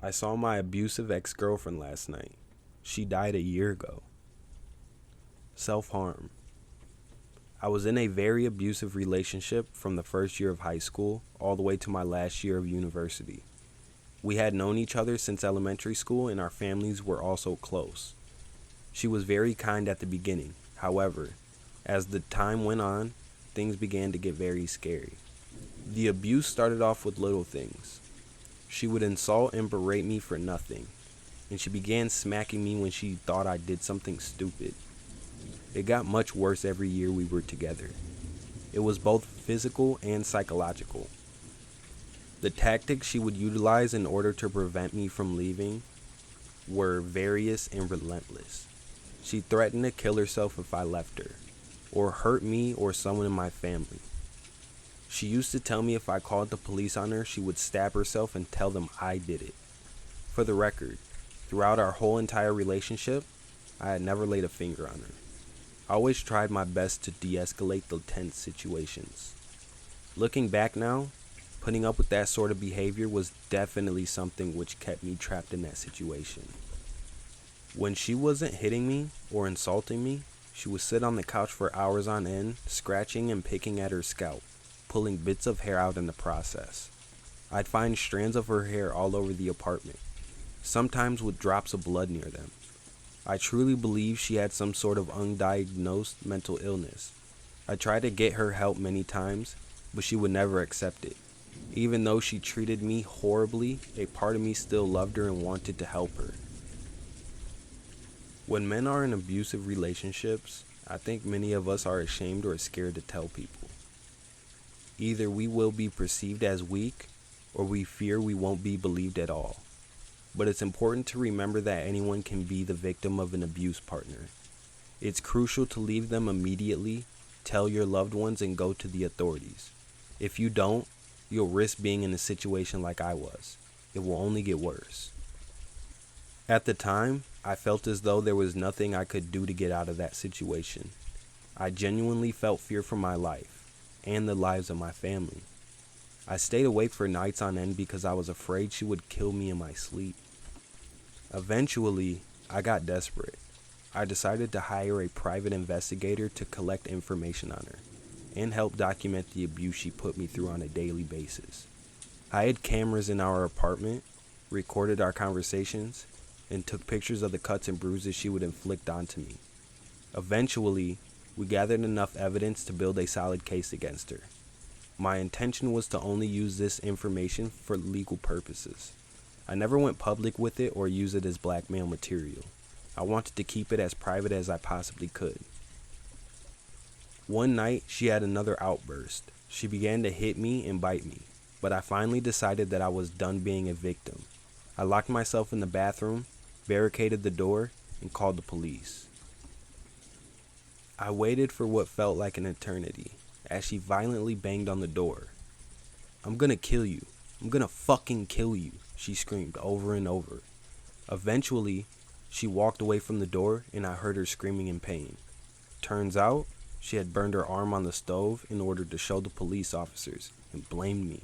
I saw my abusive ex-girlfriend last night. She died a year ago. Self-harm. I was in a very abusive relationship from the first year of high school all the way to my last year of university. We had known each other since elementary school and our families were also close. She was very kind at the beginning. However, as the time went on, things began to get very scary. The abuse started off with little things. She would insult and berate me for nothing, and she began smacking me when she thought I did something stupid. It got much worse every year we were together. It was both physical and psychological. The tactics she would utilize in order to prevent me from leaving were various and relentless. She threatened to kill herself if I left her, or hurt me or someone in my family. She used to tell me if I called the police on her, she would stab herself and tell them I did it. For the record, throughout our whole entire relationship, I had never laid a finger on her. I always tried my best to de-escalate the tense situations. Looking back now, putting up with that sort of behavior was definitely something which kept me trapped in that situation. When she wasn't hitting me or insulting me, she would sit on the couch for hours on end, scratching and picking at her scalp, pulling bits of hair out in the process. I'd find strands of her hair all over the apartment, sometimes with drops of blood near them. I truly believe she had some sort of undiagnosed mental illness. I tried to get her help many times, but she would never accept it. Even though she treated me horribly, a part of me still loved her and wanted to help her. When men are in abusive relationships, I think many of us are ashamed or scared to tell people. Either we will be perceived as weak, or we fear we won't be believed at all. But it's important to remember that anyone can be the victim of an abuse partner. It's crucial to leave them immediately, tell your loved ones, and go to the authorities. If you don't, you'll risk being in a situation like I was. It will only get worse. At the time, I felt as though there was nothing I could do to get out of that situation. I genuinely felt fear for my life, and the lives of my family. I stayed awake for nights on end because I was afraid she would kill me in my sleep. Eventually, I got desperate. I decided to hire a private investigator to collect information on her and help document the abuse she put me through on a daily basis. I had cameras in our apartment, recorded our conversations, and took pictures of the cuts and bruises she would inflict onto me. Eventually, we gathered enough evidence to build a solid case against her. My intention was to only use this information for legal purposes. I never went public with it or use it as blackmail material. I wanted to keep it as private as I possibly could. One night, she had another outburst. She began to hit me and bite me, but I finally decided that I was done being a victim. I locked myself in the bathroom, barricaded the door, and called the police. I waited for what felt like an eternity as she violently banged on the door. "I'm gonna kill you. I'm gonna fucking kill you," she screamed over and over. Eventually, she walked away from the door and I heard her screaming in pain. Turns out, she had burned her arm on the stove in order to show the police officers and blamed me.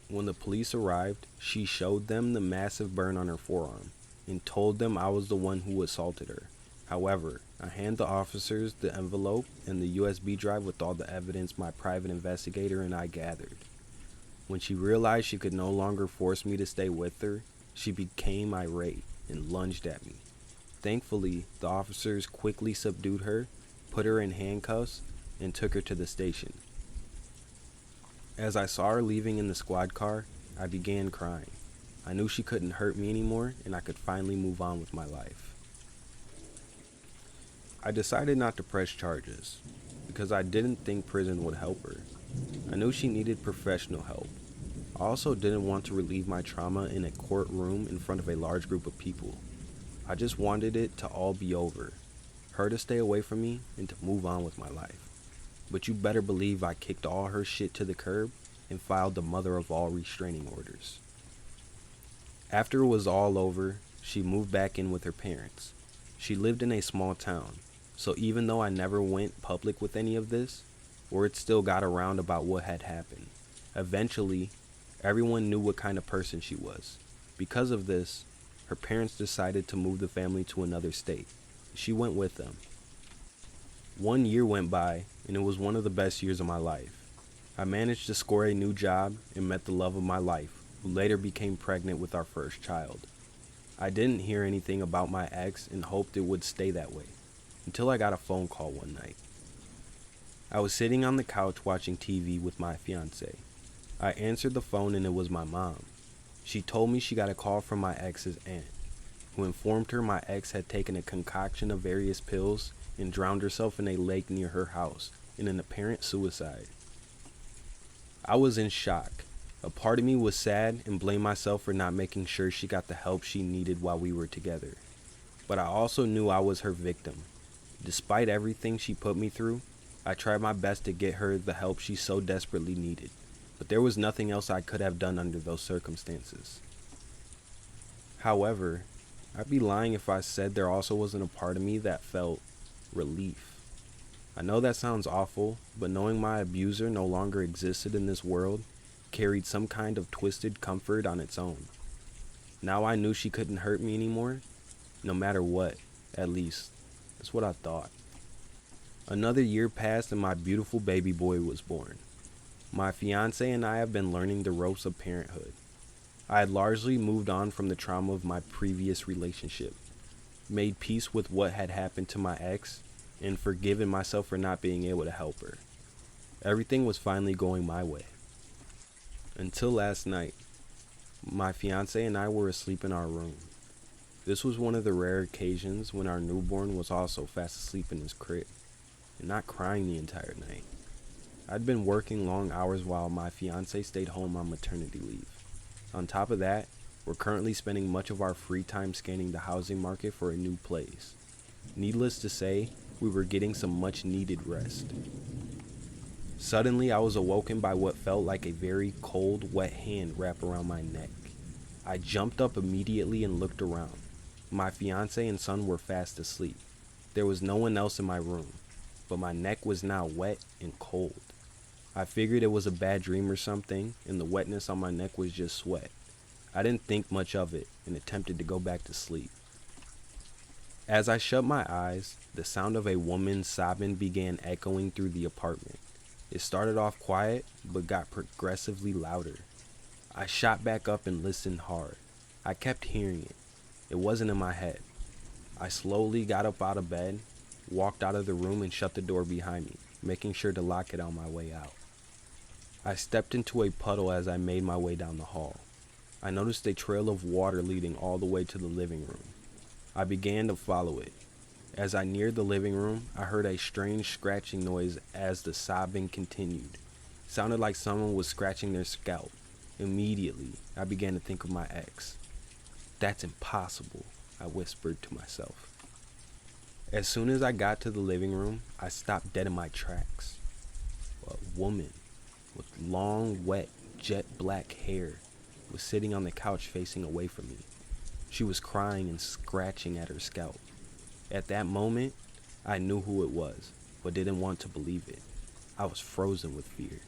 When the police arrived, she showed them the massive burn on her forearm and told them I was the one who assaulted her. However, I handed the officers the envelope and the USB drive with all the evidence my private investigator and I gathered. When she realized she could no longer force me to stay with her, she became irate and lunged at me. Thankfully, the officers quickly subdued her, put her in handcuffs, and took her to the station. As I saw her leaving in the squad car, I began crying. I knew she couldn't hurt me anymore and I could finally move on with my life. I decided not to press charges because I didn't think prison would help her. I knew she needed professional help. I also didn't want to relieve my trauma in a courtroom in front of a large group of people. I just wanted it to all be over, her to stay away from me, and to move on with my life. But you better believe I kicked all her shit to the curb and filed the mother of all restraining orders. After it was all over, she moved back in with her parents. She lived in a small town, so even though I never went public with any of this, word still got around about what had happened. Eventually, everyone knew what kind of person she was. Because of this, her parents decided to move the family to another state. She went with them. 1 year went by, and it was one of the best years of my life. I managed to score a new job and met the love of my life, who later became pregnant with our first child. I didn't hear anything about my ex and hoped it would stay that way, until I got a phone call one night. I was sitting on the couch watching TV with my fiance. I answered the phone and it was my mom. She told me she got a call from my ex's aunt, who informed her my ex had taken a concoction of various pills and drowned herself in a lake near her house in an apparent suicide. I was in shock. A part of me was sad and blamed myself for not making sure she got the help she needed while we were together. But I also knew I was her victim. Despite everything she put me through, I tried my best to get her the help she so desperately needed. But there was nothing else I could have done under those circumstances. However, I'd be lying if I said there also wasn't a part of me that felt relief. I know that sounds awful, but knowing my abuser no longer existed in this world carried some kind of twisted comfort on its own. Now I knew she couldn't hurt me anymore, no matter what, at least. That's what I thought. Another year passed and my beautiful baby boy was born. My fiance and I have been learning the ropes of parenthood. I had largely moved on from the trauma of my previous relationship, made peace with what had happened to my ex, and forgiven myself for not being able to help her. Everything was finally going my way. Until last night, my fiance and I were asleep in our room. This was one of the rare occasions when our newborn was also fast asleep in his crib, and not crying the entire night. I'd been working long hours while my fiance stayed home on maternity leave. On top of that, we're currently spending much of our free time scanning the housing market for a new place. Needless to say, we were getting some much needed rest. Suddenly, I was awoken by what felt like a very cold, wet hand wrap around my neck. I jumped up immediately and looked around. My fiance and son were fast asleep. There was no one else in my room, but my neck was now wet and cold. I figured it was a bad dream or something, and the wetness on my neck was just sweat. I didn't think much of it and attempted to go back to sleep. As I shut my eyes, the sound of a woman sobbing began echoing through the apartment. It started off quiet, but got progressively louder. I shot back up and listened hard. I kept hearing it. It wasn't in my head. I slowly got up out of bed, walked out of the room and shut the door behind me, making sure to lock it on my way out. I stepped into a puddle as I made my way down the hall. I noticed a trail of water leading all the way to the living room. I began to follow it. As I neared the living room, I heard a strange scratching noise as the sobbing continued. It sounded like someone was scratching their scalp. Immediately, I began to think of my ex. "That's impossible," I whispered to myself. As soon as I got to the living room, I stopped dead in my tracks. A woman with long, wet, jet black hair was sitting on the couch facing away from me. She was crying and scratching at her scalp. At that moment, I knew who it was, but didn't want to believe it. I was frozen with fear.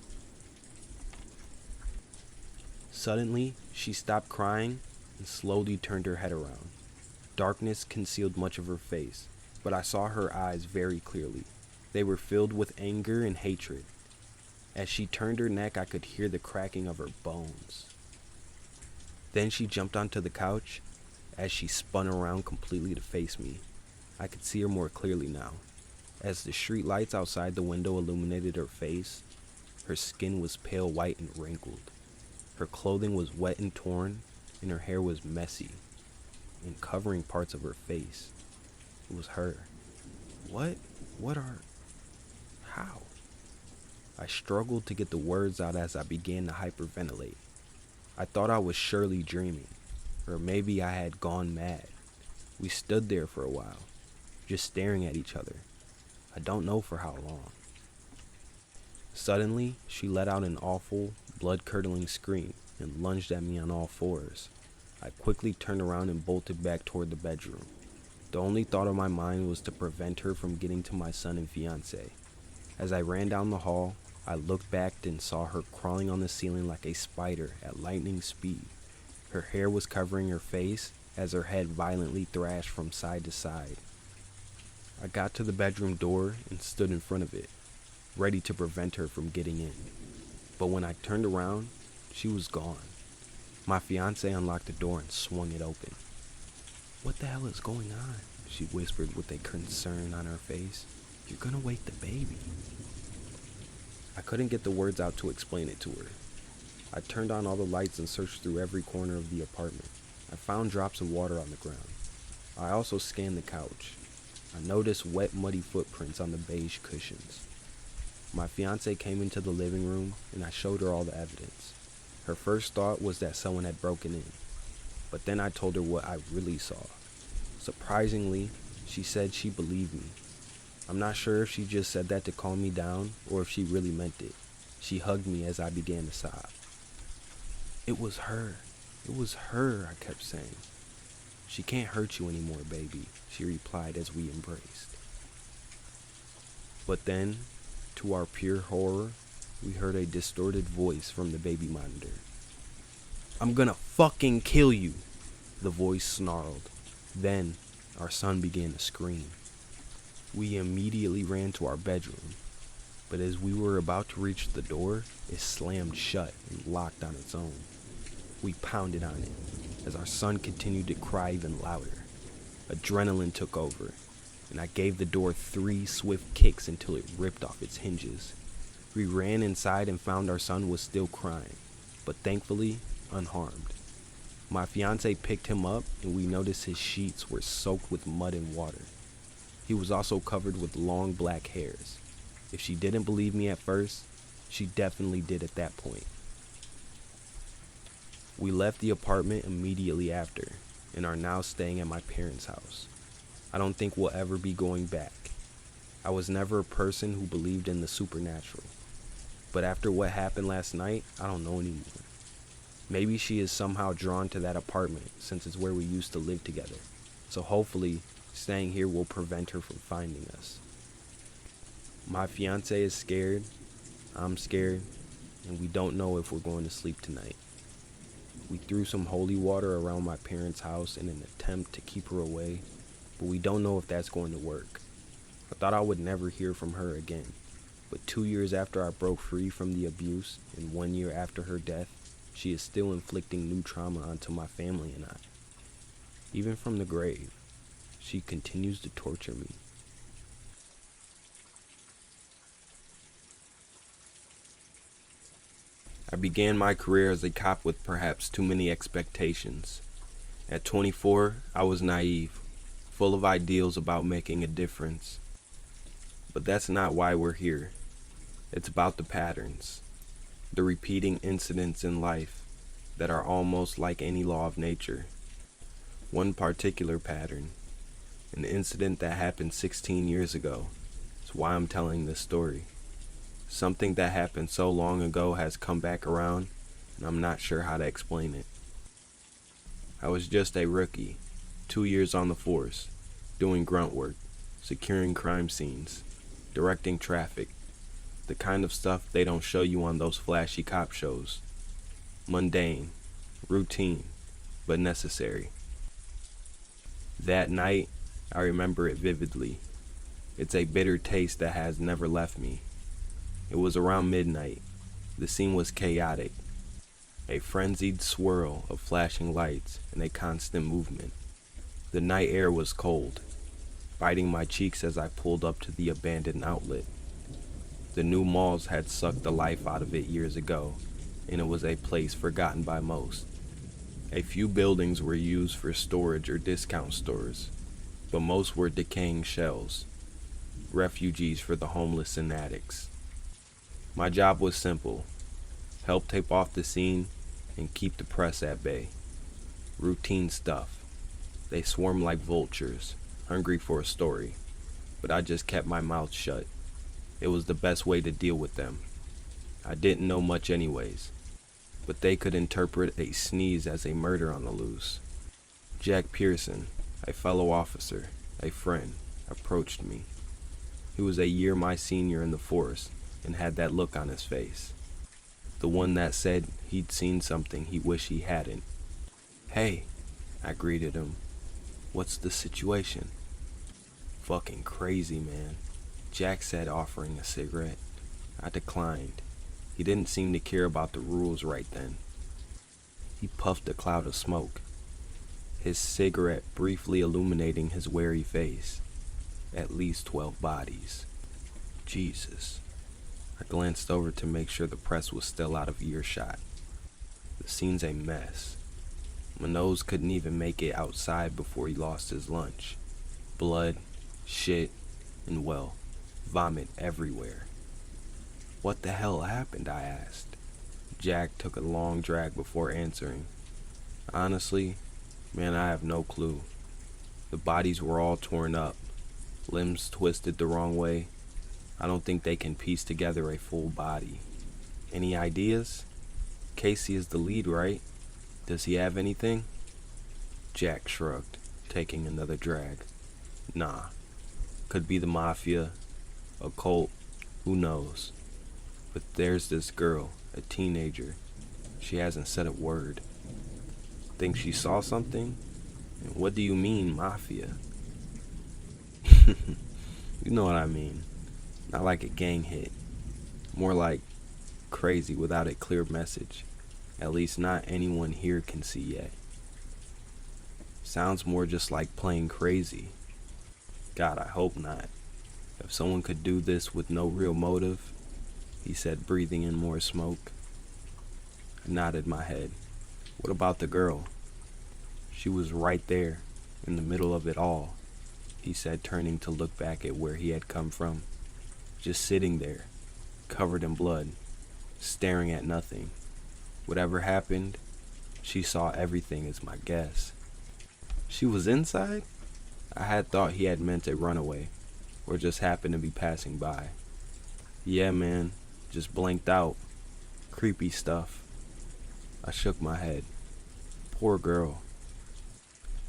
Suddenly, she stopped crying and slowly turned her head around. Darkness concealed much of her face, but I saw her eyes very clearly. They were filled with anger and hatred. As she turned her neck, I could hear the cracking of her bones. Then she jumped onto the couch. As she spun around completely to face me, I could see her more clearly now. As the street lights outside the window illuminated her face, her skin was pale white and wrinkled. Her clothing was wet and torn, and her hair was messy and covering parts of her face. It was her. How? I struggled to get the words out as I began to hyperventilate. I thought I was surely dreaming, or maybe I had gone mad. We stood there for a while, just staring at each other. I don't know for how long. Suddenly, she let out an awful, blood-curdling scream and lunged at me on all fours. I quickly turned around and bolted back toward the bedroom. The only thought on my mind was to prevent her from getting to my son and fiance. As I ran down the hall, I looked back and saw her crawling on the ceiling like a spider at lightning speed. Her hair was covering her face as her head violently thrashed from side to side. I got to the bedroom door and stood in front of it, ready to prevent her from getting in. But when I turned around, she was gone. My fiancé unlocked the door and swung it open. "What the hell is going on?" she whispered with a concern on her face. "You're gonna wake the baby." I couldn't get the words out to explain it to her. I turned on all the lights and searched through every corner of the apartment. I found drops of water on the ground. I also scanned the couch. I noticed wet, muddy footprints on the beige cushions. My fiancée came into the living room and I showed her all the evidence. Her first thought was that someone had broken in, but then I told her what I really saw. Surprisingly, she said she believed me. I'm not sure if she just said that to calm me down or if she really meant it. She hugged me as I began to sob. "It was her. It was her," I kept saying. "She can't hurt you anymore, baby," she replied as we embraced. But then, to our pure horror, we heard a distorted voice from the baby monitor. "I'm gonna fucking kill you," the voice snarled. Then, our son began to scream. We immediately ran to our bedroom, but as we were about to reach the door, it slammed shut and locked on its own. We pounded on it as our son continued to cry even louder. Adrenaline took over, and I gave the door 3 swift kicks until it ripped off its hinges. We ran inside and found our son was still crying, but thankfully unharmed. My fiancé picked him up and we noticed his sheets were soaked with mud and water. He was also covered with long black hairs. If she didn't believe me at first, she definitely did at that point. We left the apartment immediately after and are now staying at my parents' house. I don't think we'll ever be going back. I was never a person who believed in the supernatural. But after what happened last night, I don't know anymore. Maybe she is somehow drawn to that apartment since it's where we used to live together. So hopefully, staying here will prevent her from finding us. My fiancé is scared, I'm scared, and we don't know if we're going to sleep tonight. We threw some holy water around my parents' house in an attempt to keep her away, but we don't know if that's going to work. I thought I would never hear from her again, but 2 years after I broke free from the abuse and 1 year after her death, she is still inflicting new trauma onto my family and I. Even from the grave, she continues to torture me. I began my career as a cop with perhaps too many expectations. At 24, I was naive, full of ideals about making a difference. But that's not why we're here. It's about the patterns, the repeating incidents in life that are almost like any law of nature. One particular pattern, an incident that happened 16 years ago, is why I'm telling this story. Something that happened so long ago has come back around, and I'm not sure how to explain it. I was just a rookie, 2 years on the force, doing grunt work, securing crime scenes, directing traffic, the kind of stuff they don't show you on those flashy cop shows. Mundane, routine, but necessary. That night, I remember it vividly. It's a bitter taste that has never left me. It was around midnight. The scene was chaotic. A frenzied swirl of flashing lights and a constant movement. The night air was cold, biting my cheeks as I pulled up to the abandoned outlet. The new malls had sucked the life out of it years ago, and it was a place forgotten by most. A few buildings were used for storage or discount stores, but most were decaying shells, refugees for the homeless and addicts. My job was simple: help tape off the scene and keep the press at bay. Routine stuff. They swarm like vultures, hungry for a story, but I just kept my mouth shut. It was the best way to deal with them. I didn't know much anyways, but they could interpret a sneeze as a murder on the loose. Jack Pearson, a fellow officer, a friend, approached me. He was a year my senior in the force and had that look on his face. The one that said he'd seen something he wished he hadn't. "Hey," I greeted him. "What's the situation?" "Fucking crazy, man," Jack said, offering a cigarette. I declined. He didn't seem to care about the rules right then. He puffed a cloud of smoke, his cigarette briefly illuminating his wary face. At least 12 bodies. Jesus. I glanced over to make sure the press was still out of earshot. The scene's a mess. My nose couldn't even make it outside before he lost his lunch. Blood, shit, and well, vomit everywhere. "What the hell happened?" I asked. Jack took a long drag before answering. "Honestly, man, I have no clue. The bodies were all torn up, limbs twisted the wrong way. I don't think they can piece together a full body. Any ideas? Casey is the lead, right? Does he have anything?" Jack shrugged, taking another drag. "Nah. Could be the mafia, a cult, who knows. But there's this girl, a teenager. She hasn't said a word. Think she saw something? And what do you mean, mafia?" "You know what I mean. Not like a gang hit. More like crazy without a clear message. At least not anyone here can see yet. Sounds more just like playing crazy. God, I hope not. If someone could do this with no real motive," he said, breathing in more smoke. I nodded my head. "What about the girl?" "She was right there, in the middle of it all," he said, turning to look back at where he had come from. "Just sitting there, covered in blood, staring at nothing. Whatever happened, she saw everything is my guess." "She was inside?" I had thought he had meant a runaway, or just happened to be passing by. "Yeah, man, just blanked out. Creepy stuff." I shook my head. "Poor girl."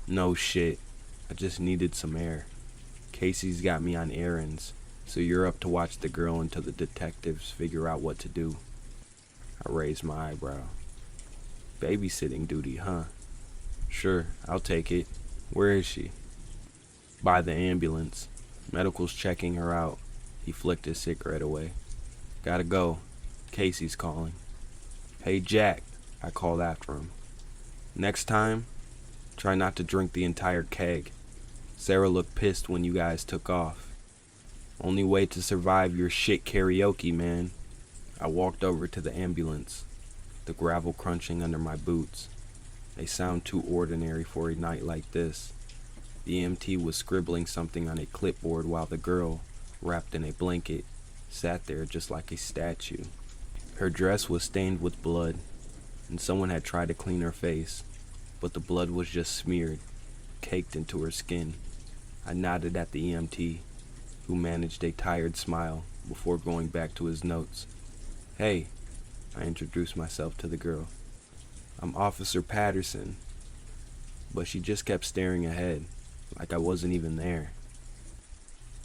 "No shit. I just needed some air. Casey's got me on errands, so you're up to watch the girl until the detectives figure out what to do." I raised my eyebrow. "Babysitting duty, huh? Sure, I'll take it. Where is she?" "By the ambulance. Medical's checking her out." He flicked his cigarette away. "Gotta go. Casey's calling." "Hey, Jack," I called after him. "Next time, try not to drink the entire keg. Sarah looked pissed when you guys took off. Only way to survive your shit karaoke, man." I walked over to the ambulance, the gravel crunching under my boots. A sound too ordinary for a night like this. The EMT was scribbling something on a clipboard while the girl, wrapped in a blanket, sat there just like a statue. Her dress was stained with blood, and someone had tried to clean her face, but the blood was just smeared, caked into her skin. I nodded at the EMT, who managed a tired smile before going back to his notes. "Hey," I introduced myself to the girl. "I'm Officer Patterson." But she just kept staring ahead, like I wasn't even there.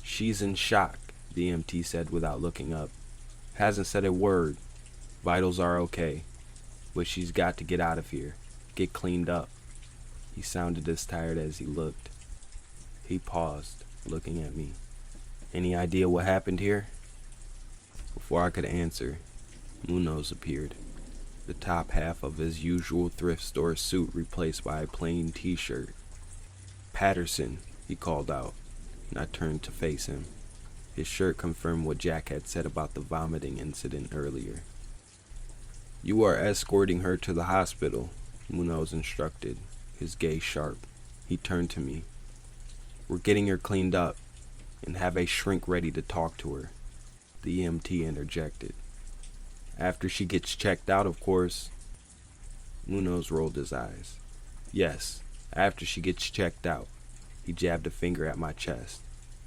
"She's in shock," the EMT said without looking up. "Hasn't said a word. Vitals are okay, but she's got to get out of here, get cleaned up." He sounded as tired as he looked. He paused, looking at me. "Any idea what happened here?" Before I could answer, Munoz appeared, the top half of his usual thrift store suit replaced by a plain t-shirt. "Patterson," he called out, and I turned to face him. His shirt confirmed what Jack had said about the vomiting incident earlier. "You are escorting her to the hospital," Munoz instructed, his gaze sharp. He turned to me. "We're getting her cleaned up, and have a shrink ready to talk to her," the EMT interjected. "After she gets checked out, of course." Munoz rolled his eyes. "Yes, after she gets checked out." He jabbed a finger at my chest.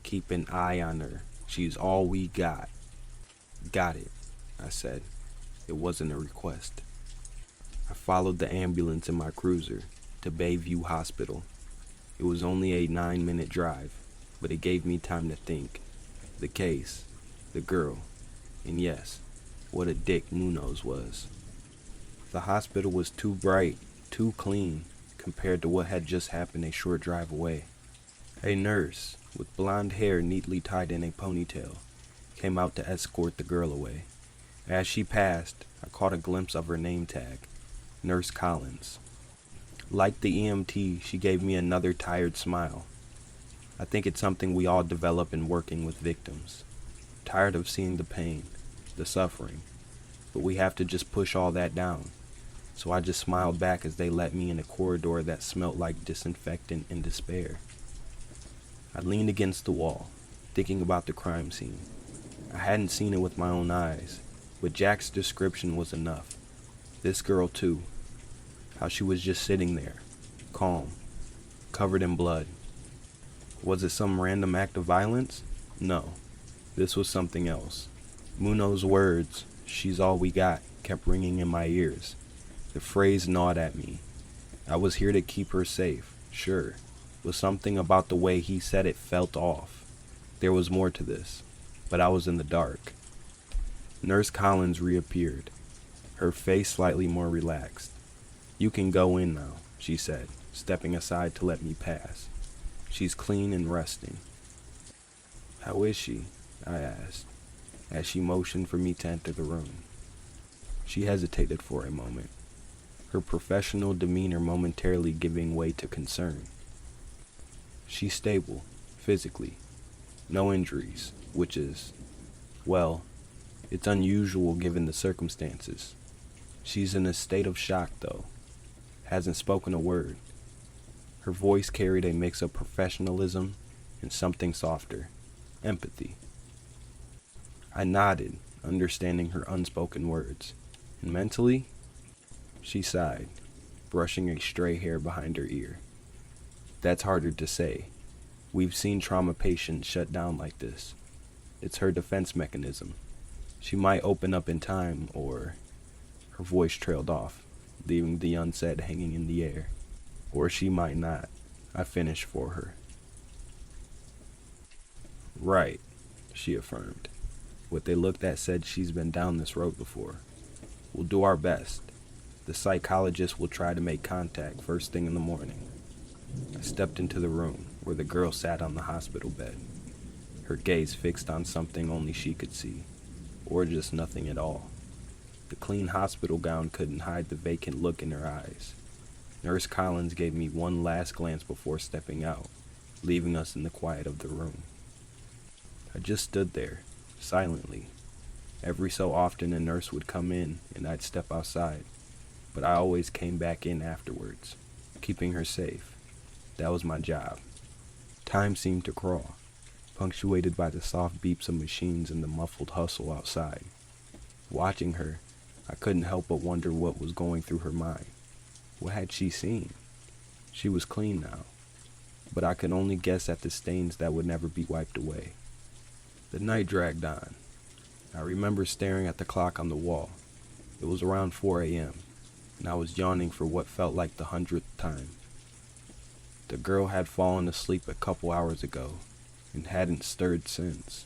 "Keep an eye on her. She's all we got." "Got it," I said. It wasn't a request. I followed the ambulance in my cruiser to Bayview Hospital. It was only a 9-minute drive, but it gave me time to think. The case, the girl, and yes, what a dick Munoz was. The hospital was too bright, too clean, compared to what had just happened a short drive away. A nurse, with blonde hair neatly tied in a ponytail, came out to escort the girl away. As she passed, I caught a glimpse of her name tag, Nurse Collins. Like the EMT, she gave me another tired smile. I think it's something we all develop in working with victims. Tired of seeing the pain, the suffering, but we have to just push all that down. So I just smiled back as they let me in a corridor that smelt like disinfectant and despair. I leaned against the wall, thinking about the crime scene. I hadn't seen it with my own eyes, but Jack's description was enough. This girl too. How she was just sitting there, calm, covered in blood. Was it some random act of violence? No. This was something else. Muno's words, "She's all we got," kept ringing in my ears. The phrase gnawed at me. I was here to keep her safe, sure, but something about the way he said it felt off. There was more to this, but I was in the dark. Nurse Collins reappeared, her face slightly more relaxed. "You can go in now," she said, stepping aside to let me pass. "She's clean and resting." "How is she?" I asked, as she motioned for me to enter the room. She hesitated for a moment, her professional demeanor momentarily giving way to concern. "She's stable, physically. No injuries, which is, well, it's unusual given the circumstances. She's in a state of shock, though. Hasn't spoken a word." Her voice carried a mix of professionalism and something softer, empathy. I nodded, understanding her unspoken words, and mentally, she sighed, brushing a stray hair behind her ear. "That's harder to say. We've seen trauma patients shut down like this. It's her defense mechanism. She might open up in time, or..." Her voice trailed off, leaving the unsaid hanging in the air. "Or she might not," I finished for her. "Right," she affirmed, with a look that said she's been down this road before. "We'll do our best. The psychologist will try to make contact first thing in the morning." I stepped into the room where the girl sat on the hospital bed, her gaze fixed on something only she could see, or just nothing at all. The clean hospital gown couldn't hide the vacant look in her eyes. Nurse Collins gave me one last glance before stepping out, leaving us in the quiet of the room. I just stood there, silently. Every so often a nurse would come in and I'd step outside, but I always came back in afterwards, keeping her safe. That was my job. Time seemed to crawl, punctuated by the soft beeps of machines and the muffled hustle outside. Watching her, I couldn't help but wonder what was going through her mind. What had she seen? She was clean now, but I could only guess at the stains that would never be wiped away. The night dragged on. I remember staring at the clock on the wall. It was around 4 a.m., and I was yawning for what felt like the 100th time. The girl had fallen asleep a couple hours ago, and hadn't stirred since.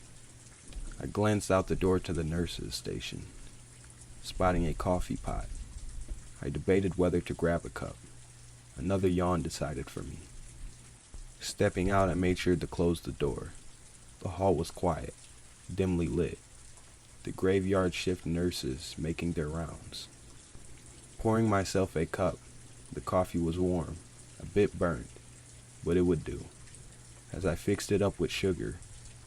I glanced out the door to the nurse's station, spotting a coffee pot. I debated whether to grab a cup. Another yawn decided for me. Stepping out, I made sure to close the door. The hall was quiet, dimly lit. The graveyard shift nurses making their rounds. Pouring myself a cup, the coffee was warm, a bit burnt, but it would do. As I fixed it up with sugar,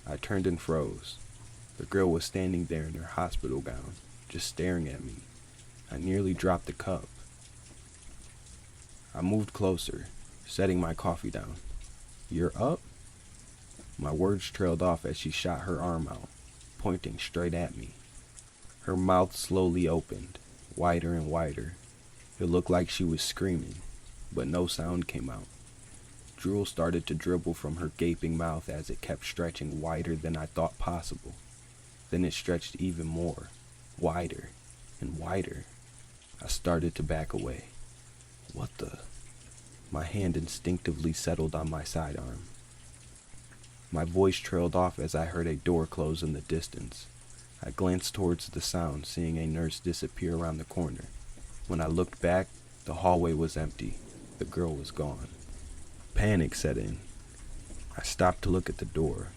I turned and froze. The girl was standing there in her hospital gown, just staring at me. I nearly dropped the cup. I moved closer, setting my coffee down. "You're up?" My words trailed off as she shot her arm out, pointing straight at me. Her mouth slowly opened, wider and wider. It looked like she was screaming, but no sound came out. Drool started to dribble from her gaping mouth as it kept stretching wider than I thought possible. Then it stretched even more, wider and wider. I started to back away. What the? My hand instinctively settled on my sidearm. My voice trailed off as I heard a door close in the distance. I glanced towards the sound, seeing a nurse disappear around the corner. When I looked back, the hallway was empty. The girl was gone. Panic set in. I stopped to look at the door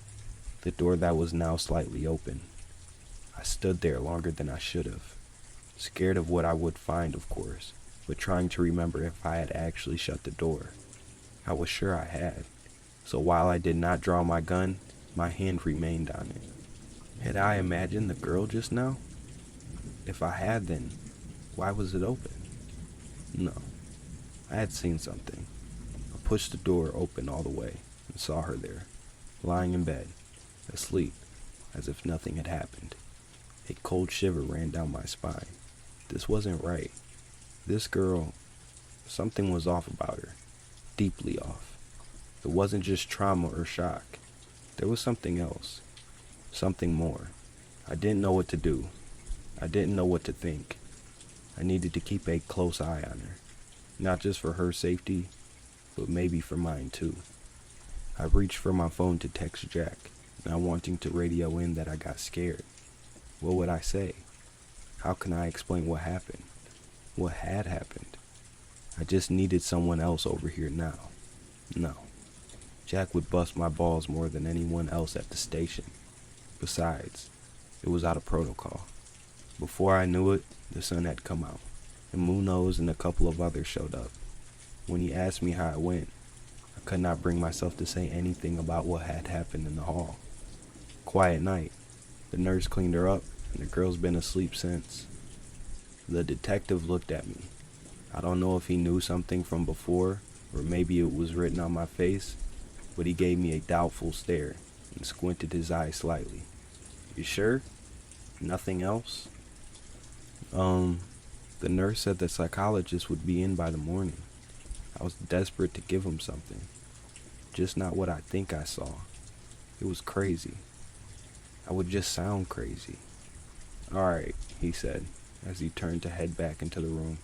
that was now slightly open. I stood there longer than I should have, scared of what I would find, of course, but trying to remember if I had actually shut the door. I was sure I had, so while I did not draw my gun, my hand remained on it. Had I imagined the girl just now? If I had, then why was it open? No, I had seen something. I pushed the door open all the way and saw her there, lying in bed, asleep, as if nothing had happened. A cold shiver ran down my spine. This wasn't right. This girl, something was off about her, deeply off. It wasn't just trauma or shock. There was something else, something more. I didn't know what to do. I didn't know what to think. I needed to keep a close eye on her, not just for her safety, but maybe for mine too. I reached for my phone to text Jack, not wanting to radio in that I got scared. What would I say? How can I explain what happened? What had happened? I just needed someone else over here now. No. Jack would bust my balls more than anyone else at the station. Besides, it was out of protocol. Before I knew it, the sun had come out, and Munoz and a couple of others showed up. When he asked me how it went, I could not bring myself to say anything about what had happened in the hall. Quiet night. The nurse cleaned her up, and the girl's been asleep since. The detective looked at me. I don't know if he knew something from before, or maybe it was written on my face, but he gave me a doubtful stare and squinted his eyes slightly. You sure? Nothing else? The nurse said the psychologist would be in by the morning. I was desperate to give him something. Just not what I think I saw. It was crazy. I would just sound crazy. Alright, he said, as he turned to head back into the room.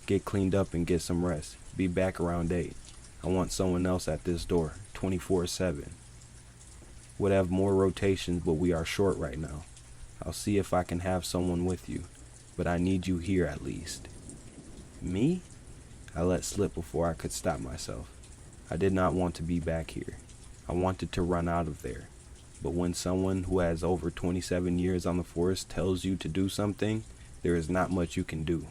Get cleaned up and get some rest. Be back around 8. I want someone else at this door, 24/7. Would have more rotations, but we are short right now. I'll see if I can have someone with you, but I need you here at least. Me? I let slip before I could stop myself. I did not want to be back here. I wanted to run out of there. But when someone who has over 27 years on the force tells you to do something, there is not much you can do.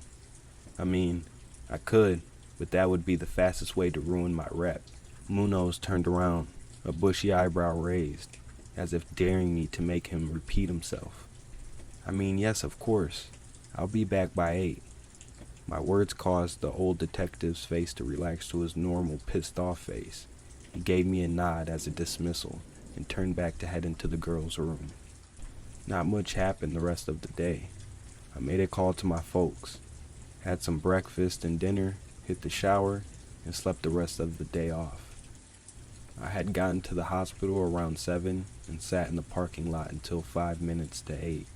I mean, I could, but that would be the fastest way to ruin my rep. Munoz turned around, a bushy eyebrow raised, as if daring me to make him repeat himself. I mean, yes, of course. I'll be back by 8. My words caused the old detective's face to relax to his normal pissed-off face. He gave me a nod as a dismissal and turned back to head into the girl's room. Not much happened the rest of the day. I made a call to my folks, had some breakfast and dinner, hit the shower, and slept the rest of the day off. I had gotten to the hospital around 7 and sat in the parking lot until 5 minutes to 8.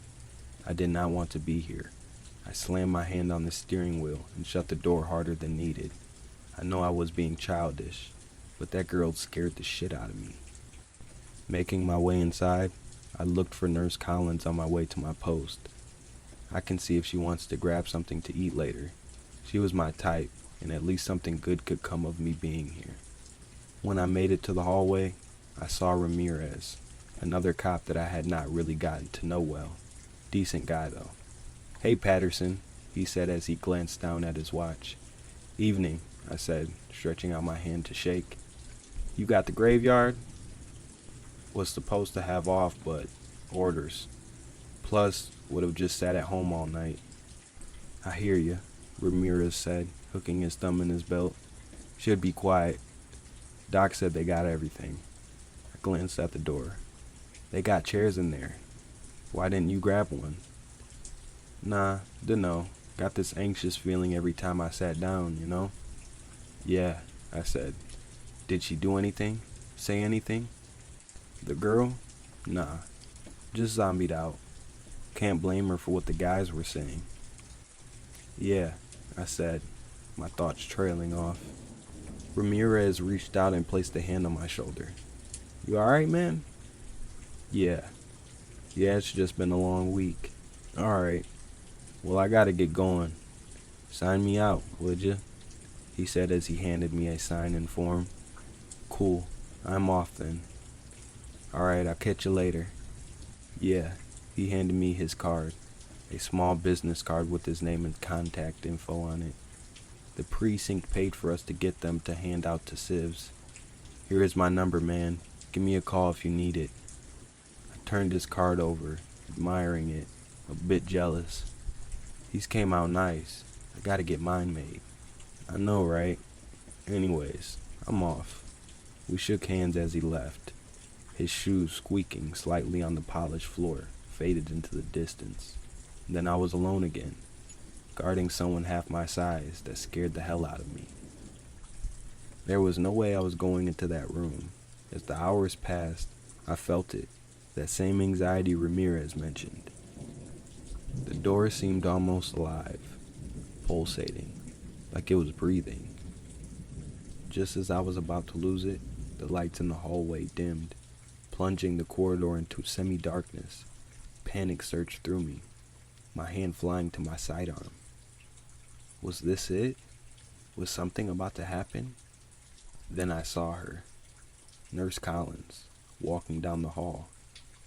I did not want to be here. I slammed my hand on the steering wheel and shut the door harder than needed. I know I was being childish, but that girl scared the shit out of me. Making my way inside, I looked for Nurse Collins on my way to my post. I can see if she wants to grab something to eat later. She was my type, and at least something good could come of me being here. When I made it to the hallway, I saw Ramirez, another cop that I had not really gotten to know well. Decent guy, though. Hey, Patterson, he said as he glanced down at his watch. Evening, I said, stretching out my hand to shake. You got the graveyard? Was supposed to have off, but orders. Plus, would have just sat at home all night. I hear you, Ramirez said, hooking his thumb in his belt. Should be quiet. Doc said they got everything. I glanced at the door. They got chairs in there. Why didn't you grab one? Nah, dunno. Got this anxious feeling every time I sat down, you know? Yeah, I said. Did she do anything? Say anything? The girl? Nah. Just zombied out. Can't blame her for what the guys were saying. Yeah, I said, my thoughts trailing off. Ramirez reached out and placed a hand on my shoulder. You alright, man? Yeah. Yeah, it's just been a long week. Alright. Well, I gotta get going. Sign me out, would ya? he said as he handed me a sign-in form. Cool, I'm off then. Alright, I'll catch you later. Yeah, he handed me his card, a small business card with his name and contact info on it. The precinct paid for us to get them to hand out to civs. Here is my number, man. Give me a call if you need it. I turned his card over, admiring it, a bit jealous. These came out nice. I gotta get mine made. I know, right? Anyways, I'm off. We shook hands as he left. His shoes squeaking slightly on the polished floor faded into the distance. Then I was alone again, guarding someone half my size that scared the hell out of me. There was no way I was going into that room. As the hours passed, I felt it, that same anxiety Ramirez mentioned. The door seemed almost alive, pulsating, like it was breathing. Just as I was about to lose it, the lights in the hallway dimmed, plunging the corridor into semi-darkness. Panic surged through me, my hand flying to my sidearm. Was this it? Was something about to happen? Then I saw her, Nurse Collins, walking down the hall,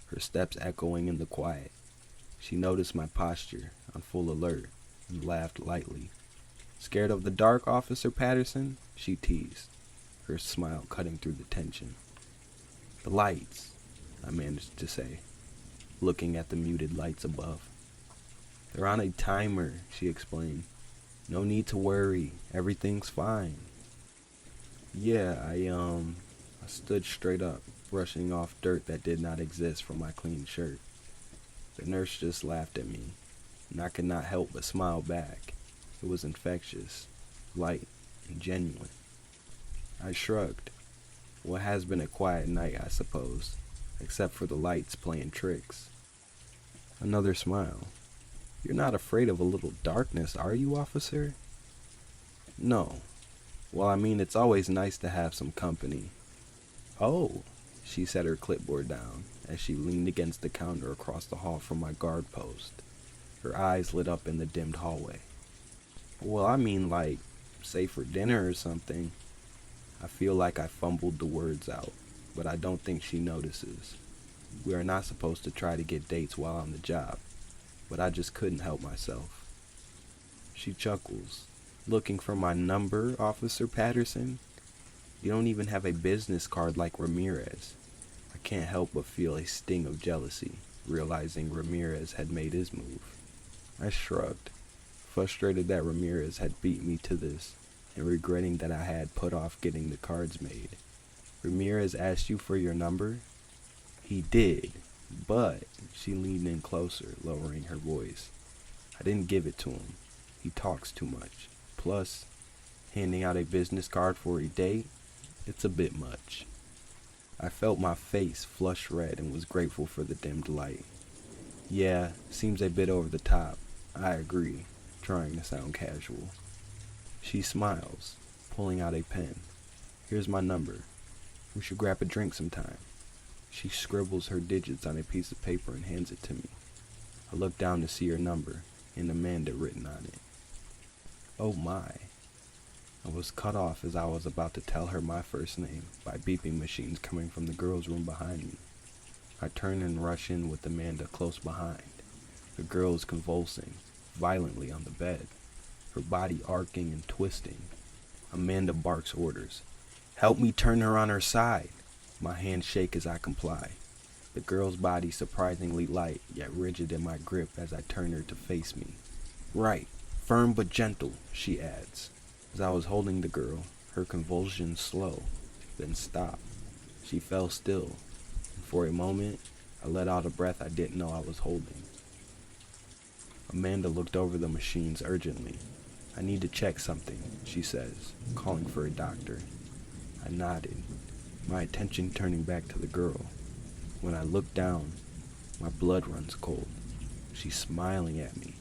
her steps echoing in the quiet. She noticed my posture, on full alert, and laughed lightly. Scared of the dark, Officer Patterson? She teased, her smile cutting through the tension. The lights, I managed to say, looking at the muted lights above. They're on a timer, she explained. No need to worry, everything's fine. Yeah, I stood straight up, brushing off dirt that did not exist from my clean shirt. The nurse just laughed at me, and I could not help but smile back. It was infectious, light, and genuine. I shrugged. What has been a quiet night, I suppose, except for the lights playing tricks. Another smile. You're not afraid of a little darkness, are you, officer? No. Well, I mean, it's always nice to have some company. Oh, she set her clipboard down as she leaned against the counter across the hall from my guard post. Her eyes lit up in the dimmed hallway. Well, I mean, like, say for dinner or something. I feel like I fumbled the words out, but I don't think she notices. We are not supposed to try to get dates while on the job, but I just couldn't help myself. She chuckles. Looking for my number, Officer Patterson? You don't even have a business card like Ramirez. I can't help but feel a sting of jealousy, realizing Ramirez had made his move. I shrugged, frustrated that Ramirez had beat me to this, and regretting that I had put off getting the cards made. Ramirez asked you for your number? He did, but she leaned in closer, lowering her voice. I didn't give it to him. He talks too much. Plus, handing out a business card for a date, it's a bit much. I felt my face flush red and was grateful for the dimmed light. Yeah, seems a bit over the top. I agree, trying to sound casual. She smiles, pulling out a pen. Here's my number. We should grab a drink sometime. She scribbles her digits on a piece of paper and hands it to me. I look down to see her number and Amanda written on it. Oh my. I was cut off as I was about to tell her my first name by beeping machines coming from the girls' room behind me. I turn and rush in with Amanda close behind. The girl is convulsing violently on the bed, her body arcing and twisting. Amanda barks orders. Help me turn her on her side. My hands shake as I comply. The girl's body surprisingly light, yet rigid in my grip as I turn her to face me. Right, firm but gentle, she adds. As I was holding the girl, her convulsions slow, then stop. She fell still, and for a moment, I let out a breath I didn't know I was holding. Amanda looked over the machines urgently. I need to check something, she says, calling for a doctor. I nodded, my attention turning back to the girl. When I look down, my blood runs cold. She's smiling at me,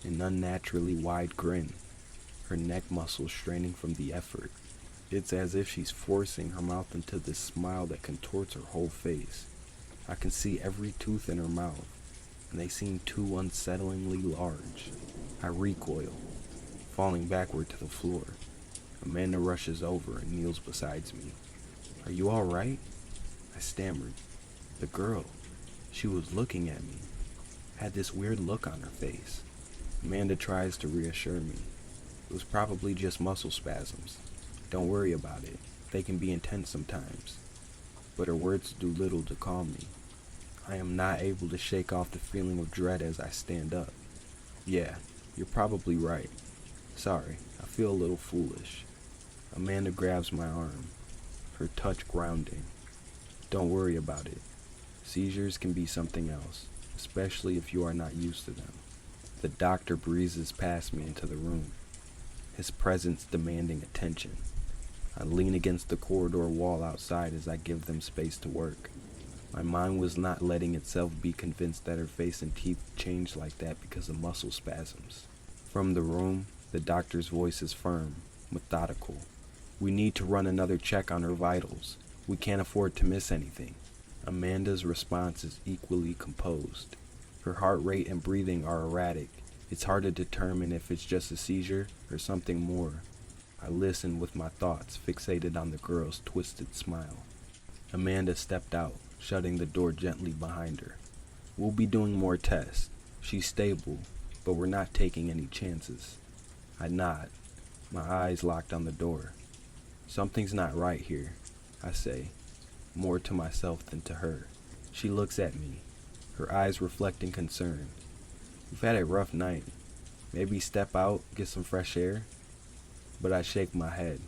an unnaturally wide grin, her neck muscles straining from the effort. It's as if she's forcing her mouth into this smile that contorts her whole face. I can see every tooth in her mouth, and they seem too unsettlingly large. I recoil, falling backward to the floor. Amanda rushes over and kneels beside me. "Are you all right?" I stammered. The girl, she was looking at me, had this weird look on her face. Amanda tries to reassure me. It was probably just muscle spasms. Don't worry about it. They can be intense sometimes. But her words do little to calm me. I am not able to shake off the feeling of dread as I stand up. "Yeah, you're probably right. Sorry, I feel a little foolish." Amanda grabs my arm, her touch grounding. "Don't worry about it. Seizures can be something else, especially if you are not used to them." The doctor breezes past me into the room, his presence demanding attention. I lean against the corridor wall outside as I give them space to work. My mind was not letting itself be convinced that her face and teeth changed like that because of muscle spasms. From the room, the doctor's voice is firm, methodical. "We need to run another check on her vitals. We can't afford to miss anything." Amanda's response is equally composed. Her heart rate and breathing are erratic. It's hard to determine if it's just a seizure or something more. I listen with my thoughts fixated on the girl's twisted smile. Amanda stepped out, shutting the door gently behind her. "We'll be doing more tests. She's stable, but we're not taking any chances." I nod, my eyes locked on the door. "Something's not right here," I say, more to myself than to her. She looks at me, her eyes reflecting concern. "We've had a rough night. Maybe step out, get some fresh air?" But I shake my head,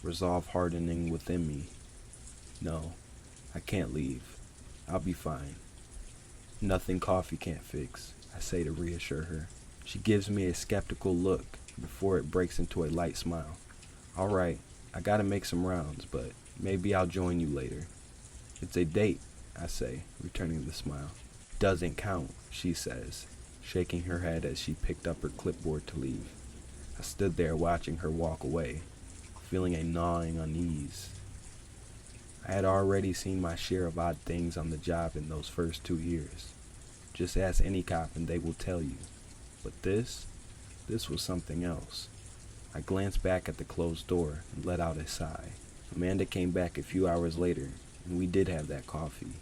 resolve hardening within me. "No, I can't leave. I'll be fine." "Nothing coffee can't fix," I say to reassure her. She gives me a skeptical look before it breaks into a light smile. "All right, I gotta make some rounds, but maybe I'll join you later." "It's a date," I say, returning the smile. "Doesn't count," she says, shaking her head as she picked up her clipboard to leave. I stood there watching her walk away, feeling a gnawing unease. I had already seen my share of odd things on the job in those first 2 years. Just ask any cop and they will tell you. But this was something else. I glanced back at the closed door and let out a sigh. Amanda came back a few hours later, and we did have that coffee.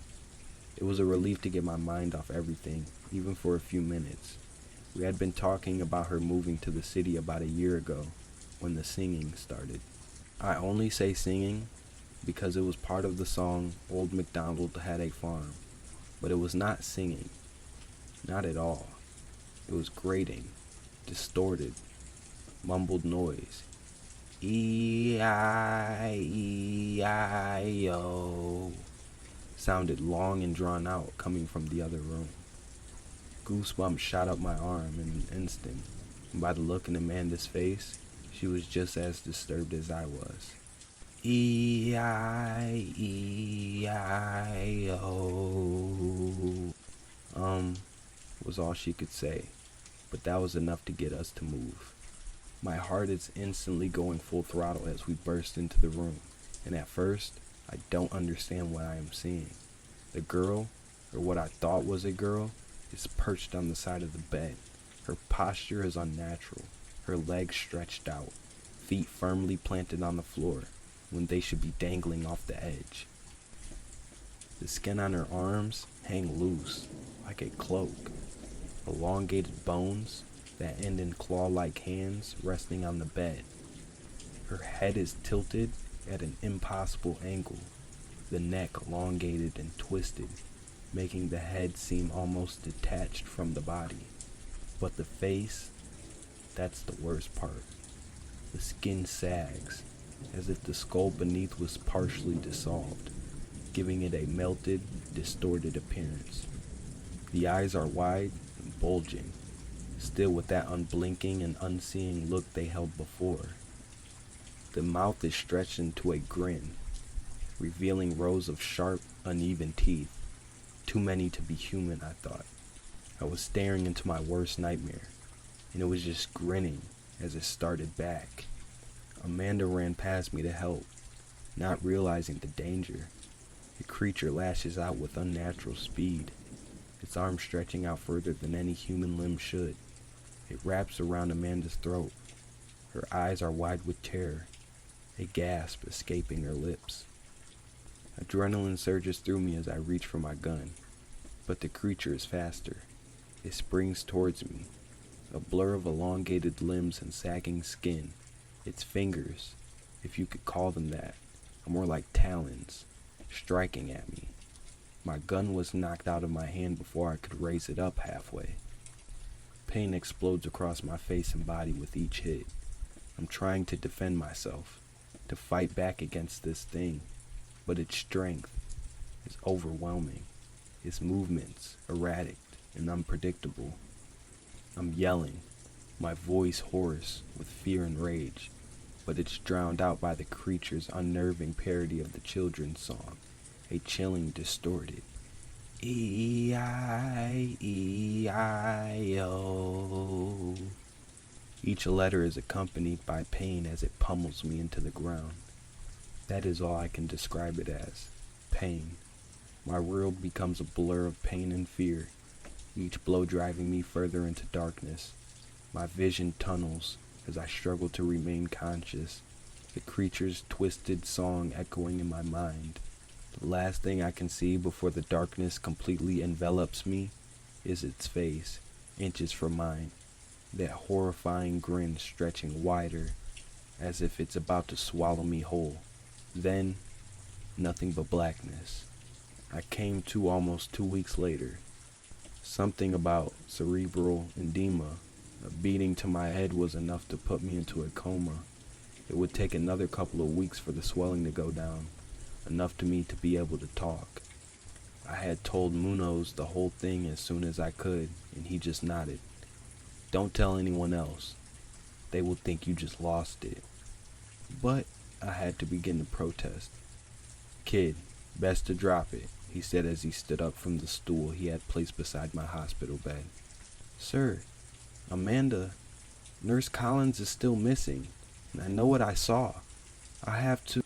It was a relief to get my mind off everything, even for a few minutes. We had been talking about her moving to the city about a year ago, when the singing started. I only say singing because it was part of the song Old MacDonald Had a Farm, but it was not singing. Not at all. It was grating, distorted, mumbled noise. E-I-E-I-O sounded long and drawn out coming from the other room. Goosebumps shot up my arm in an instant, and by the look in Amanda's face, she was just as disturbed as I was. E-I-E-I-O was all she could say, but that was enough to get us to move. My heart is instantly going full throttle as we burst into the room, and at first, I don't understand what I am seeing. The girl, or what I thought was a girl, is perched on the side of the bed. Her posture is unnatural, her legs stretched out, feet firmly planted on the floor when they should be dangling off the edge. The skin on her arms hang loose, like a cloak. Elongated bones that end in claw-like hands resting on the bed. Her head is tilted at an impossible angle, the neck elongated and twisted, making the head seem almost detached from the body. But the face, that's the worst part. The skin sags, as if the skull beneath was partially dissolved, giving it a melted, distorted appearance. The eyes are wide and bulging, still with that unblinking and unseeing look they held before. The mouth is stretched into a grin, revealing rows of sharp, uneven teeth. Too many to be human, I thought. I was staring into my worst nightmare, and it was just grinning as it started back. Amanda ran past me to help, not realizing the danger. The creature lashes out with unnatural speed, its arm stretching out further than any human limb should. It wraps around Amanda's throat, Her eyes are wide with terror, a gasp escaping her lips. Adrenaline surges through me as I reach for my gun, but the creature is faster. It springs towards me, a blur of elongated limbs and sagging skin. Its fingers, if you could call them that, are more like talons, striking at me. My gun was knocked out of my hand before I could raise it up halfway. Pain explodes across my face and body with each hit. I'm trying to defend myself, to fight back against this thing, but its strength is overwhelming. Its movements erratic and unpredictable. I'm yelling, my voice hoarse with fear and rage, but it's drowned out by the creature's unnerving parody of the children's song, a chilling, distorted E-I-E-I-O. Each letter is accompanied by pain as it pummels me into the ground. That is all I can describe it as, pain. My world becomes a blur of pain and fear, each blow driving me further into darkness. My vision tunnels as I struggle to remain conscious, the creature's twisted song echoing in my mind. The last thing I can see before the darkness completely envelops me is its face, inches from mine, that horrifying grin stretching wider, as if it's about to swallow me whole. Then, nothing but blackness. I came to almost 2 weeks later. Something about cerebral edema, a beating to my head was enough to put me into a coma. It would take another couple of weeks for the swelling to go down, enough to me to be able to talk. I had told Munoz the whole thing as soon as I could, and he just nodded. Don't tell anyone else. They will think you just lost it. But I had to begin to protest. Kid, best to drop it, he said as he stood up from the stool he had placed beside my hospital bed. Sir, Amanda, Nurse Collins is still missing, and I know what I saw. I have to...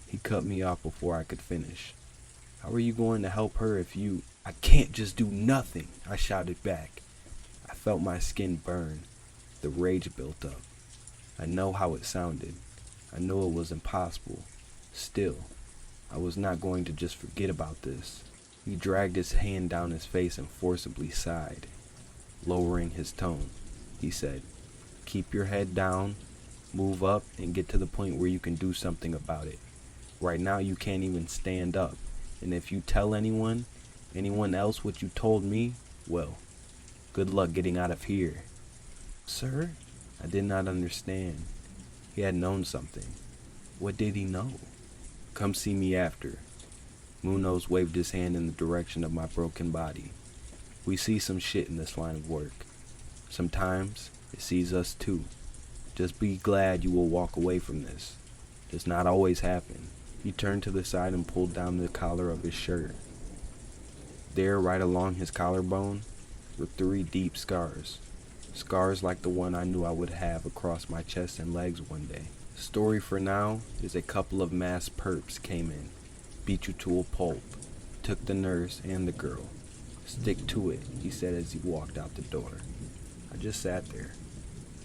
He cut me off before I could finish. How are you going to help her if you... I can't just do nothing, I shouted back. I felt my skin burn. The rage built up. I know how it sounded. I knew it was impossible. Still, I was not going to just forget about this. He dragged his hand down his face and forcibly sighed. Lowering his tone, he said, keep your head down, move up, and get to the point where you can do something about it. Right now you can't even stand up, and if you tell anyone else what you told me, well, good luck getting out of here. Sir? I did not understand. He had known something. What did he know? Come see me after. Munoz waved his hand in the direction of my broken body. We see some shit in this line of work. Sometimes it sees us too. Just be glad you will walk away from this. Does not always happen. He turned to the side and pulled down the collar of his shirt. There, right along his collarbone, were 3 deep scars. Scars like the one I knew I would have across my chest and legs one day. Story for now is a couple of masked perps came in, beat you to a pulp, took the nurse and the girl. Stick to it, he said as he walked out the door. I just sat there,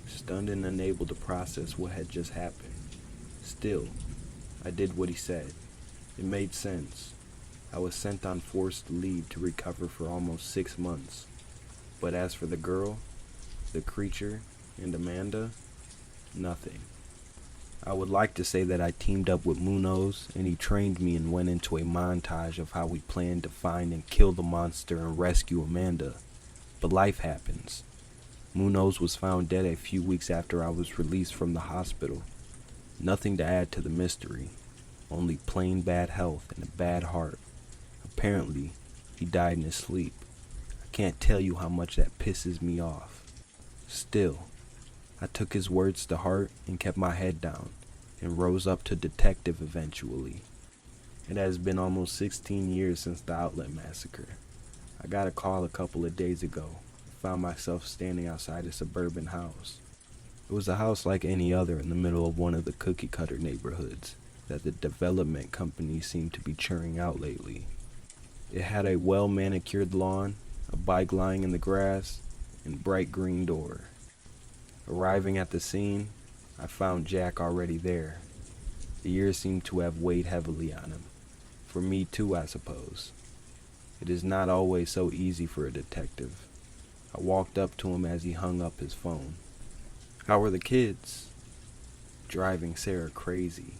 stunned and unable to process what had just happened. Still, I did what he said. It made sense. I was sent on forced leave to recover for almost 6 months. But as for the girl, the creature, and Amanda, nothing. I would like to say that I teamed up with Munoz and he trained me and went into a montage of how we planned to find and kill the monster and rescue Amanda. But life happens. Munoz was found dead a few weeks after I was released from the hospital. Nothing to add to the mystery, only plain bad health and a bad heart. Apparently, he died in his sleep. I can't tell you how much that pisses me off. Still, I took his words to heart and kept my head down and rose up to detective eventually. It has been almost 16 years since the Outlet Massacre. I got a call a couple of days ago and found myself standing outside a suburban house. It was a house like any other in the middle of one of the cookie-cutter neighborhoods that the development company seemed to be churning out lately. It had a well-manicured lawn, a bike lying in the grass, and bright green door. Arriving at the scene, I found Jack already there. The years seemed to have weighed heavily on him. For me too, I suppose. It is not always so easy for a detective. I walked up to him as he hung up his phone. "How are the kids?" Driving Sarah crazy.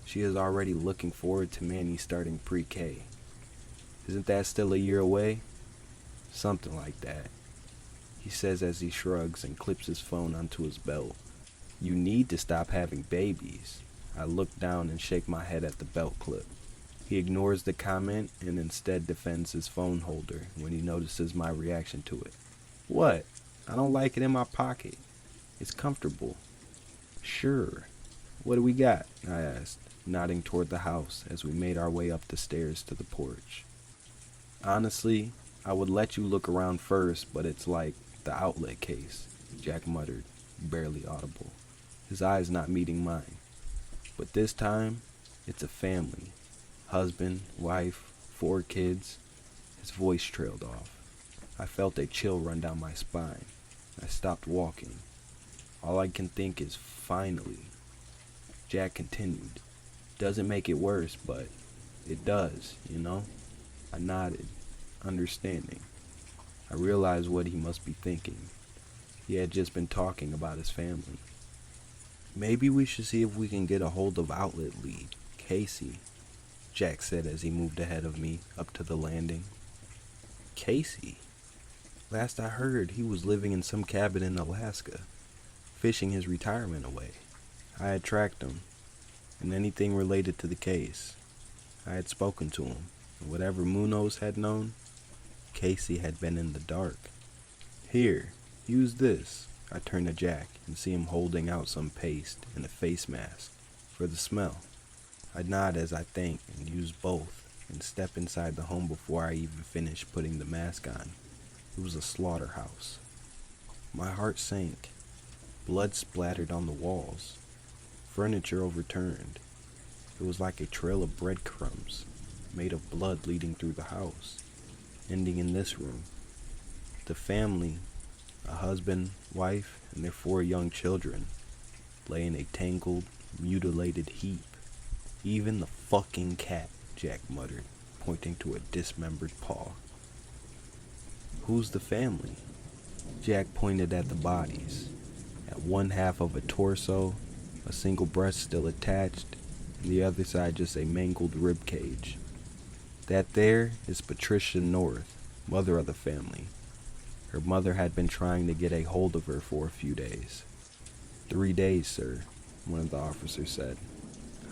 She is already looking forward to Manny starting pre-K. "Isn't that still a year away?" "Something like that," he says as he shrugs and clips his phone onto his belt. "You need to stop having babies." I look down and shake my head at the belt clip. He ignores the comment and instead defends his phone holder when he notices my reaction to it. "What? I don't like it in my pocket. It's comfortable." "Sure. What do we got?" I asked, nodding toward the house as we made our way up the stairs to the porch. "Honestly, I would let you look around first, but it's like the outlet case," Jack muttered, barely audible, his eyes not meeting mine. "But this time, it's a family. Husband, wife, 4 kids." His voice trailed off. I felt a chill run down my spine. I stopped walking. All I can think is, finally. Jack continued. "Doesn't make it worse, but it does, you know?" I nodded, understanding. I realized what he must be thinking. He had just been talking about his family. "Maybe we should see if we can get a hold of outlet lead, Casey," Jack said as he moved ahead of me up to the landing. "Casey? Last I heard, he was living in some cabin in Alaska, fishing his retirement away. I had tracked him, and anything related to the case. I had spoken to him, and whatever Munoz had known, Casey had been in the dark. Here, use this." I turn to Jack and see him holding out some paste and a face mask for the smell. I nod as I thank and use both and step inside the home before I even finish putting the mask on. It was a slaughterhouse. My heart sank. Blood splattered on the walls. Furniture overturned. It was like a trail of breadcrumbs, made of blood leading through the house, ending in this room. The family, a husband, wife, and their 4 young children, lay in a tangled, mutilated heap. "Even the fucking cat," Jack muttered, pointing to a dismembered paw. "Who's the family?" Jack pointed at the bodies. At one half of a torso, a single breast still attached, and the other side just a mangled rib cage. "That there is Patricia North, mother of the family. Her mother had been trying to get a hold of her for a few days." "3 days, sir," one of the officers said.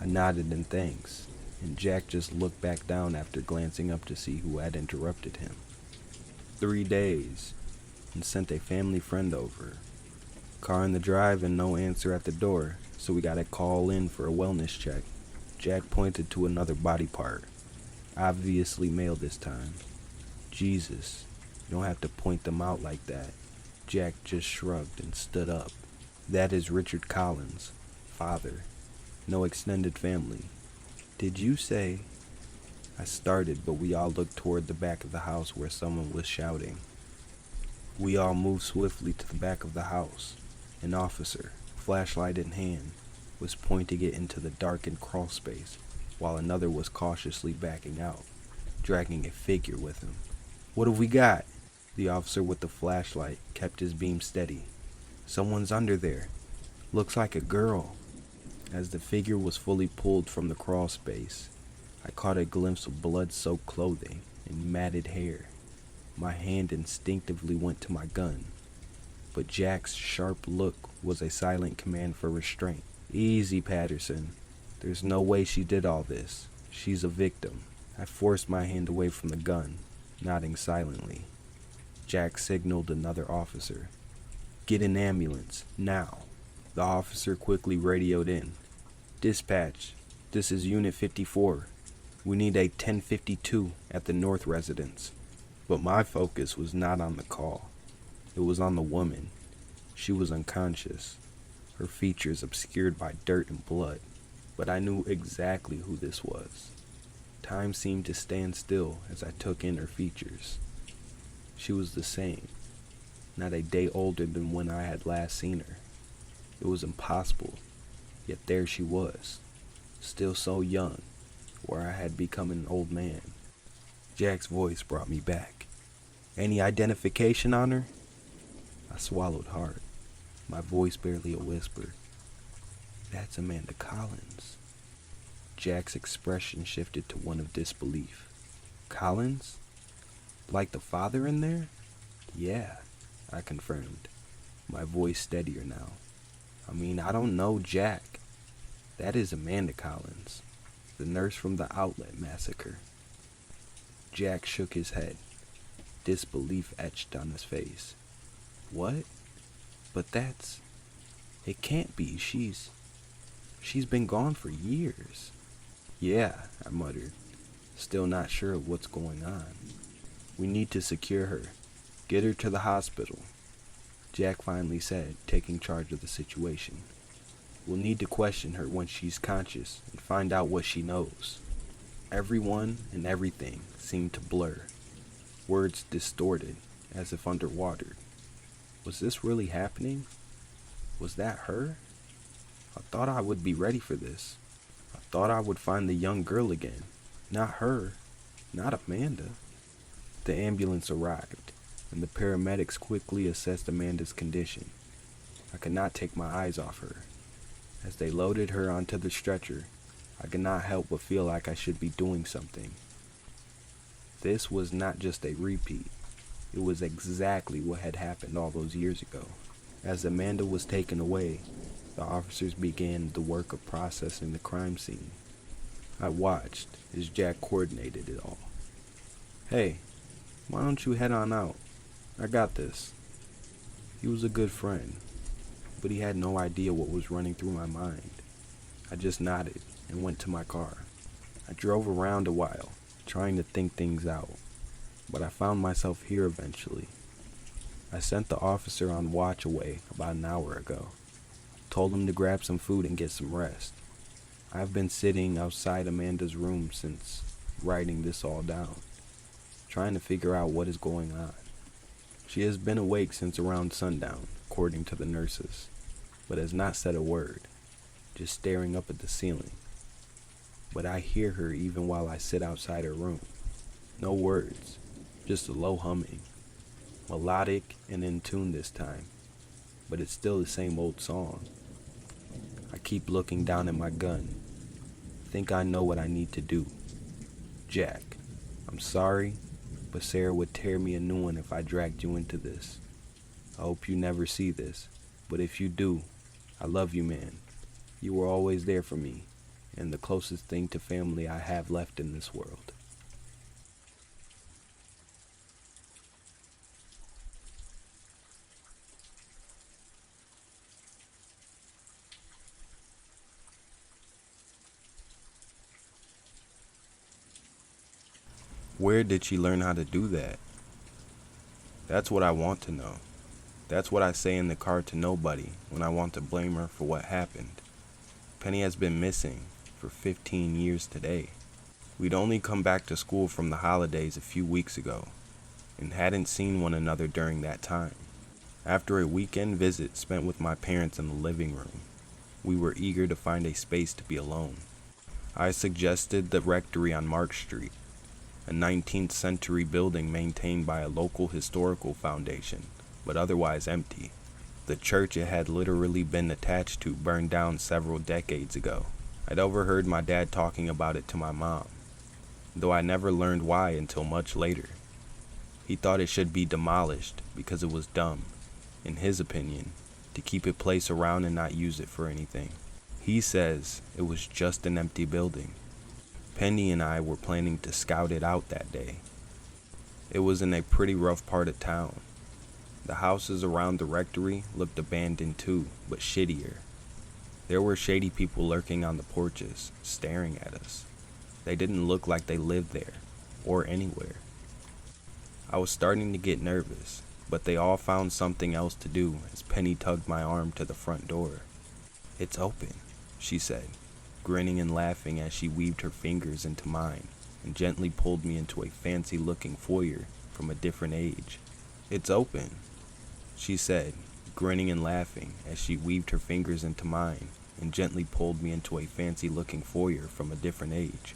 I nodded in thanks, and Jack just looked back down after glancing up to see who had interrupted him. 3 days, and sent a family friend over. Car in the drive and no answer at the door, so we got a call in for a wellness check. Jack pointed to another body part. Obviously male this time. "Jesus, you don't have to point them out like that." Jack just shrugged and stood up. "That is Richard Collins, father. No extended family." "Did you say—" I started, but we all looked toward the back of the house where someone was shouting. We all moved swiftly to the back of the house. An officer, flashlight in hand, was pointing it into the darkened crawl space, while another was cautiously backing out, dragging a figure with him. "What have we got?" The officer with the flashlight kept his beam steady. "Someone's under there. Looks like a girl." As the figure was fully pulled from the crawl space, I caught a glimpse of blood-soaked clothing and matted hair. My hand instinctively went to my gun, but Jack's sharp look was a silent command for restraint. "Easy, Patterson. There's no way she did all this. She's a victim." I forced my hand away from the gun, nodding silently. Jack signaled another officer. "Get an ambulance, now." The officer quickly radioed in. "Dispatch, this is Unit 54. We need a 1052 at the North residence." But my focus was not on the call. It was on the woman. She was unconscious, her features obscured by dirt and blood, but I knew exactly who this was. Time seemed to stand still as I took in her features. She was the same, not a day older than when I had last seen her. It was impossible. Yet there she was, still so young, where I had become an old man. Jack's voice brought me back. Any identification on her? I swallowed hard, my voice barely a whisper. That's Amanda Collins. Jack's expression shifted to one of disbelief. Collins? Like the father in there? Yeah, I confirmed, my voice steadier now. I mean, I don't know Jack. That is Amanda Collins, the nurse from the outlet massacre. Jack shook his head, disbelief etched on his face. What? But it can't be. She's been gone for years. Yeah, I muttered, still not sure of what's going on. We need to secure her. Get her to the hospital, Jack finally said, taking charge of the situation. We'll need to question her once she's conscious and find out what she knows. Everyone and everything seemed to blur, words distorted as if underwater. Was this really happening? Was that her? I thought I would be ready for this. I thought I would find the young girl again. Not her. Not Amanda. The ambulance arrived, and the paramedics quickly assessed Amanda's condition. I could not take my eyes off her. As they loaded her onto the stretcher, I could not help but feel like I should be doing something. This was not just a repeat. It was exactly what had happened all those years ago. As Amanda was taken away, the officers began the work of processing the crime scene. I watched as Jack coordinated it all. Hey, why don't you head on out? I got this. He was a good friend, but he had no idea what was running through my mind. I just nodded and went to my car. I drove around a while, trying to think things out, but I found myself here eventually. I sent the officer on watch away about an hour ago. Told him to grab some food and get some rest. I've been sitting outside Amanda's room since writing this all down, trying to figure out what is going on. She has been awake since around sundown, according to the nurses, but has not said a word, just staring up at the ceiling. But I hear her even while I sit outside her room. No words, just a low humming, melodic and in tune this time, but it's still the same old song. I keep looking down at my gun. Think I know what I need to do. Jack, I'm sorry, but Sarah would tear me a new one if I dragged you into this. I hope you never see this, but if you do, I love you, man. You were always there for me, and the closest thing to family I have left in this world. Where did she learn how to do that? That's what I want to know. That's what I say in the car to nobody when I want to blame her for what happened. Penny has been missing for 15 years today. We'd only come back to school from the holidays a few weeks ago and hadn't seen one another during that time. After a weekend visit spent with my parents in the living room, we were eager to find a space to be alone. I suggested the rectory on Mark Street, a 19th century building maintained by a local historical foundation, but otherwise empty. The church it had literally been attached to burned down several decades ago. I'd overheard my dad talking about it to my mom, though I never learned why until much later. He thought it should be demolished because it was dumb, in his opinion, to keep it placed around and not use it for anything. He says it was just an empty building. Penny and I were planning to scout it out that day. It was in a pretty rough part of town. The houses around the rectory looked abandoned too, but shittier. There were shady people lurking on the porches, staring at us. They didn't look like they lived there, or anywhere. I was starting to get nervous, but they all found something else to do as Penny tugged my arm to the front door. "It's open," she said, grinning and laughing as she weaved her fingers into mine and gently pulled me into a fancy-looking foyer from a different age. "It's open," she said, grinning and laughing as she weaved her fingers into mine and gently pulled me into a fancy-looking foyer from a different age.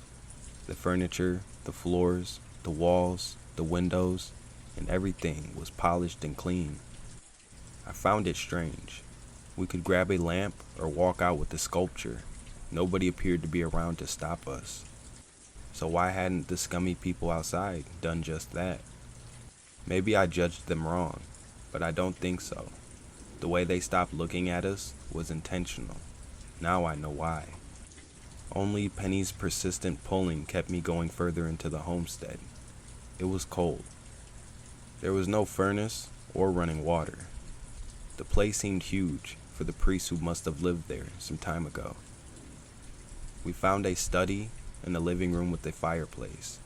The furniture, the floors, the walls, the windows, and everything was polished and clean. I found it strange. We could grab a lamp or walk out with the sculpture. Nobody appeared to be around to stop us. So why hadn't the scummy people outside done just that? Maybe I judged them wrong, but I don't think so. The way they stopped looking at us was intentional. Now I know why. Only Penny's persistent pulling kept me going further into the homestead. It was cold. There was no furnace or running water. The place seemed huge for the priests who must have lived there some time ago. We found a study and a living room with a fireplace.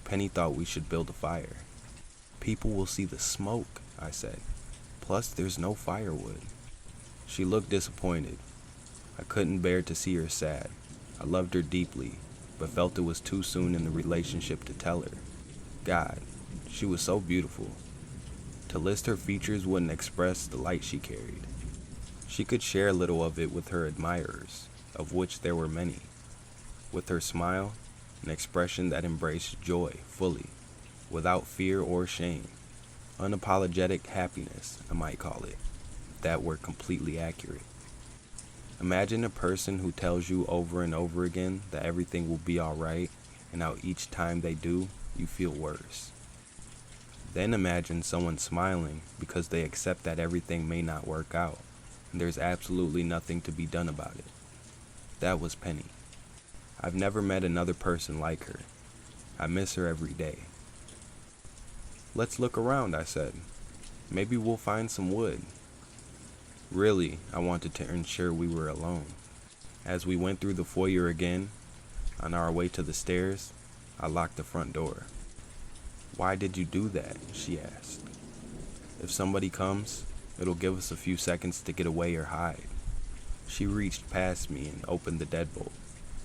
Penny thought we should build a fire. People will see the smoke, I said. Plus, there's no firewood. She looked disappointed. I couldn't bear to see her sad. I loved her deeply, but felt it was too soon in the relationship to tell her. God, she was so beautiful. To list her features wouldn't express the light she carried. She could share a little of it with her admirers, of which there were many. With her smile, an expression that embraced joy fully, without fear or shame. Unapologetic happiness, I might call it, if that were completely accurate. Imagine a person who tells you over and over again that everything will be alright, and how each time they do, you feel worse. Then imagine someone smiling because they accept that everything may not work out, and there's absolutely nothing to be done about it. That was Penny. I've never met another person like her. I miss her every day. Let's look around, I said. Maybe we'll find some wood. Really, I wanted to ensure we were alone. As we went through the foyer again, on our way to the stairs, I locked the front door. Why did you do that? She asked. If somebody comes, it'll give us a few seconds to get away or hide. She reached past me and opened the deadbolt.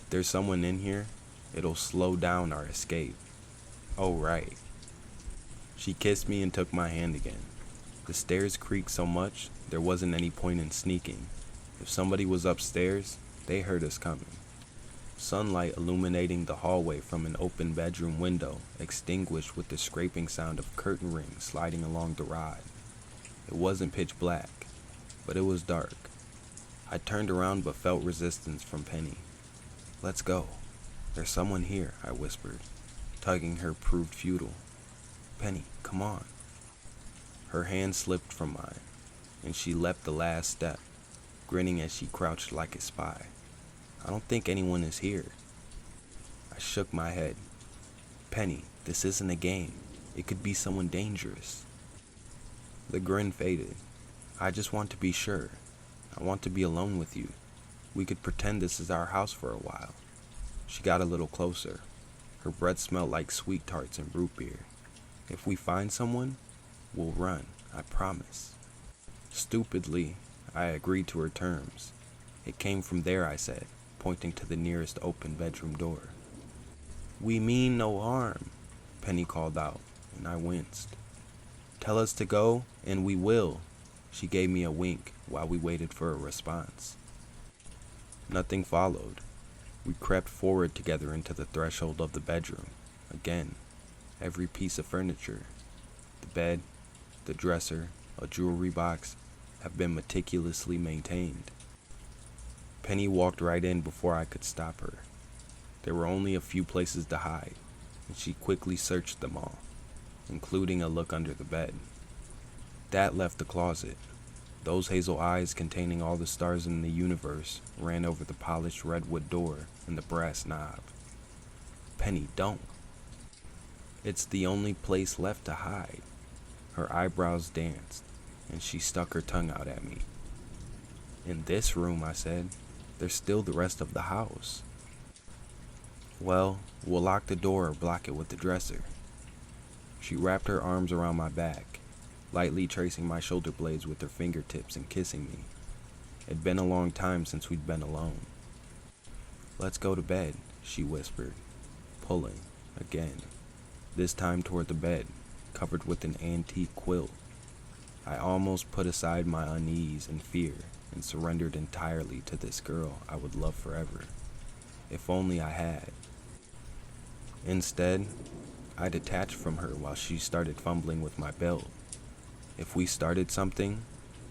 If there's someone in here, it'll slow down our escape. Oh, right. She kissed me and took my hand again. The stairs creaked so much, there wasn't any point in sneaking. If somebody was upstairs, they heard us coming. Sunlight illuminating the hallway from an open bedroom window, extinguished with the scraping sound of curtain rings sliding along the rod. It wasn't pitch black, but it was dark. I turned around but felt resistance from Penny. Let's go. There's someone here, I whispered. Tugging her proved futile. Penny, come on. Her hand slipped from mine, and she leapt the last step, grinning as she crouched like a spy. I don't think anyone is here. I shook my head. Penny, this isn't a game. It could be someone dangerous. The grin faded. I just want to be sure. I want to be alone with you. We could pretend this is our house for a while. She got a little closer. Her breath smelled like sweet tarts and root beer. If we find someone, we'll run, I promise. Stupidly, I agreed to her terms. It came from there, I said, pointing to the nearest open bedroom door. We mean no harm, Penny called out, and I winced. Tell us to go, and we will. She gave me a wink while we waited for a response. Nothing followed. We crept forward together into the threshold of the bedroom. Again, every piece of furniture, the bed, the dresser, a jewelry box, have been meticulously maintained. Penny walked right in before I could stop her. There were only a few places to hide, and she quickly searched them all, including a look under the bed. That left the closet. Those hazel eyes containing all the stars in the universe ran over the polished redwood door and the brass knob. Penny, don't. It's the only place left to hide. Her eyebrows danced, and she stuck her tongue out at me. In this room, I said, there's still the rest of the house. Well, we'll lock the door or block it with the dresser. She wrapped her arms around my back, lightly tracing my shoulder blades with her fingertips and kissing me. It'd been a long time since we'd been alone. Let's go to bed, she whispered, pulling, again, this time toward the bed, covered with an antique quilt. I almost put aside my unease and fear and surrendered entirely to this girl I would love forever. If only I had. Instead, I detached from her while she started fumbling with my belt. If we started something,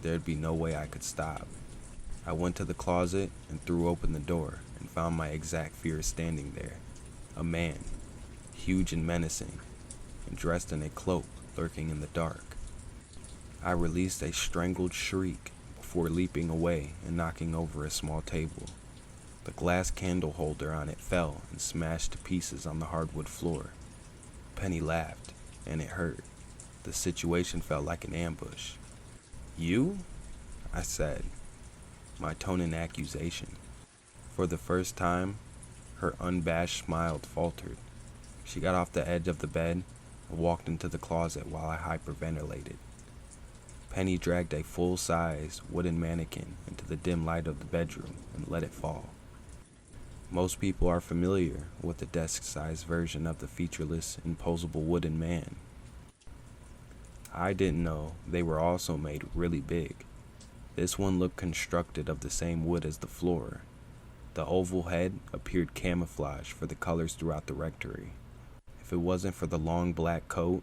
there'd be no way I could stop. I went to the closet and threw open the door and found my exact fear standing there. A man, huge and menacing, and dressed in a cloak lurking in the dark. I released a strangled shriek before leaping away and knocking over a small table. The glass candle holder on it fell and smashed to pieces on the hardwood floor. Penny laughed, and it hurt. The situation felt like an ambush. "You?" I said, my tone in accusation. For the first time, her unabashed smile faltered. She got off the edge of the bed and walked into the closet while I hyperventilated. Penny dragged a full-size wooden mannequin into the dim light of the bedroom and let it fall. Most people are familiar with the desk-sized version of the featureless, imposable wooden man. I didn't know they were also made really big. This one looked constructed of the same wood as the floor. The oval head appeared camouflaged for the colors throughout the rectory. If it wasn't for the long black coat,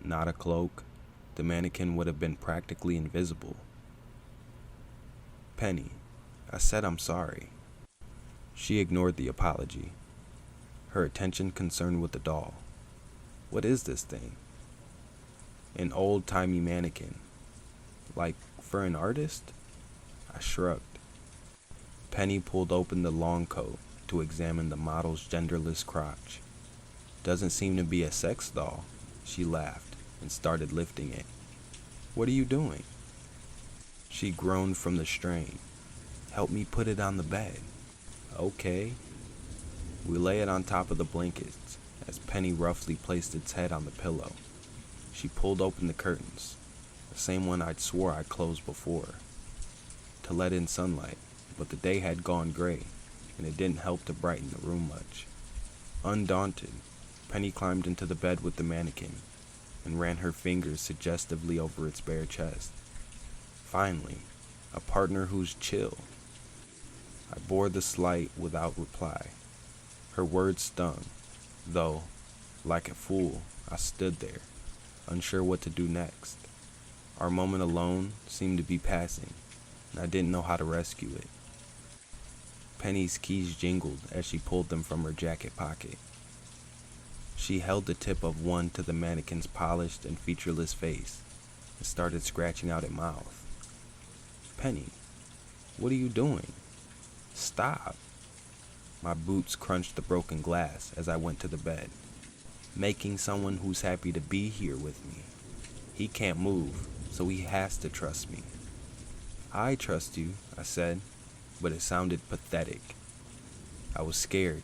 not a cloak, the mannequin would have been practically invisible. "Penny," I said, "I'm sorry." She ignored the apology, her attention concerned with the doll. "What is this thing?" "An old-timey mannequin. Like for an artist?" I shrugged. Penny pulled open the long coat to examine the model's genderless crotch. "Doesn't seem to be a sex doll," she laughed and started lifting it. "What are you doing?" She groaned from the strain. "Help me put it on the bed." "Okay." We lay it on top of the blankets as Penny roughly placed its head on the pillow. She pulled open the curtains, the same one I'd swore I'd closed before, to let in sunlight, but the day had gone gray, and it didn't help to brighten the room much. Undaunted, Penny climbed into the bed with the mannequin and ran her fingers suggestively over its bare chest. Finally, a partner who's chill. I bore the slight without reply. Her words stung, though, like a fool, I stood there, unsure what to do next. Our moment alone seemed to be passing, and I didn't know how to rescue it. Penny's keys jingled as she pulled them from her jacket pocket. She held the tip of one to the mannequin's polished and featureless face and started scratching out its mouth. "Penny, what are you doing? Stop." My boots crunched the broken glass as I went to the bed. "Making someone who's happy to be here with me. He can't move, so he has to trust me." "I trust you," I said, but it sounded pathetic. I was scared,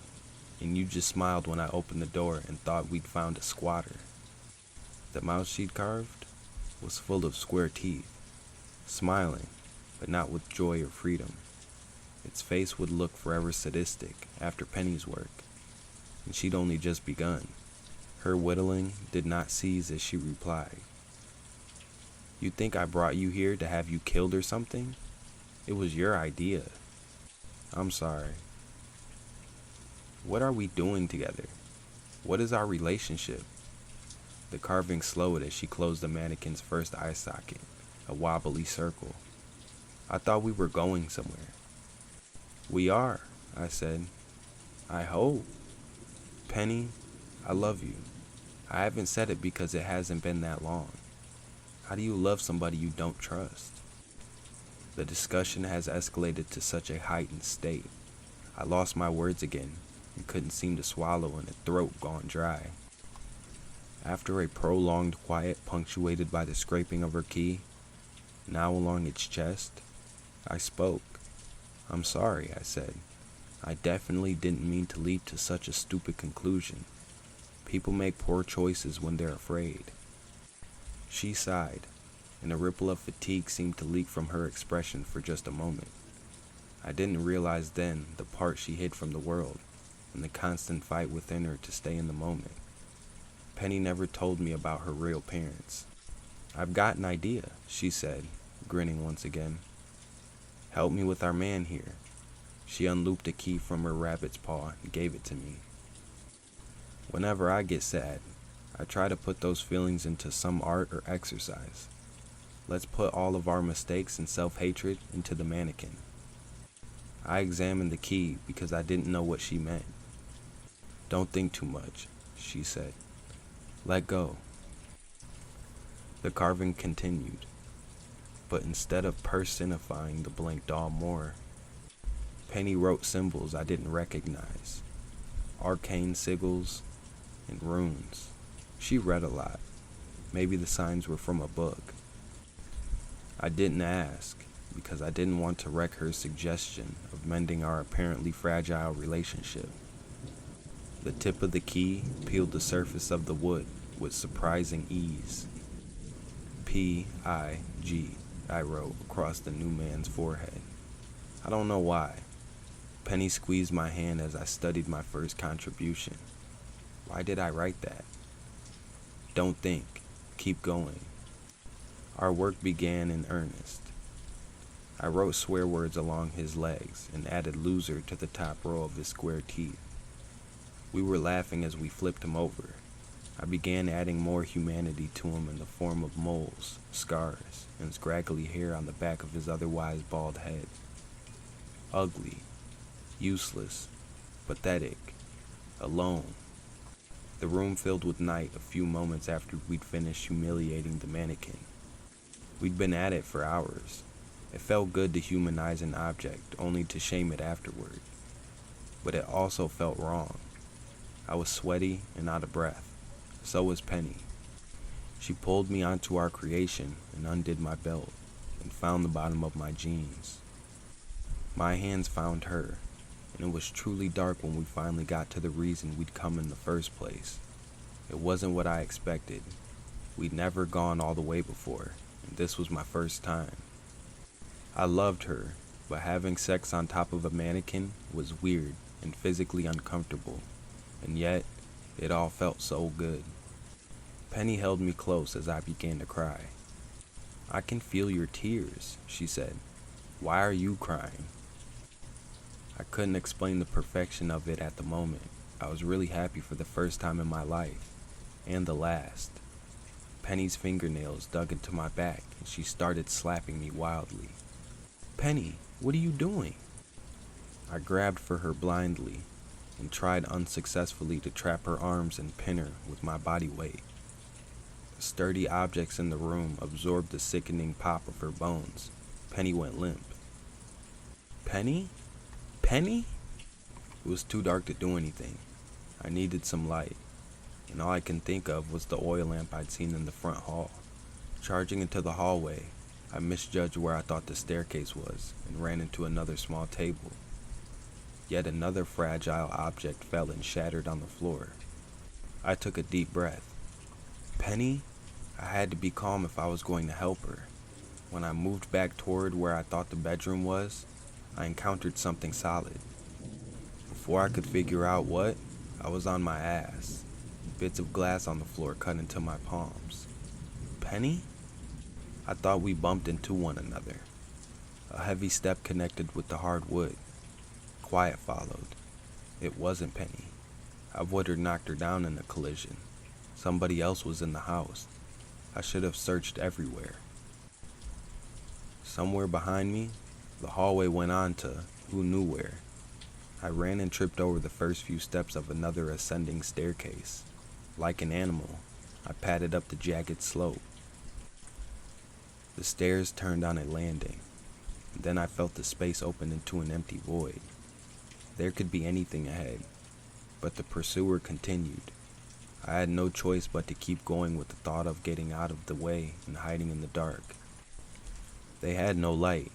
and you just smiled when I opened the door and thought we'd found a squatter. The mouth she'd carved was full of square teeth, smiling, but not with joy or freedom. Its face would look forever sadistic after Penny's work, and she'd only just begun. Her whittling did not cease as she replied, "You think I brought you here to have you killed or something? It was your idea." "I'm sorry." "What are we doing together? What is our relationship?" The carving slowed as she closed the mannequin's first eye socket, a wobbly circle. "I thought we were going somewhere." "We are," I said. "I hope." "Penny, I love you. I haven't said it because it hasn't been that long. How do you love somebody you don't trust?" The discussion has escalated to such a heightened state. I lost my words again and couldn't seem to swallow in a throat gone dry. After a prolonged quiet punctuated by the scraping of her key, now along its chest, I spoke. "I'm sorry," I said. "I definitely didn't mean to lead to such a stupid conclusion. People make poor choices when they're afraid." She sighed, and a ripple of fatigue seemed to leak from her expression for just a moment. I didn't realize then the part she hid from the world and the constant fight within her to stay in the moment. Penny never told me about her real parents. "I've got an idea," she said, grinning once again. "Help me with our man here." She unlooped a key from her rabbit's paw and gave it to me. Whenever I get sad, I try to put those feelings into some art or exercise. Let's put all of our mistakes and self-hatred into the mannequin. I examined the key because I didn't know what she meant. "Don't think too much," she said. "Let go." The carving continued, but instead of personifying the blank doll more, Penny wrote symbols I didn't recognize, arcane sigils and runes. She read a lot. Maybe the signs were from a book. I didn't ask because I didn't want to wreck her suggestion of mending our apparently fragile relationship. The tip of the key peeled the surface of the wood with surprising ease. P-I-G, I wrote across the new man's forehead. I don't know why. Penny squeezed my hand as I studied my first contribution. Why did I write that? Don't think. Keep going. Our work began in earnest. I wrote swear words along his legs and added loser to the top row of his square teeth. We were laughing as we flipped him over. I began adding more humanity to him in the form of moles, scars, and scraggly hair on the back of his otherwise bald head. Ugly, useless, pathetic, alone. The room filled with night a few moments after we'd finished humiliating the mannequin. We'd been at it for hours. It felt good to humanize an object, only to shame it afterward. But it also felt wrong. I was sweaty and out of breath. So was Penny. She pulled me onto our creation and undid my belt and found the bottom of my jeans. My hands found her, and it was truly dark when we finally got to the reason we'd come in the first place. It wasn't what I expected. We'd never gone all the way before, and this was my first time. I loved her, but having sex on top of a mannequin was weird and physically uncomfortable, and yet it all felt so good. Penny held me close as I began to cry. "I can feel your tears," she said. "Why are you crying?" I couldn't explain the perfection of it at the moment. I was really happy for the first time in my life, and the last. Penny's fingernails dug into my back, and she started slapping me wildly. "Penny, what are you doing?" I grabbed for her blindly and tried unsuccessfully to trap her arms and pin her with my body weight. The sturdy objects in the room absorbed the sickening pop of her bones. Penny went limp. "Penny? Penny?" It was too dark to do anything. I needed some light, and all I could think of was the oil lamp I'd seen in the front hall. Charging into the hallway, I misjudged where I thought the staircase was and ran into another small table. Yet another fragile object fell and shattered on the floor. I took a deep breath. "Penny?" I had to be calm if I was going to help her. When I moved back toward where I thought the bedroom was, I encountered something solid. Before I could figure out what, I was on my ass. Bits of glass on the floor cut into my palms. "Penny?" I thought we bumped into one another. A heavy step connected with the hard wood. Quiet followed. It wasn't Penny. I would have knocked her down in a collision. Somebody else was in the house. I should have searched everywhere. Somewhere behind me, the hallway went on to who knew where. I ran and tripped over the first few steps of another ascending staircase. Like an animal, I padded up the jagged slope. The stairs turned on a landing. Then I felt the space open into an empty void. There could be anything ahead, but the pursuer continued. I had no choice but to keep going with the thought of getting out of the way and hiding in the dark. They had no light,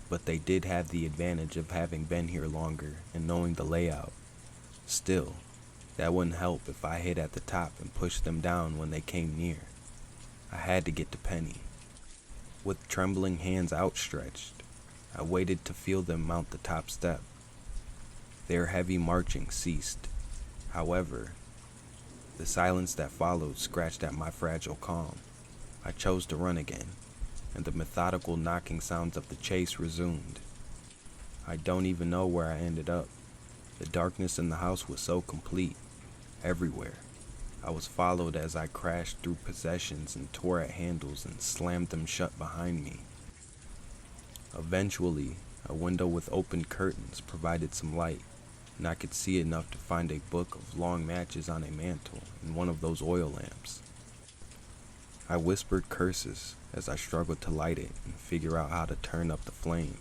but they did have the advantage of having been here longer and knowing the layout. Still, that wouldn't help if I hid at the top and pushed them down when they came near. I had to get to Penny. With trembling hands outstretched, I waited to feel them mount the top step. Their heavy marching ceased. However, the silence that followed scratched at my fragile calm. I chose to run again. and the methodical knocking sounds of the chase resumed. I don't even know where I ended up. The darkness in the house was so complete, everywhere. I was followed as I crashed through possessions and tore at handles and slammed them shut behind me. Eventually, a window with open curtains provided some light, and I could see enough to find a book of long matches on a mantle and one of those oil lamps. I whispered curses as I struggled to light it and figure out how to turn up the flame.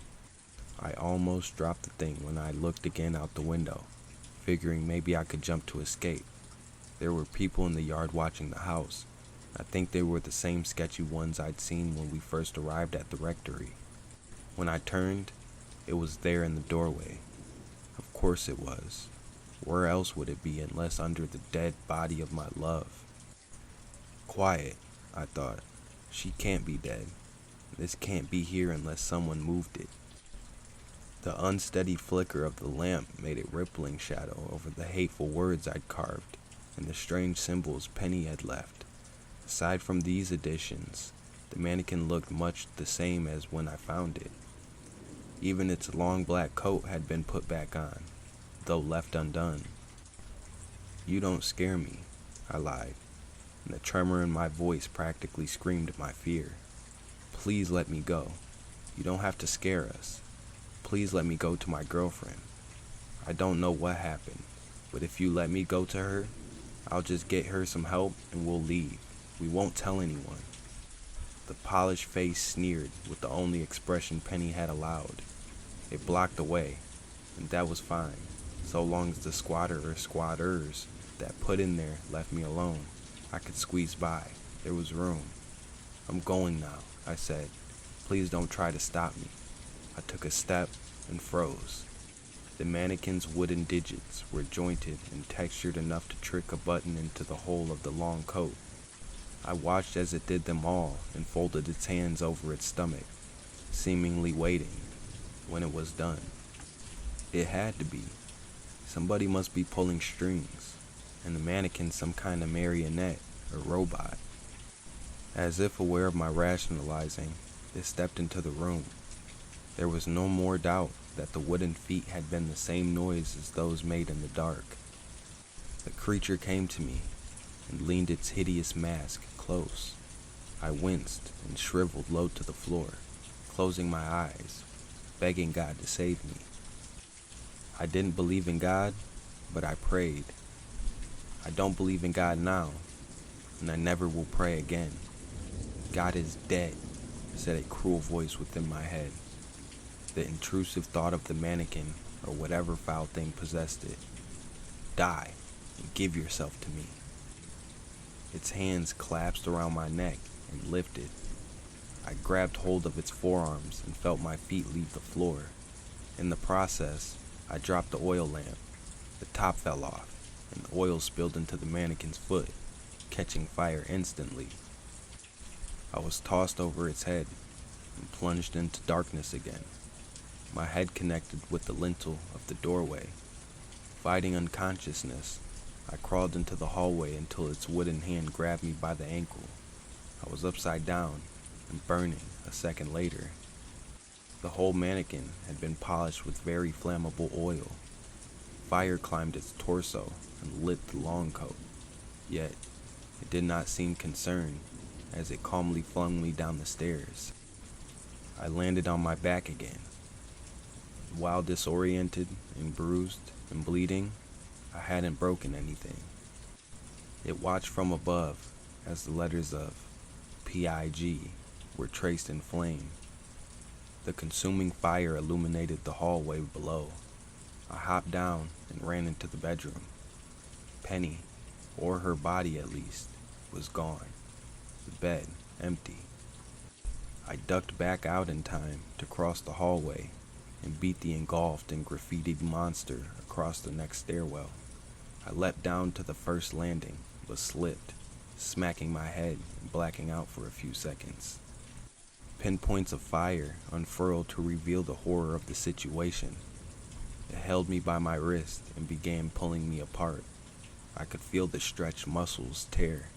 I almost dropped the thing when I looked again out the window, figuring maybe I could jump to escape. There were people in the yard watching the house. I think they were the same sketchy ones I'd seen when we first arrived at the rectory. When I turned, it was there in the doorway. Of course it was. Where else would it be unless under the dead body of my love? Quiet, I thought. She can't be dead. This can't be here unless someone moved it. The unsteady flicker of the lamp made a rippling shadow over the hateful words I'd carved and the strange symbols Penny had left. Aside from these additions, the mannequin looked much the same as when I found it. Even its long black coat had been put back on, though left undone. "You don't scare me," I lied, and the tremor in my voice practically screamed my fear. "Please let me go. You don't have to scare us. Please let me go to my girlfriend. I don't know what happened, but if you let me go to her, I'll just get her some help and we'll leave. We won't tell anyone." The polished face sneered with the only expression Penny had allowed. It blocked away, and that was fine, so long as the squatter or squatters that put in there left me alone. I could squeeze by. There was room. "I'm going now," I said. "Please don't try to stop me." I took a step and froze. The mannequin's wooden digits were jointed and textured enough to trick a button into the hole of the long coat. I watched as it did them all and folded its hands over its stomach, seemingly waiting. When it was done, it had to be. Somebody must be pulling strings, and the mannequin some kind of marionette or robot. As if aware of my rationalizing, it stepped into the room. There was no more doubt that the wooden feet had been the same noise as those made in the dark. The creature came to me and leaned its hideous mask close. I winced and shriveled low to the floor, closing my eyes, begging God to save me. I didn't believe in God, but I prayed. I don't believe in God now, and I never will pray again. "God is dead," said a cruel voice within my head. The intrusive thought of the mannequin, or whatever foul thing possessed it. "Die, and give yourself to me." Its hands collapsed around my neck and lifted. I grabbed hold of its forearms and felt my feet leave the floor. In the process, I dropped the oil lamp. The top fell off, and the oil spilled into the mannequin's foot, catching fire instantly. I was tossed over its head and plunged into darkness again. My head connected with the lintel of the doorway. Fighting unconsciousness, I crawled into the hallway until its wooden hand grabbed me by the ankle. I was upside down and burning a second later. The whole mannequin had been polished with very flammable oil. Fire climbed its torso and lit the long coat. Yet, it did not seem concerned as it calmly flung me down the stairs. I landed on my back again. While disoriented and bruised and bleeding, I hadn't broken anything. It watched from above as the letters of PIG were traced in flame. The consuming fire illuminated the hallway below. I hopped down and ran into the bedroom. Penny, or her body at least, was gone. The bed empty. I ducked back out in time to cross the hallway and beat the engulfed and graffitied monster across the next stairwell. I leapt down to the first landing, but slipped, smacking my head and blacking out for a few seconds. Pinpoints of fire unfurled to reveal the horror of the situation. It held me by my wrist and began pulling me apart. I could feel the stretched muscles tear.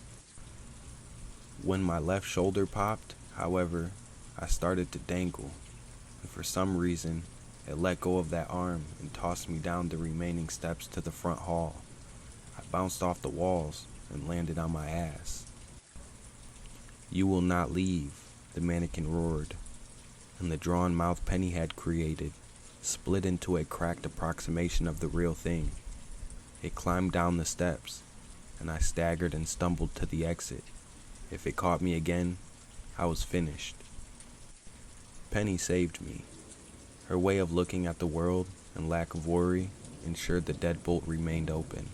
When my left shoulder popped, however, I started to dangle, and for some reason, it let go of that arm and tossed me down the remaining steps to the front hall. I bounced off the walls and landed on my ass. "You will not leave," the mannequin roared, and the drawn mouth Penny had created split into a cracked approximation of the real thing. It climbed down the steps, and I staggered and stumbled to the exit. If it caught me again, I was finished. Penny saved me. Her way of looking at the world and lack of worry ensured the deadbolt remained open.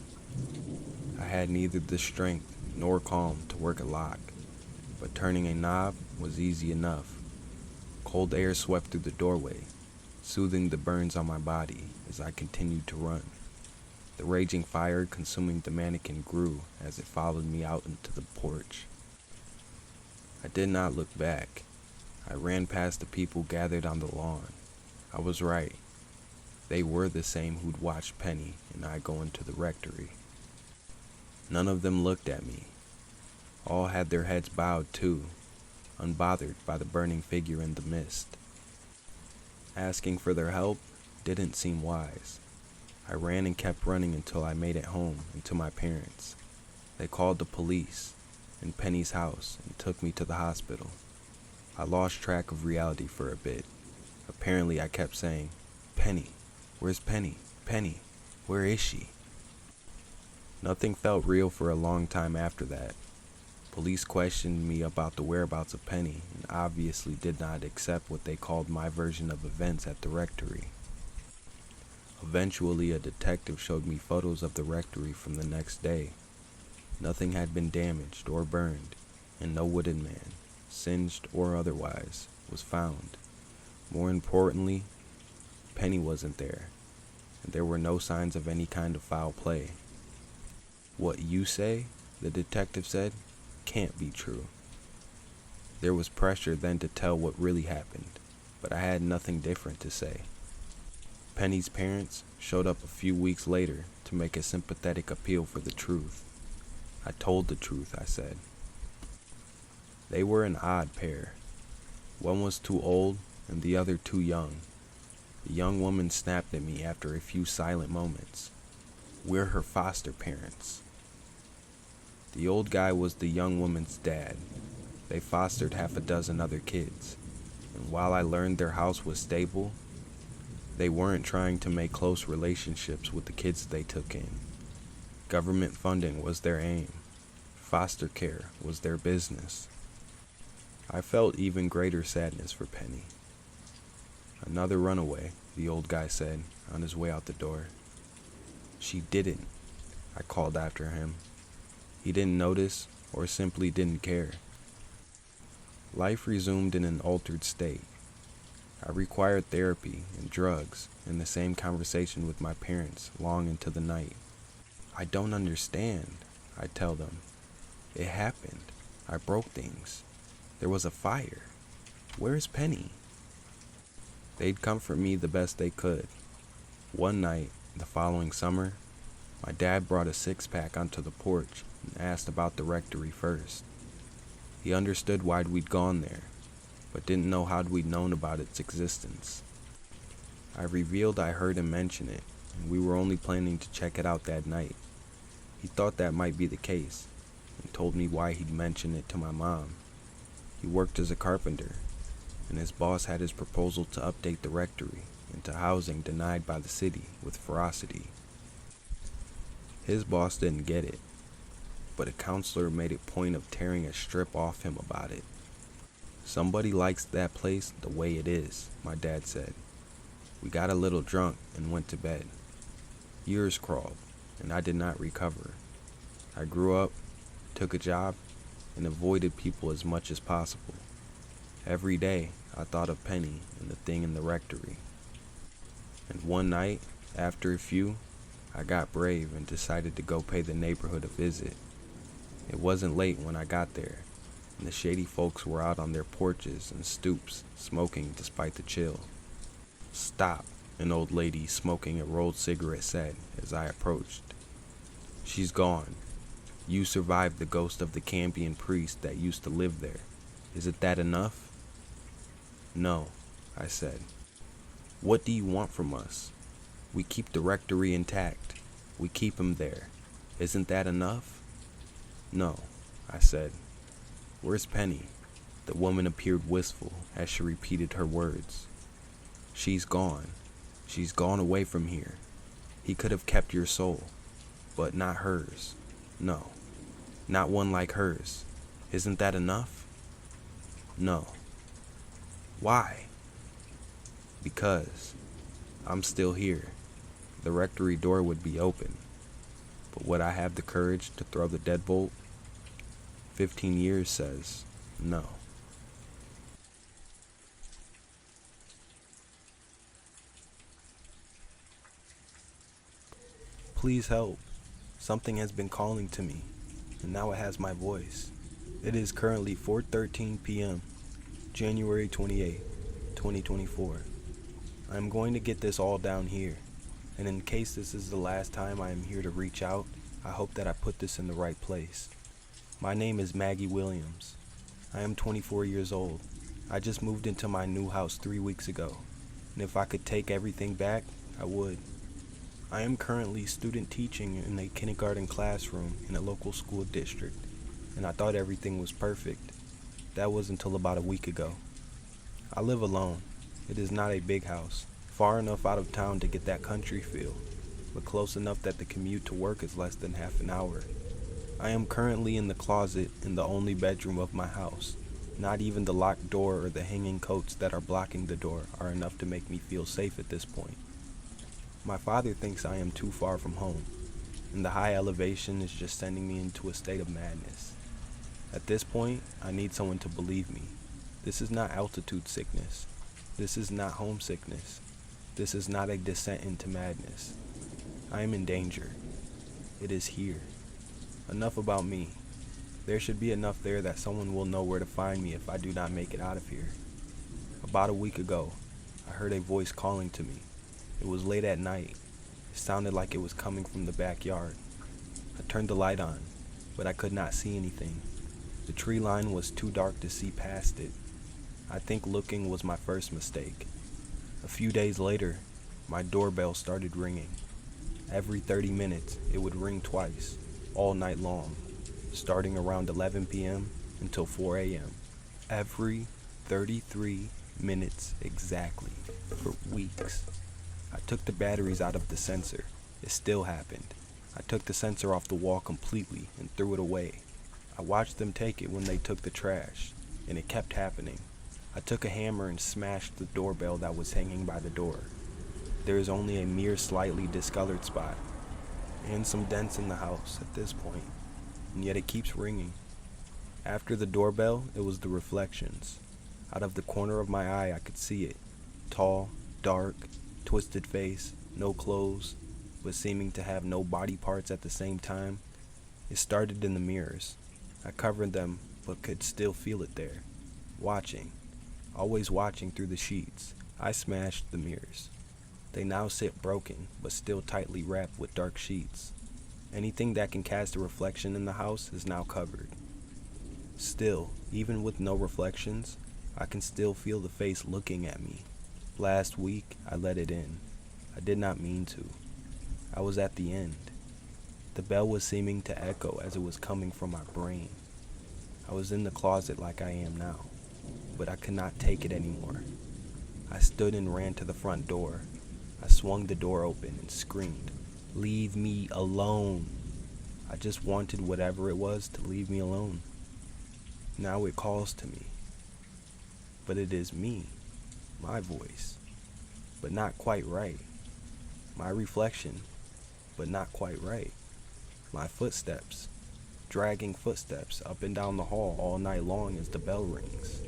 I had neither the strength nor calm to work a lock, but turning a knob was easy enough. Cold air swept through the doorway, soothing the burns on my body as I continued to run. The raging fire consuming the mannequin grew as it followed me out into the porch. I did not look back. I ran past the people gathered on the lawn. I was right. They were the same who'd watched Penny and I go into the rectory. None of them looked at me. All had their heads bowed too, unbothered by the burning figure in the mist. Asking for their help didn't seem wise. I ran and kept running until I made it home and to my parents. They called the police in Penny's house and took me to the hospital. I lost track of reality for a bit. Apparently I kept saying, "Penny, where's Penny? Penny, where is she?" Nothing felt real for a long time after that. Police questioned me about the whereabouts of Penny and obviously did not accept what they called my version of events at the rectory. Eventually, a detective showed me photos of the rectory from the next day. Nothing had been damaged or burned, and no wooden man, singed or otherwise, was found. More importantly, Penny wasn't there, and there were no signs of any kind of foul play. "What you say," the detective said, "can't be true." There was pressure then to tell what really happened, but I had nothing different to say. Penny's parents showed up a few weeks later to make a sympathetic appeal for the truth. I told the truth, I said. They were an odd pair. One was too old and the other too young. The young woman snapped at me after a few silent moments. "We're her foster parents." The old guy was the young woman's dad. They fostered half a dozen other kids, and while I learned their house was stable, they weren't trying to make close relationships with the kids they took in. Government funding was their aim. Foster care was their business. I felt even greater sadness for Penny. "Another runaway," the old guy said on his way out the door. "She didn't," I called after him. He didn't notice or simply didn't care. Life resumed in an altered state. I required therapy and drugs and the same conversation with my parents long into the night. "I don't understand," I tell them. "It happened. I broke things. There was a fire. Where's Penny?" They'd comfort me the best they could. One night, the following summer, my dad brought a six-pack onto the porch and asked about the rectory first. He understood why we'd gone there, but didn't know how we'd known about its existence. I revealed I heard him mention it, and we were only planning to check it out that night. He thought that might be the case, and told me why he'd mention it to my mom. He worked as a carpenter, and his boss had his proposal to update the rectory into housing denied by the city with ferocity. His boss didn't get it, but a counselor made a point of tearing a strip off him about it. "Somebody likes that place the way it is," my dad said. We got a little drunk and went to bed. Years crawled, and I did not recover. I grew up, took a job, and avoided people as much as possible. Every day, I thought of Penny and the thing in the rectory. And one night, after a few, I got brave and decided to go pay the neighborhood a visit. It wasn't late when I got there, and the shady folks were out on their porches and stoops, smoking despite the chill. "Stop," an old lady smoking a rolled cigarette said as I approached. "She's gone. You survived the ghost of the Cambion priest that used to live there. Isn't that enough?" No, I said. What do you want from us? We keep the rectory intact. We keep him there. Isn't that enough? No, I said. Where's Penny? The woman appeared wistful as she repeated her words. She's gone. She's gone away from here. He could have kept your soul, but not hers. No, not one like hers. Isn't that enough? No. Why? Because I'm still here. The rectory door would be open, but would I have the courage to throw the deadbolt? 15 years says no. Please help. Something has been calling to me, and now it has my voice. It is currently 4:13 p.m., January 28, 2024. I am going to get this all down here, and in case this is the last time I am here to reach out, I hope that I put this in the right place. My name is Maggie Williams. I am 24 years old. I just moved into my new house 3 weeks ago, and if I could take everything back, I would. I am currently student teaching in a kindergarten classroom in a local school district, and I thought everything was perfect. That was until about a week ago. I live alone. It is not a big house, far enough out of town to get that country feel, but close enough that the commute to work is less than half an hour. I am currently in the closet in the only bedroom of my house. Not even the locked door or the hanging coats that are blocking the door are enough to make me feel safe at this point. My father thinks I am too far from home, and the high elevation is just sending me into a state of madness. At this point, I need someone to believe me. This is not altitude sickness. This is not homesickness. This is not a descent into madness. I am in danger. It is here. Enough about me. There should be enough there that someone will know where to find me if I do not make it out of here. About a week ago, I heard a voice calling to me. It was late at night. It sounded like it was coming from the backyard. I turned the light on, but I could not see anything. The tree line was too dark to see past it. I think looking was my first mistake. A few days later, my doorbell started ringing. Every 30 minutes, it would ring twice, all night long, starting around 11 p.m. until 4 a.m. Every 33 minutes exactly, for weeks. I took the batteries out of the sensor. It still happened. I took the sensor off the wall completely and threw it away. I watched them take it when they took the trash, and it kept happening. I took a hammer and smashed the doorbell that was hanging by the door. There is only a mere slightly discolored spot, and some dents in the house at this point, and yet it keeps ringing. After the doorbell, it was the reflections. Out of the corner of my eye, I could see it. Tall, dark, twisted face, no clothes, but seeming to have no body parts at the same time. It started in the mirrors. I covered them, but could still feel it there. Watching. Always watching through the sheets. I smashed the mirrors. They now sit broken, but still tightly wrapped with dark sheets. Anything that can cast a reflection in the house is now covered. Still, even with no reflections, I can still feel the face looking at me. Last week, I let it in. I did not mean to. I was at the end. The bell was seeming to echo as it was coming from my brain. I was in the closet like I am now, but I could not take it anymore. I stood and ran to the front door. I swung the door open and screamed, "Leave me alone." I just wanted whatever it was to leave me alone. Now it calls to me. But it is me, my voice, but not quite right. My reflection, but not quite right. My footsteps, dragging footsteps up and down the hall all night long as the bell rings,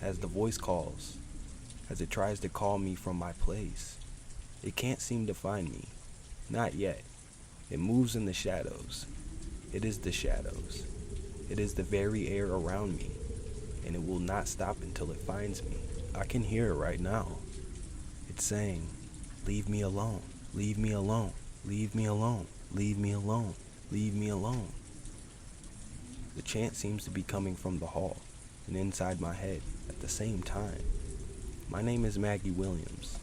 as the voice calls, as it tries to call me from my place. It can't seem to find me. Not yet. It moves in the shadows. It is the shadows. It is the very air around me, and it will not stop until it finds me. I can hear it right now. It's saying, "Leave me alone, leave me alone, leave me alone, leave me alone, leave me alone." The chant seems to be coming from the hall and inside my head at the same time. My name is Maggie Williams.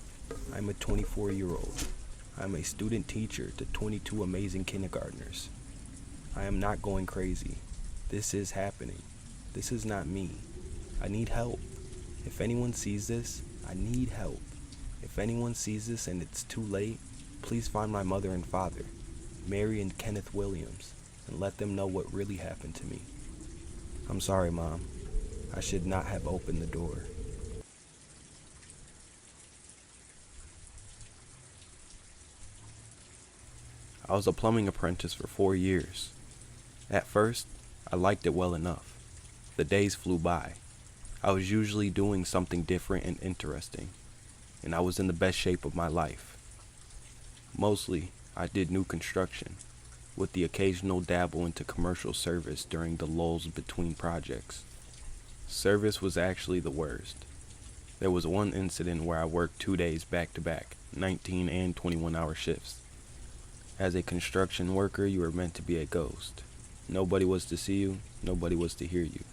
I'm a 24-year-old. I'm a student teacher to 22 amazing kindergartners. I am not going crazy. This is happening. This is not me. I need help. If anyone sees this, I need help. If anyone sees this and it's too late, please find my mother and father, Mary and Kenneth Williams, and let them know what really happened to me. I'm sorry, Mom. I should not have opened the door. I was a plumbing apprentice for 4 years. At first, I liked it well enough. The days flew by. I was usually doing something different and interesting, and I was in the best shape of my life. Mostly, I did new construction, with the occasional dabble into commercial service during the lulls between projects. Service was actually the worst. There was one incident where I worked 2 days back-to-back, 19 and 21-hour shifts. As a construction worker, you were meant to be a ghost. Nobody was to see you, nobody was to hear you,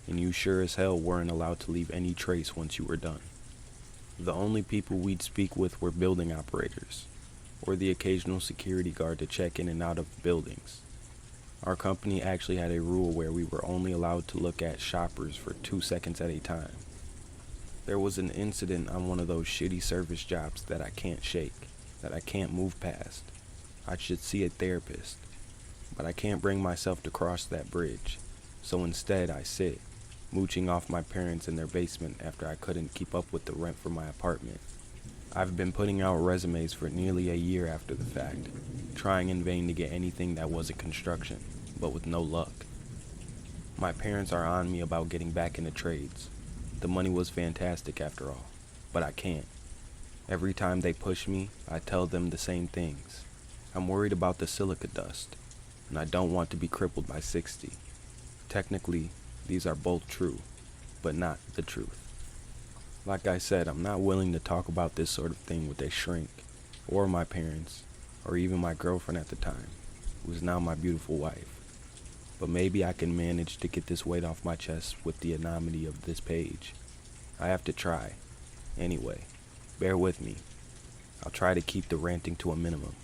and you sure as hell weren't allowed to leave any trace once you were done. The only people we'd speak with were building operators, or the occasional security guard to check in and out of buildings. Our company actually had a rule where we were only allowed to look at shoppers for 2 seconds at a time. There was an incident on one of those shitty service jobs that I can't shake, that I can't move past. I should see a therapist, but I can't bring myself to cross that bridge, so instead I sit, mooching off my parents in their basement after I couldn't keep up with the rent for my apartment. I've been putting out resumes for nearly a year after the fact, trying in vain to get anything that wasn't construction, but with no luck. My parents are on me about getting back into trades. The money was fantastic after all, but I can't. Every time they push me, I tell them the same things. I'm worried about the silica dust, and I don't want to be crippled by 60. Technically, these are both true, but not the truth. Like I said, I'm not willing to talk about this sort of thing with a shrink, or my parents, or even my girlfriend at the time, who is now my beautiful wife. But maybe I can manage to get this weight off my chest with the anonymity of this page. I have to try. Anyway, bear with me. I'll try to keep the ranting to a minimum.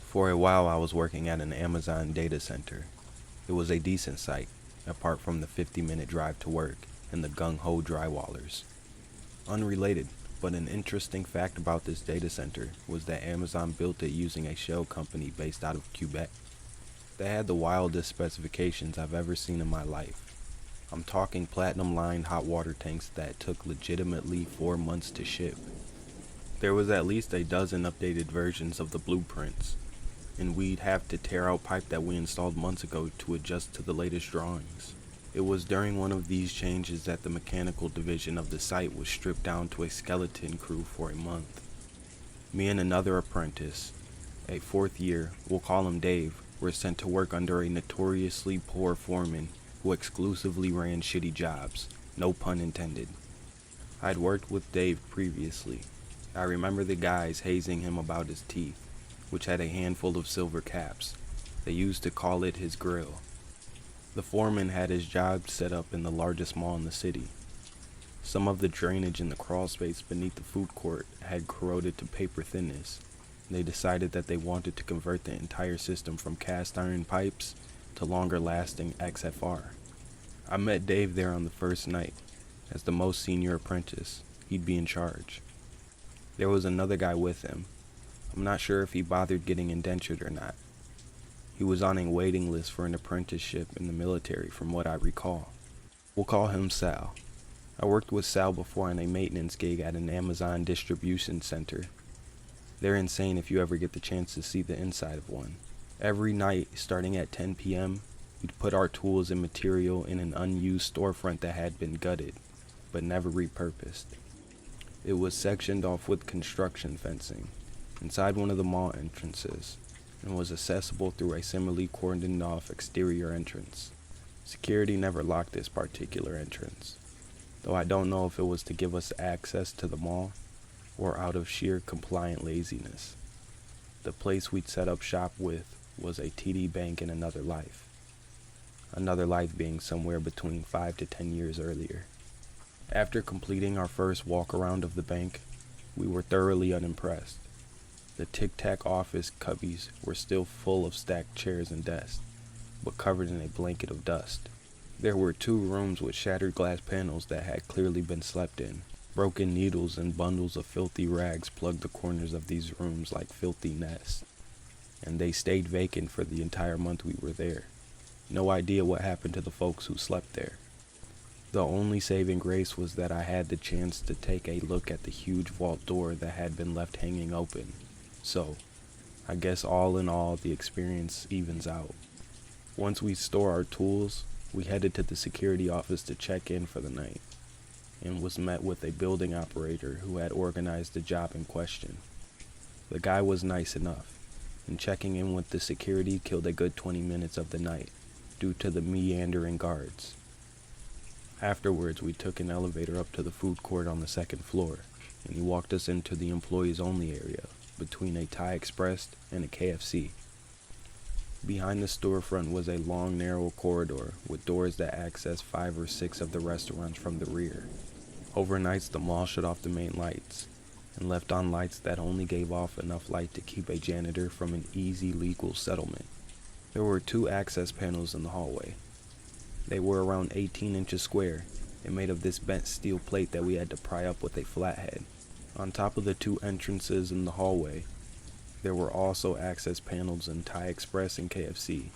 For a while I was working at an Amazon data center. It was a decent site, apart from the 50-minute drive to work and the gung-ho drywallers. Unrelated, but an interesting fact about this data center was that Amazon built it using a shell company based out of Quebec. They had the wildest specifications I've ever seen in my life. I'm talking platinum-lined hot water tanks that took legitimately 4 months to ship. There was at least a dozen updated versions of the blueprints, and we'd have to tear out pipe that we installed months ago to adjust to the latest drawings. It was during one of these changes that the mechanical division of the site was stripped down to a skeleton crew for a month. Me and another apprentice, a 4th year, we'll call him Dave, were sent to work under a notoriously poor foreman who exclusively ran shitty jobs, no pun intended. I'd worked with Dave previously. I remember the guys hazing him about his teeth, which had a handful of silver caps. They used to call it his grill. The foreman had his job set up in the largest mall in the city. Some of the drainage in the crawl space beneath the food court had corroded to paper thinness. They decided that they wanted to convert the entire system from cast iron pipes to longer-lasting XFR. I met Dave there on the first night. As the most senior apprentice, he'd be in charge. There was another guy with him. I'm not sure if he bothered getting indentured or not. He was on a waiting list for an apprenticeship in the military from what I recall. We'll call him Sal. I worked with Sal before on a maintenance gig at an Amazon distribution center. They're insane if you ever get the chance to see the inside of one. Every night, starting at 10 p.m., we'd put our tools and material in an unused storefront that had been gutted, but never repurposed. It was sectioned off with construction fencing inside one of the mall entrances, and was accessible through a similarly cordoned off exterior entrance. Security never locked this particular entrance, though I don't know if it was to give us access to the mall or out of sheer compliant laziness. The place we'd set up shop with was a TD Bank in another life. Another life being somewhere between 5 to 10 years earlier. After completing our first walk around of the bank, we were thoroughly unimpressed. The tic-tac office cubbies were still full of stacked chairs and desks, but covered in a blanket of dust. There were 2 rooms with shattered glass panels that had clearly been slept in. Broken needles and bundles of filthy rags plugged the corners of these rooms like filthy nests, and they stayed vacant for the entire month we were there. No idea what happened to the folks who slept there. The only saving grace was that I had the chance to take a look at the huge vault door that had been left hanging open. So, I guess all in all, the experience evens out. Once we store our tools, we headed to the security office to check in for the night, and was met with a building operator who had organized the job in question. The guy was nice enough, and checking in with the security killed a good 20 minutes of the night, due to the meandering guards. Afterwards, we took an elevator up to the food court on the 2nd floor, and he walked us into the employees only area, between a Thai Express and a KFC. Behind the storefront was a long, narrow corridor with doors that access 5 or 6 of the restaurants from the rear. Overnights, the mall shut off the main lights, and left on lights that only gave off enough light to keep a janitor from an easy legal settlement. There were 2 access panels in the hallway. They were around 18 inches square and made of this bent steel plate that we had to pry up with a flathead. On top of the 2 entrances in the hallway, there were also access panels in Thai Express and KFC.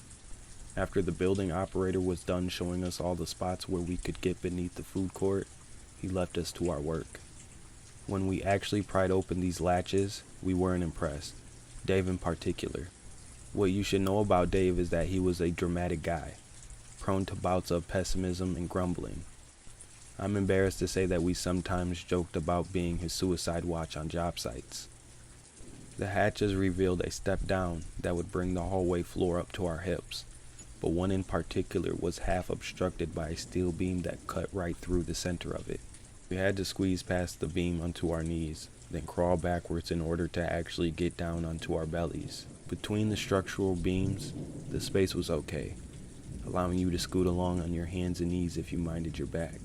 After the building operator was done showing us all the spots where we could get beneath the food court, he left us to our work. When we actually pried open these latches, we weren't impressed, Dave in particular. What you should know about Dave is that he was a dramatic guy, prone to bouts of pessimism and grumbling. I'm embarrassed to say that we sometimes joked about being his suicide watch on job sites. The hatches revealed a step down that would bring the hallway floor up to our hips, but one in particular was half obstructed by a steel beam that cut right through the center of it. We had to squeeze past the beam onto our knees, then crawl backwards in order to actually get down onto our bellies. Between the structural beams, the space was okay, allowing you to scoot along on your hands and knees if you minded your back.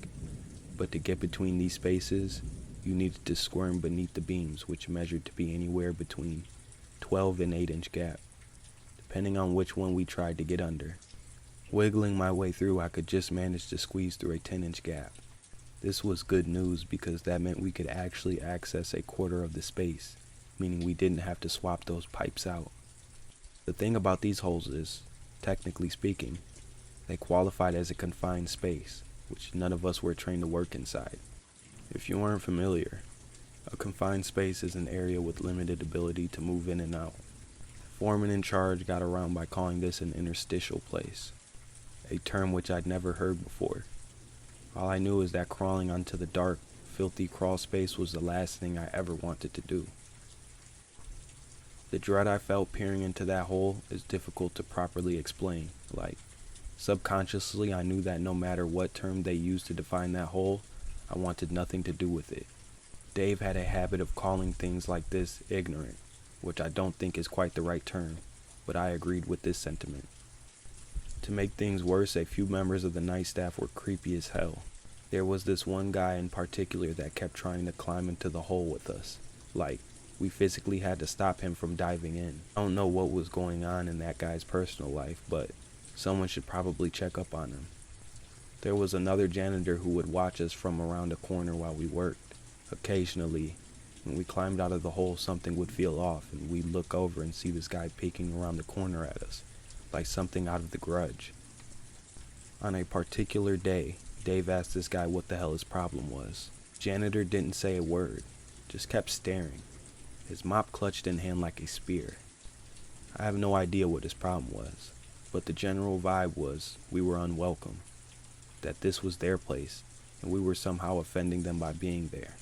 But to get between these spaces, you needed to squirm beneath the beams, which measured to be anywhere between 12 and 8-inch gap, depending on which one we tried to get under. Wiggling my way through, I could just manage to squeeze through a 10-inch gap. This was good news because that meant we could actually access a quarter of the space, meaning we didn't have to swap those pipes out. The thing about these holes is, technically speaking, they qualified as a confined space, which none of us were trained to work inside. If you aren't familiar, a confined space is an area with limited ability to move in and out. Foreman in charge got around by calling this an interstitial place, a term which I'd never heard before. All I knew is that crawling onto the dark, filthy crawl space was the last thing I ever wanted to do. The dread I felt peering into that hole is difficult to properly explain. Subconsciously I knew that no matter what term they used to define that hole, I wanted nothing to do with it. Dave had a habit of calling things like this ignorant, which I don't think is quite the right term, but I agreed with this sentiment. To make things worse, a few members of the night staff were creepy as hell. There was this one guy in particular that kept trying to climb into the hole with us. We physically had to stop him from diving in. I don't know what was going on in that guy's personal life, but someone should probably check up on him. There was another janitor who would watch us from around a corner while we worked. Occasionally, when we climbed out of the hole, something would feel off, and we'd look over and see this guy peeking around the corner at us, like something out of The Grudge. On a particular day, Dave asked this guy what the hell his problem was. Janitor didn't say a word, just kept staring, his mop clutched in hand like a spear. I have no idea what his problem was, but the general vibe was we were unwelcome, that this was their place, and we were somehow offending them by being there.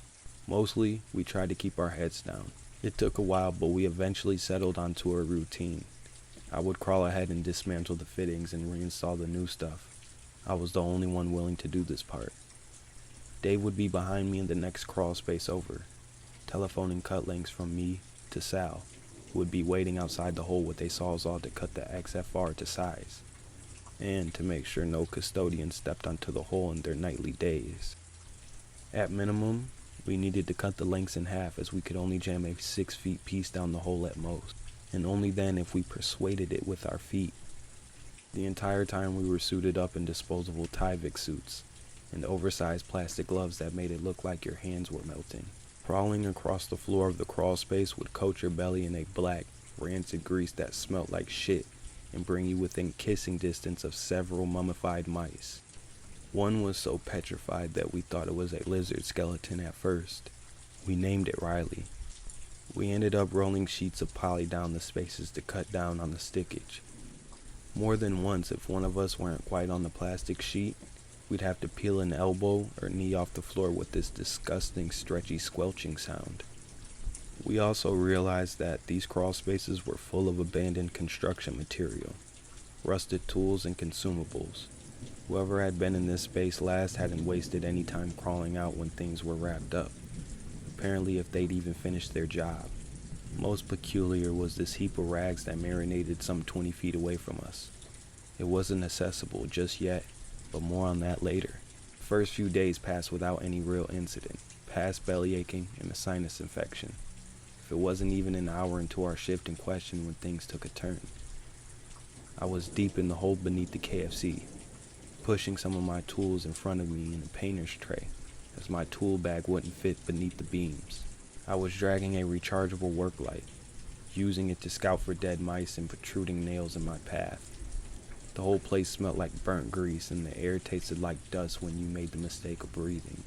Mostly, we tried to keep our heads down. It took a while, but we eventually settled onto a routine. I would crawl ahead and dismantle the fittings and reinstall the new stuff. I was the only one willing to do this part. Dave would be behind me in the next crawl space over, telephoning cut links from me to Sal, who would be waiting outside the hole with a sawzall to cut the XFR to size, and to make sure no custodian stepped onto the hole in their nightly days. At minimum, we needed to cut the lengths in half as we could only jam a 6 feet piece down the hole at most, and only then if we persuaded it with our feet. The entire time we were suited up in disposable Tyvek suits and oversized plastic gloves that made it look like your hands were melting. Crawling across the floor of the crawl space would coat your belly in a black, rancid grease that smelt like shit and bring you within kissing distance of several mummified mice. One was so petrified that we thought it was a lizard skeleton at first. We named it Riley. We ended up rolling sheets of poly down the spaces to cut down on the stickage. More than once, if one of us weren't quite on the plastic sheet, we'd have to peel an elbow or knee off the floor with this disgusting, stretchy squelching sound. We also realized that these crawl spaces were full of abandoned construction material, rusted tools and consumables. Whoever had been in this space last hadn't wasted any time crawling out when things were wrapped up, apparently if they'd even finished their job. Most peculiar was this heap of rags that marinated some 20 feet away from us. It wasn't accessible just yet, but more on that later. The first few days passed without any real incident, past belly aching and a sinus infection. If it wasn't even an hour into our shift in question when things took a turn. I was deep in the hole beneath the KFC, pushing some of my tools in front of me in a painter's tray, as my tool bag wouldn't fit beneath the beams. I was dragging a rechargeable work light, using it to scout for dead mice and protruding nails in my path. The whole place smelled like burnt grease and the air tasted like dust when you made the mistake of breathing.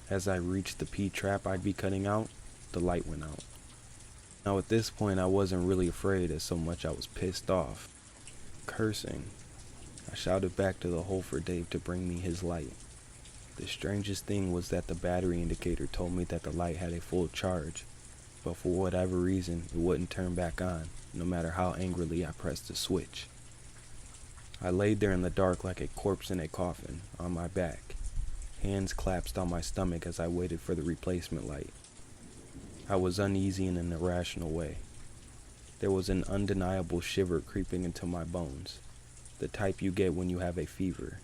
As I reached the pea trap I'd be cutting out, the light went out. Now at this point I wasn't really afraid as so much I was pissed off. Cursing, I shouted back to the hole for Dave to bring me his light. The strangest thing was that the battery indicator told me that the light had a full charge, but for whatever reason it wouldn't turn back on, no matter how angrily I pressed the switch. I laid there in the dark like a corpse in a coffin, on my back. Hands clasped on my stomach as I waited for the replacement light. I was uneasy in an irrational way. There was an undeniable shiver creeping into my bones, the type you get when you have a fever,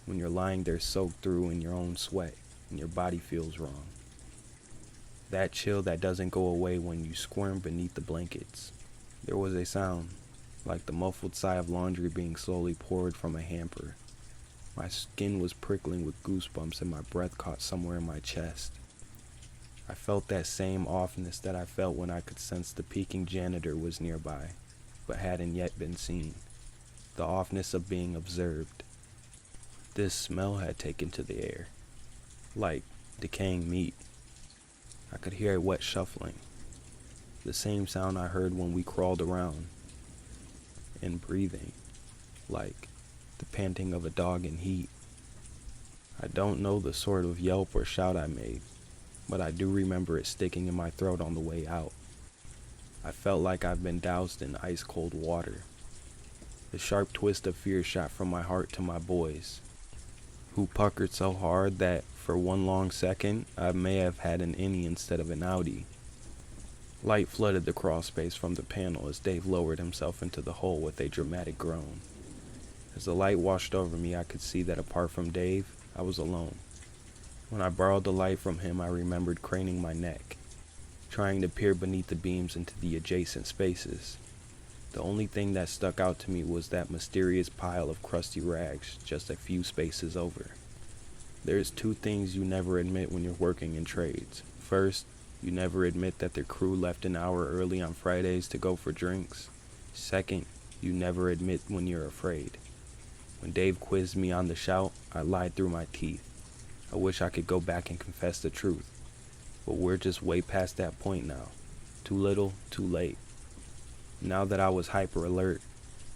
when you're lying there soaked through in your own sweat and your body feels wrong. That chill that doesn't go away when you squirm beneath the blankets. There was a sound, like the muffled sigh of laundry being slowly poured from a hamper. My skin was prickling with goosebumps and my breath caught somewhere in my chest. I felt that same offness that I felt when I could sense the peeking janitor was nearby, but hadn't yet been seen. The offness of being observed. This smell had taken to the air, like decaying meat. I could hear a wet shuffling, the same sound I heard when we crawled around, and breathing, like the panting of a dog in heat. I don't know the sort of yelp or shout I made, but I do remember it sticking in my throat on the way out. I felt like I've been doused in ice-cold water. The sharp twist of fear shot from my heart to my boys, who puckered so hard that, for one long second, I may have had an innie instead of an outie. Light flooded the crawl space from the panel as Dave lowered himself into the hole with a dramatic groan. As the light washed over me, I could see that apart from Dave, I was alone. When I borrowed the light from him, I remembered craning my neck, trying to peer beneath the beams into the adjacent spaces. The only thing that stuck out to me was that mysterious pile of crusty rags just a few spaces over. There's two things you never admit when you're working in trades. First, you never admit that the crew left an hour early on Fridays to go for drinks. Second, you never admit when you're afraid. When Dave quizzed me on the shout, I lied through my teeth. I wish I could go back and confess the truth, but we're just way past that point now. Too little, too late. Now that I was hyper alert,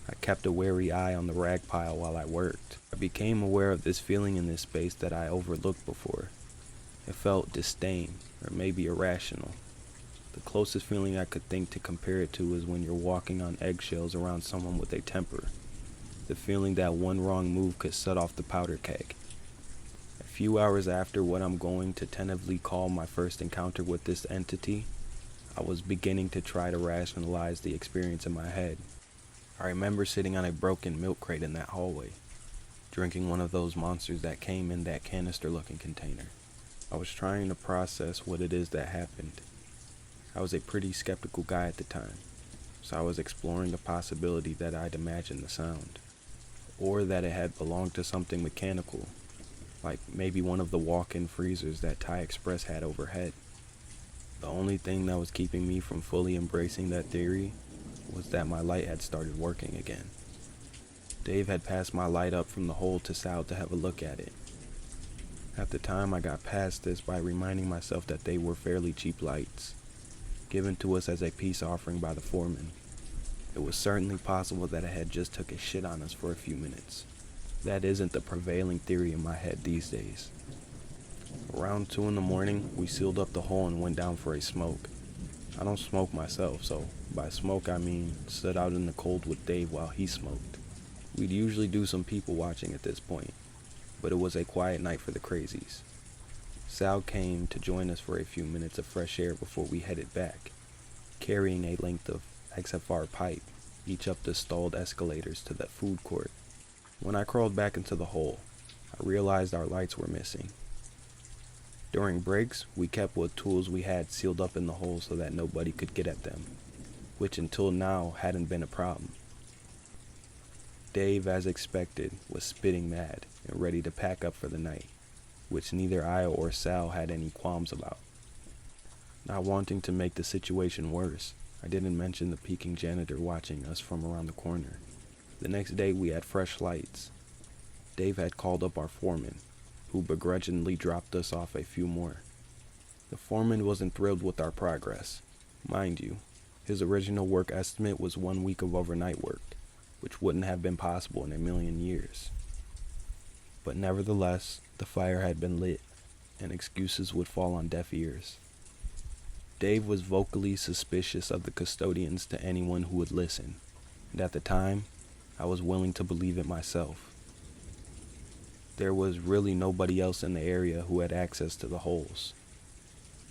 I kept a wary eye on the rag pile while I worked. I became aware of this feeling in this space that I overlooked before. It felt disdain, or maybe irrational. The closest feeling I could think to compare it to is when you're walking on eggshells around someone with a temper. The feeling that one wrong move could set off the powder keg. A few hours after what I'm going to tentatively call my first encounter with this entity, I was beginning to try to rationalize the experience in my head. I remember sitting on a broken milk crate in that hallway, drinking one of those monsters that came in that canister-looking container. I was trying to process what it is that happened. I was a pretty skeptical guy at the time, so I was exploring the possibility that I'd imagined the sound, or that it had belonged to something mechanical, like maybe one of the walk-in freezers that Thai Express had overhead. The only thing that was keeping me from fully embracing that theory was that my light had started working again. Dave had passed my light up from the hole to Sal to have a look at it. At the time, I got past this by reminding myself that they were fairly cheap lights, given to us as a peace offering by the foreman. It was certainly possible that it had just took a shit on us for a few minutes. That isn't the prevailing theory in my head these days. Around 2 in the morning, we sealed up the hole and went down for a smoke. I don't smoke myself, so by smoke I mean stood out in the cold with Dave while he smoked. We'd usually do some people watching at this point, but it was a quiet night for the crazies. Sal came to join us for a few minutes of fresh air before we headed back, carrying a length of XFR pipe, each up the stalled escalators to the food court. When I crawled back into the hole, I realized our lights were missing. During breaks, we kept what tools we had sealed up in the hole so that nobody could get at them, which until now hadn't been a problem. Dave, as expected, was spitting mad and ready to pack up for the night, which neither I or Sal had any qualms about. Not wanting to make the situation worse, I didn't mention the peeking janitor watching us from around the corner. The next day we had fresh lights. Dave had called up our foreman, who begrudgingly dropped us off a few more. The foreman wasn't thrilled with our progress. Mind you, his original work estimate was 1 week of overnight work, which wouldn't have been possible in a million years. But nevertheless, the fire had been lit, and excuses would fall on deaf ears. Dave was vocally suspicious of the custodians to anyone who would listen, and at the time, I was willing to believe it myself. There was really nobody else in the area who had access to the holes.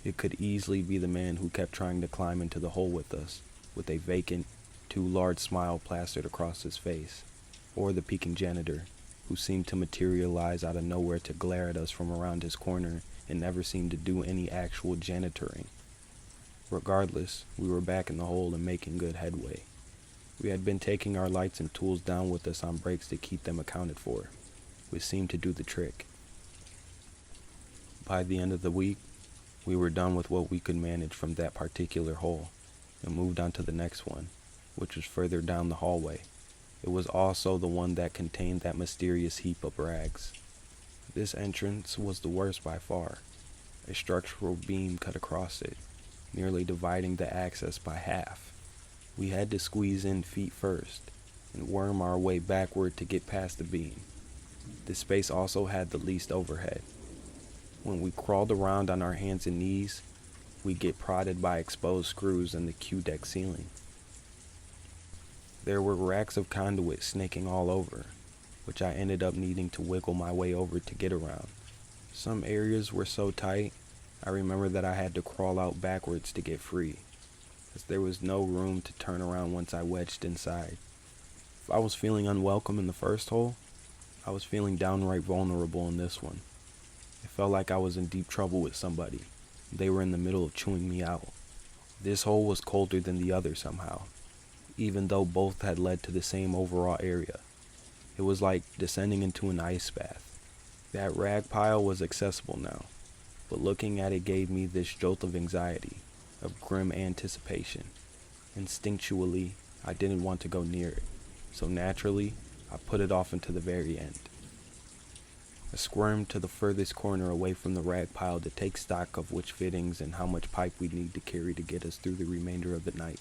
It could easily be the man who kept trying to climb into the hole with us, with a vacant, too large smile plastered across his face, or the peeking janitor, who seemed to materialize out of nowhere to glare at us from around his corner and never seemed to do any actual janitoring. Regardless, we were back in the hole and making good headway. We had been taking our lights and tools down with us on breaks to keep them accounted for, which seemed to do the trick. By the end of the week, we were done with what we could manage from that particular hole and moved on to the next one, which was further down the hallway. It was also the one that contained that mysterious heap of rags. This entrance was the worst by far. A structural beam cut across it, nearly dividing the access by half. We had to squeeze in feet first and worm our way backward to get past the beam. The space also had the least overhead. When we crawled around on our hands and knees, we'd get prodded by exposed screws in the Q-deck ceiling. There were racks of conduit snaking all over, which I ended up needing to wiggle my way over to get around. Some areas were so tight, I remember that I had to crawl out backwards to get free, as there was no room to turn around once I wedged inside. If I was feeling unwelcome in the first hole, I was feeling downright vulnerable in this one. It felt like I was in deep trouble with somebody. They were in the middle of chewing me out. This hole was colder than the other somehow, even though both had led to the same overall area. It was like descending into an ice bath. That rag pile was accessible now, but looking at it gave me this jolt of anxiety, of grim anticipation. Instinctually, I didn't want to go near it, so naturally, I put it off into the very end. I squirmed to the furthest corner away from the rag pile to take stock of which fittings and how much pipe we'd need to carry to get us through the remainder of the night.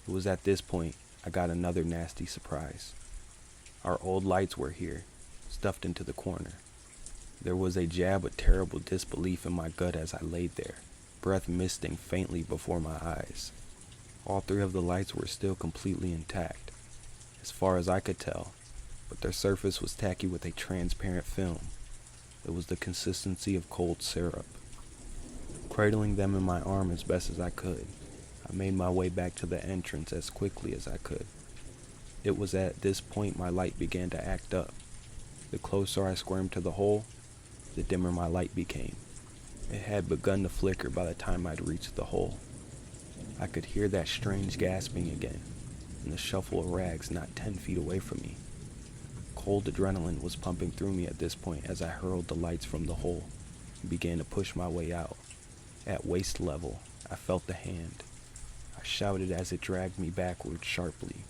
It was at this point I got another nasty surprise. Our old lights were here, stuffed into the corner. There was a jab of terrible disbelief in my gut as I laid there, breath misting faintly before my eyes. All 3 of the lights were still completely intact, as far as I could tell, but their surface was tacky with a transparent film. It was the consistency of cold syrup. Cradling them in my arm as best as I could, I made my way back to the entrance as quickly as I could. It was at this point my light began to act up. The closer I squirmed to the hole, the dimmer my light became. It had begun to flicker by the time I'd reached the hole. I could hear that strange gasping again, and the shuffle of rags not 10 feet away from me. Cold adrenaline was pumping through me at this point as I hurled the lights from the hole and began to push my way out. At waist level, I felt the hand. I shouted as it dragged me backward sharply,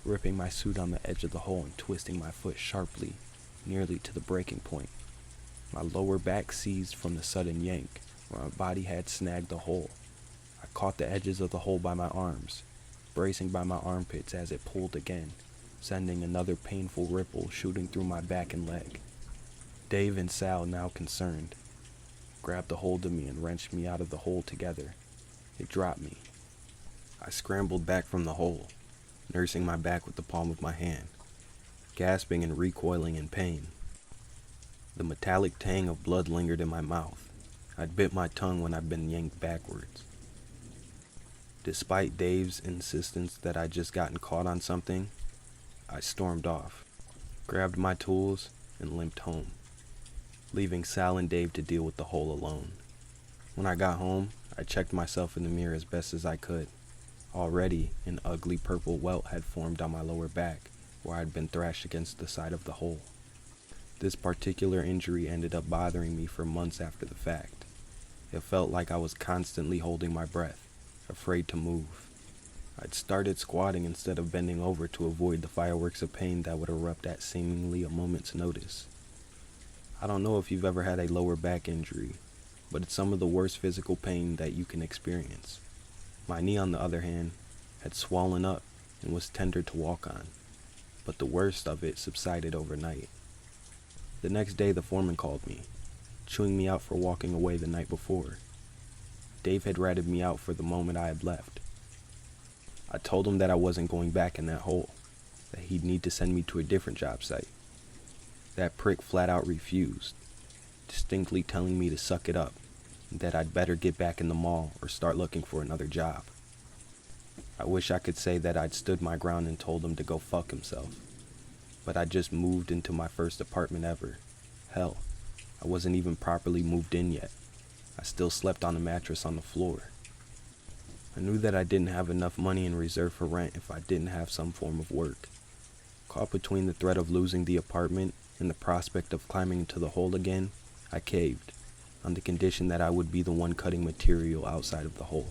ripping my suit on the edge of the hole and twisting my foot sharply, nearly to the breaking point. My lower back seized from the sudden yank, where my body had snagged the hole. I caught the edges of the hole by my arms, bracing by my armpits as it pulled again, sending another painful ripple shooting through my back and leg. Dave and Sal, now concerned, grabbed a hold of me and wrenched me out of the hole together. It dropped me. I scrambled back from the hole, nursing my back with the palm of my hand, gasping and recoiling in pain. The metallic tang of blood lingered in my mouth. I'd bit my tongue when I'd been yanked backwards. Despite Dave's insistence that I'd just gotten caught on something, I stormed off, grabbed my tools, and limped home, leaving Sal and Dave to deal with the hole alone. When I got home, I checked myself in the mirror as best as I could. Already, an ugly purple welt had formed on my lower back, where I'd been thrashed against the side of the hole. This particular injury ended up bothering me for months after the fact. It felt like I was constantly holding my breath, afraid to move. I'd started squatting instead of bending over to avoid the fireworks of pain that would erupt at seemingly a moment's notice. I don't know if you've ever had a lower back injury, but it's some of the worst physical pain that you can experience. My knee, on the other hand, had swollen up and was tender to walk on, but the worst of it subsided overnight. The next day, the foreman called me, chewing me out for walking away the night before. Dave had ratted me out for the moment I had left. I told him that I wasn't going back in that hole, that he'd need to send me to a different job site. That prick flat out refused, distinctly telling me to suck it up, and that I'd better get back in the mall or start looking for another job. I wish I could say that I'd stood my ground and told him to go fuck himself, but I just moved into my first apartment ever. Hell, I wasn't even properly moved in yet. I still slept on a mattress on the floor. I knew that I didn't have enough money in reserve for rent if I didn't have some form of work. Caught between the threat of losing the apartment and the prospect of climbing into the hole again, I caved, on the condition that I would be the one cutting material outside of the hole.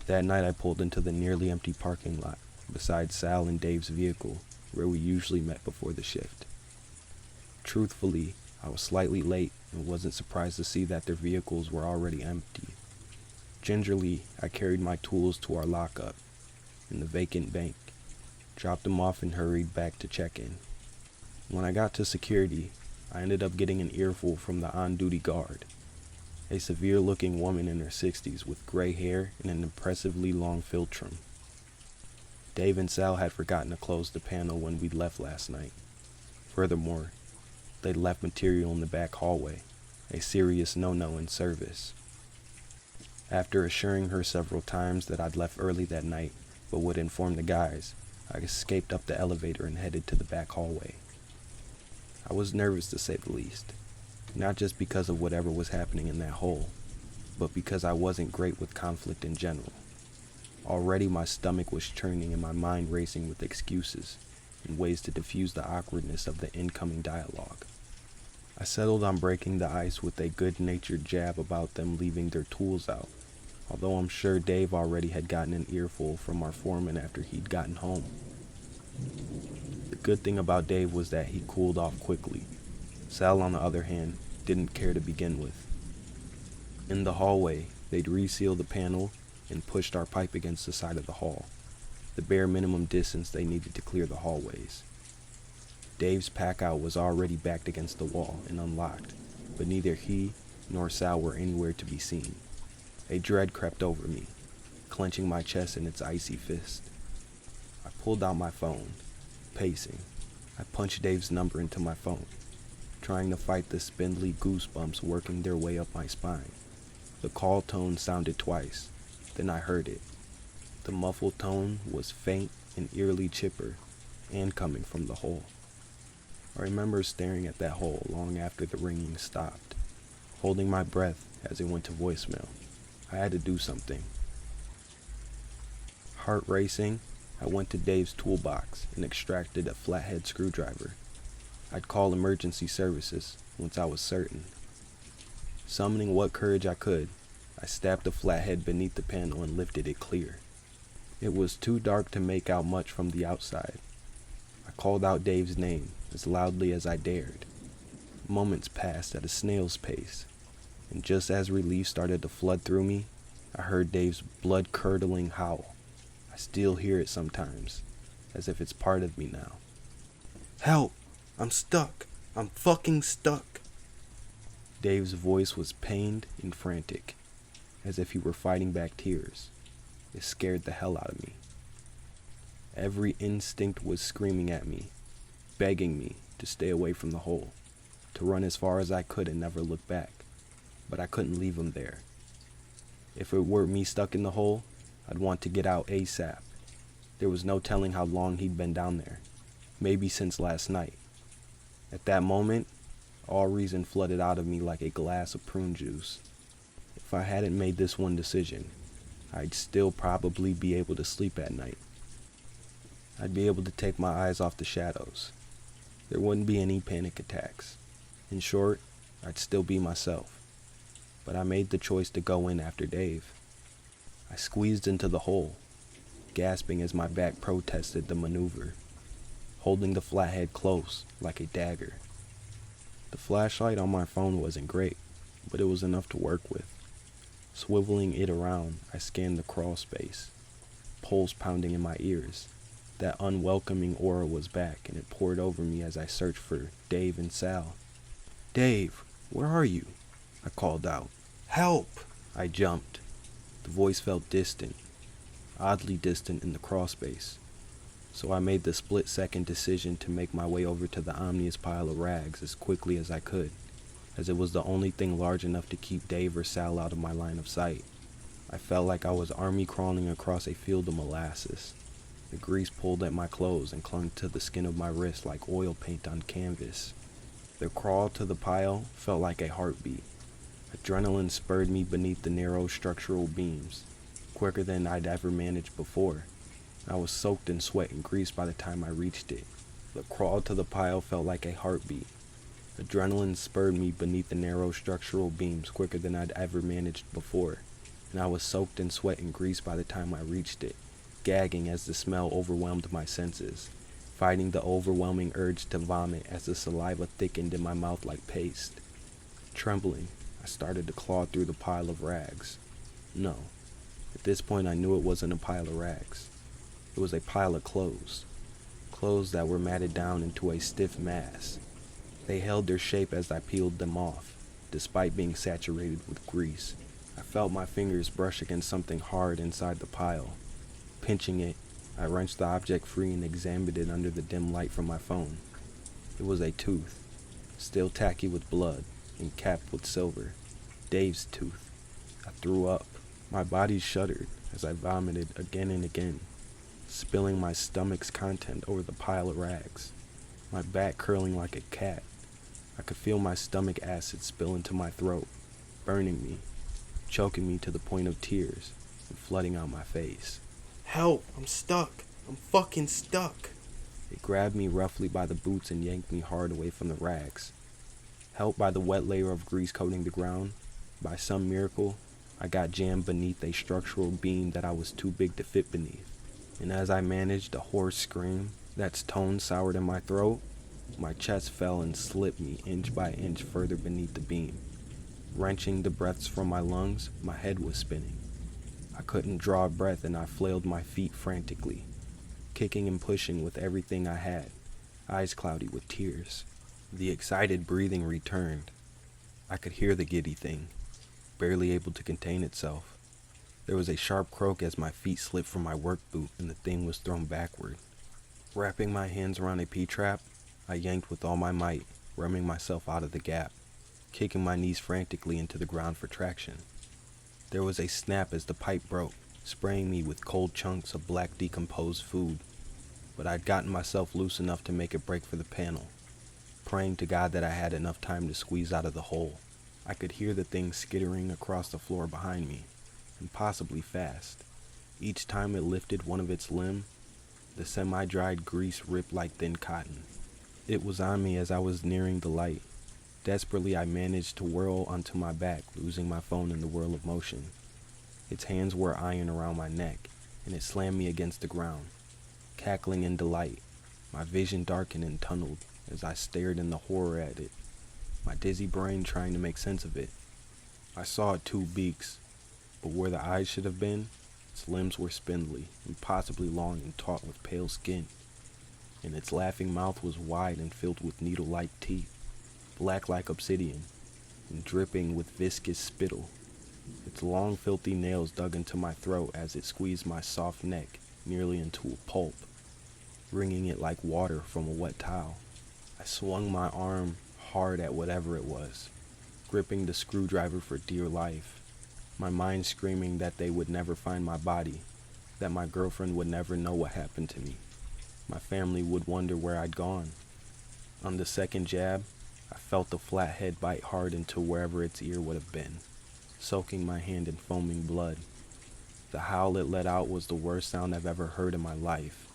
That night I pulled into the nearly empty parking lot, beside Sal and Dave's vehicle, where we usually met before the shift. Truthfully, I was slightly late and wasn't surprised to see that their vehicles were already empty. Gingerly, I carried my tools to our lockup in the vacant bank, dropped them off and hurried back to check in. When I got to security, I ended up getting an earful from the on-duty guard, a severe-looking woman in her 60s with gray hair and an impressively long philtrum. Dave and Sal had forgotten to close the panel when we left last night. Furthermore, they'd left material in the back hallway, a serious no-no in service. After assuring her several times that I'd left early that night but would inform the guys, I escaped up the elevator and headed to the back hallway. I was nervous, to say the least, not just because of whatever was happening in that hole, but because I wasn't great with conflict in general. Already my stomach was churning and my mind racing with excuses and ways to diffuse the awkwardness of the incoming dialogue. I settled on breaking the ice with a good-natured jab about them leaving their tools out, although I'm sure Dave already had gotten an earful from our foreman after he'd gotten home. The good thing about Dave was that he cooled off quickly. Sal, on the other hand, didn't care to begin with. In the hallway, they'd resealed the panel and pushed our pipe against the side of the hall, the bare minimum distance they needed to clear the hallways. Dave's pack-out was already backed against the wall and unlocked, but neither he nor Sal were anywhere to be seen. A dread crept over me, clenching my chest in its icy fist. I pulled out my phone, pacing. I punched Dave's number into my phone, trying to fight the spindly goosebumps working their way up my spine. The call tone sounded twice, then I heard it. The muffled tone was faint and eerily chipper, and coming from the hole. I remember staring at that hole long after the ringing stopped, holding my breath as it went to voicemail. I had to do something. Heart racing, I went to Dave's toolbox and extracted a flathead screwdriver. I'd call emergency services once I was certain. Summoning what courage I could, I stabbed the flathead beneath the panel and lifted it clear. It was too dark to make out much from the outside. I called out Dave's name as loudly as I dared. Moments passed at a snail's pace, and just as relief started to flood through me, I heard Dave's blood-curdling howl. I still hear it sometimes, as if it's part of me now. "Help! I'm stuck! I'm fucking stuck!" Dave's voice was pained and frantic, as if he were fighting back tears. It scared the hell out of me. Every instinct was screaming at me, begging me to stay away from the hole, to run as far as I could and never look back, but I couldn't leave him there. If it were me stuck in the hole, I'd want to get out ASAP. There was no telling how long he'd been down there, maybe since last night. At that moment, all reason flooded out of me like a glass of prune juice. If I hadn't made this one decision, I'd still probably be able to sleep at night. I'd be able to take my eyes off the shadows. There wouldn't be any panic attacks. In short, I'd still be myself. But I made the choice to go in after Dave. I squeezed into the hole, gasping as my back protested the maneuver, holding the flathead close like a dagger. The flashlight on my phone wasn't great, but it was enough to work with. Swiveling it around, I scanned the crawl space, pulse pounding in my ears. That unwelcoming aura was back, and it poured over me as I searched for Dave and Sal. "Dave, where are you?" I called out. "Help!" I jumped. The voice felt distant, oddly distant in the crawl space. So I made the split-second decision to make my way over to the ominous pile of rags as quickly as I could, as it was the only thing large enough to keep Dave or Sal out of my line of sight. I felt like I was army crawling across a field of molasses. The grease pulled at my clothes and clung to the skin of my wrist like oil paint on canvas. The crawl to the pile felt like a heartbeat. Adrenaline spurred me beneath the narrow structural beams, quicker than I'd ever managed before. I was soaked in sweat and grease by the time I reached it. The crawl to the pile felt like a heartbeat. Adrenaline spurred me beneath the narrow structural beams quicker than I'd ever managed before, and I was soaked in sweat and grease by the time I reached it, gagging as the smell overwhelmed my senses, fighting the overwhelming urge to vomit as the saliva thickened in my mouth like paste. Trembling, I started to claw through the pile of rags. No, at this point I knew it wasn't a pile of rags. It was a pile of clothes. Clothes that were matted down into a stiff mass. They held their shape as I peeled them off, despite being saturated with grease. I felt my fingers brush against something hard inside the pile. Pinching it, I wrenched the object free and examined it under the dim light from my phone. It was a tooth, still tacky with blood and capped with silver. Dave's tooth. I threw up. My body shuddered as I vomited again and again, spilling my stomach's content over the pile of rags, my back curling like a cat. I could feel my stomach acid spill into my throat, burning me, choking me to the point of tears, and flooding out my face. "Help! I'm stuck! I'm fucking stuck!" It grabbed me roughly by the boots and yanked me hard away from the rags. Helped by the wet layer of grease coating the ground, by some miracle, I got jammed beneath a structural beam that I was too big to fit beneath. And as I managed a hoarse scream that's tone soured in my throat, my chest fell and slipped me inch by inch further beneath the beam. Wrenching the breaths from my lungs, my head was spinning. I couldn't draw a breath and I flailed my feet frantically, kicking and pushing with everything I had, eyes cloudy with tears. The excited breathing returned. I could hear the giddy thing, barely able to contain itself. There was a sharp croak as my feet slipped from my work boot and the thing was thrown backward. Wrapping my hands around a P-trap, I yanked with all my might, ramming myself out of the gap, kicking my knees frantically into the ground for traction. There was a snap as the pipe broke, spraying me with cold chunks of black decomposed food, but I'd gotten myself loose enough to make it break for the panel, praying to God that I had enough time to squeeze out of the hole. I could hear the thing skittering across the floor behind me, and possibly fast. Each time it lifted one of its limbs, the semi-dried grease ripped like thin cotton. It was on me as I was nearing the light. Desperately, I managed to whirl onto my back, losing my phone in the whirl of motion. Its hands were iron around my neck, and it slammed me against the ground. Cackling in delight, my vision darkened and tunneled as I stared in the horror at it, my dizzy brain trying to make sense of it. I saw two beaks, but where the eyes should have been, its limbs were spindly, impossibly long and taut with pale skin, and its laughing mouth was wide and filled with needle-like teeth, black like obsidian, and dripping with viscous spittle. Its long, filthy nails dug into my throat as it squeezed my soft neck nearly into a pulp, wringing it like water from a wet towel. I swung my arm hard at whatever it was, gripping the screwdriver for dear life, my mind screaming that they would never find my body, that my girlfriend would never know what happened to me. My family would wonder where I'd gone. On the second jab, I felt the flat head bite hard into wherever its ear would have been, soaking my hand in foaming blood. The howl it let out was the worst sound I've ever heard in my life.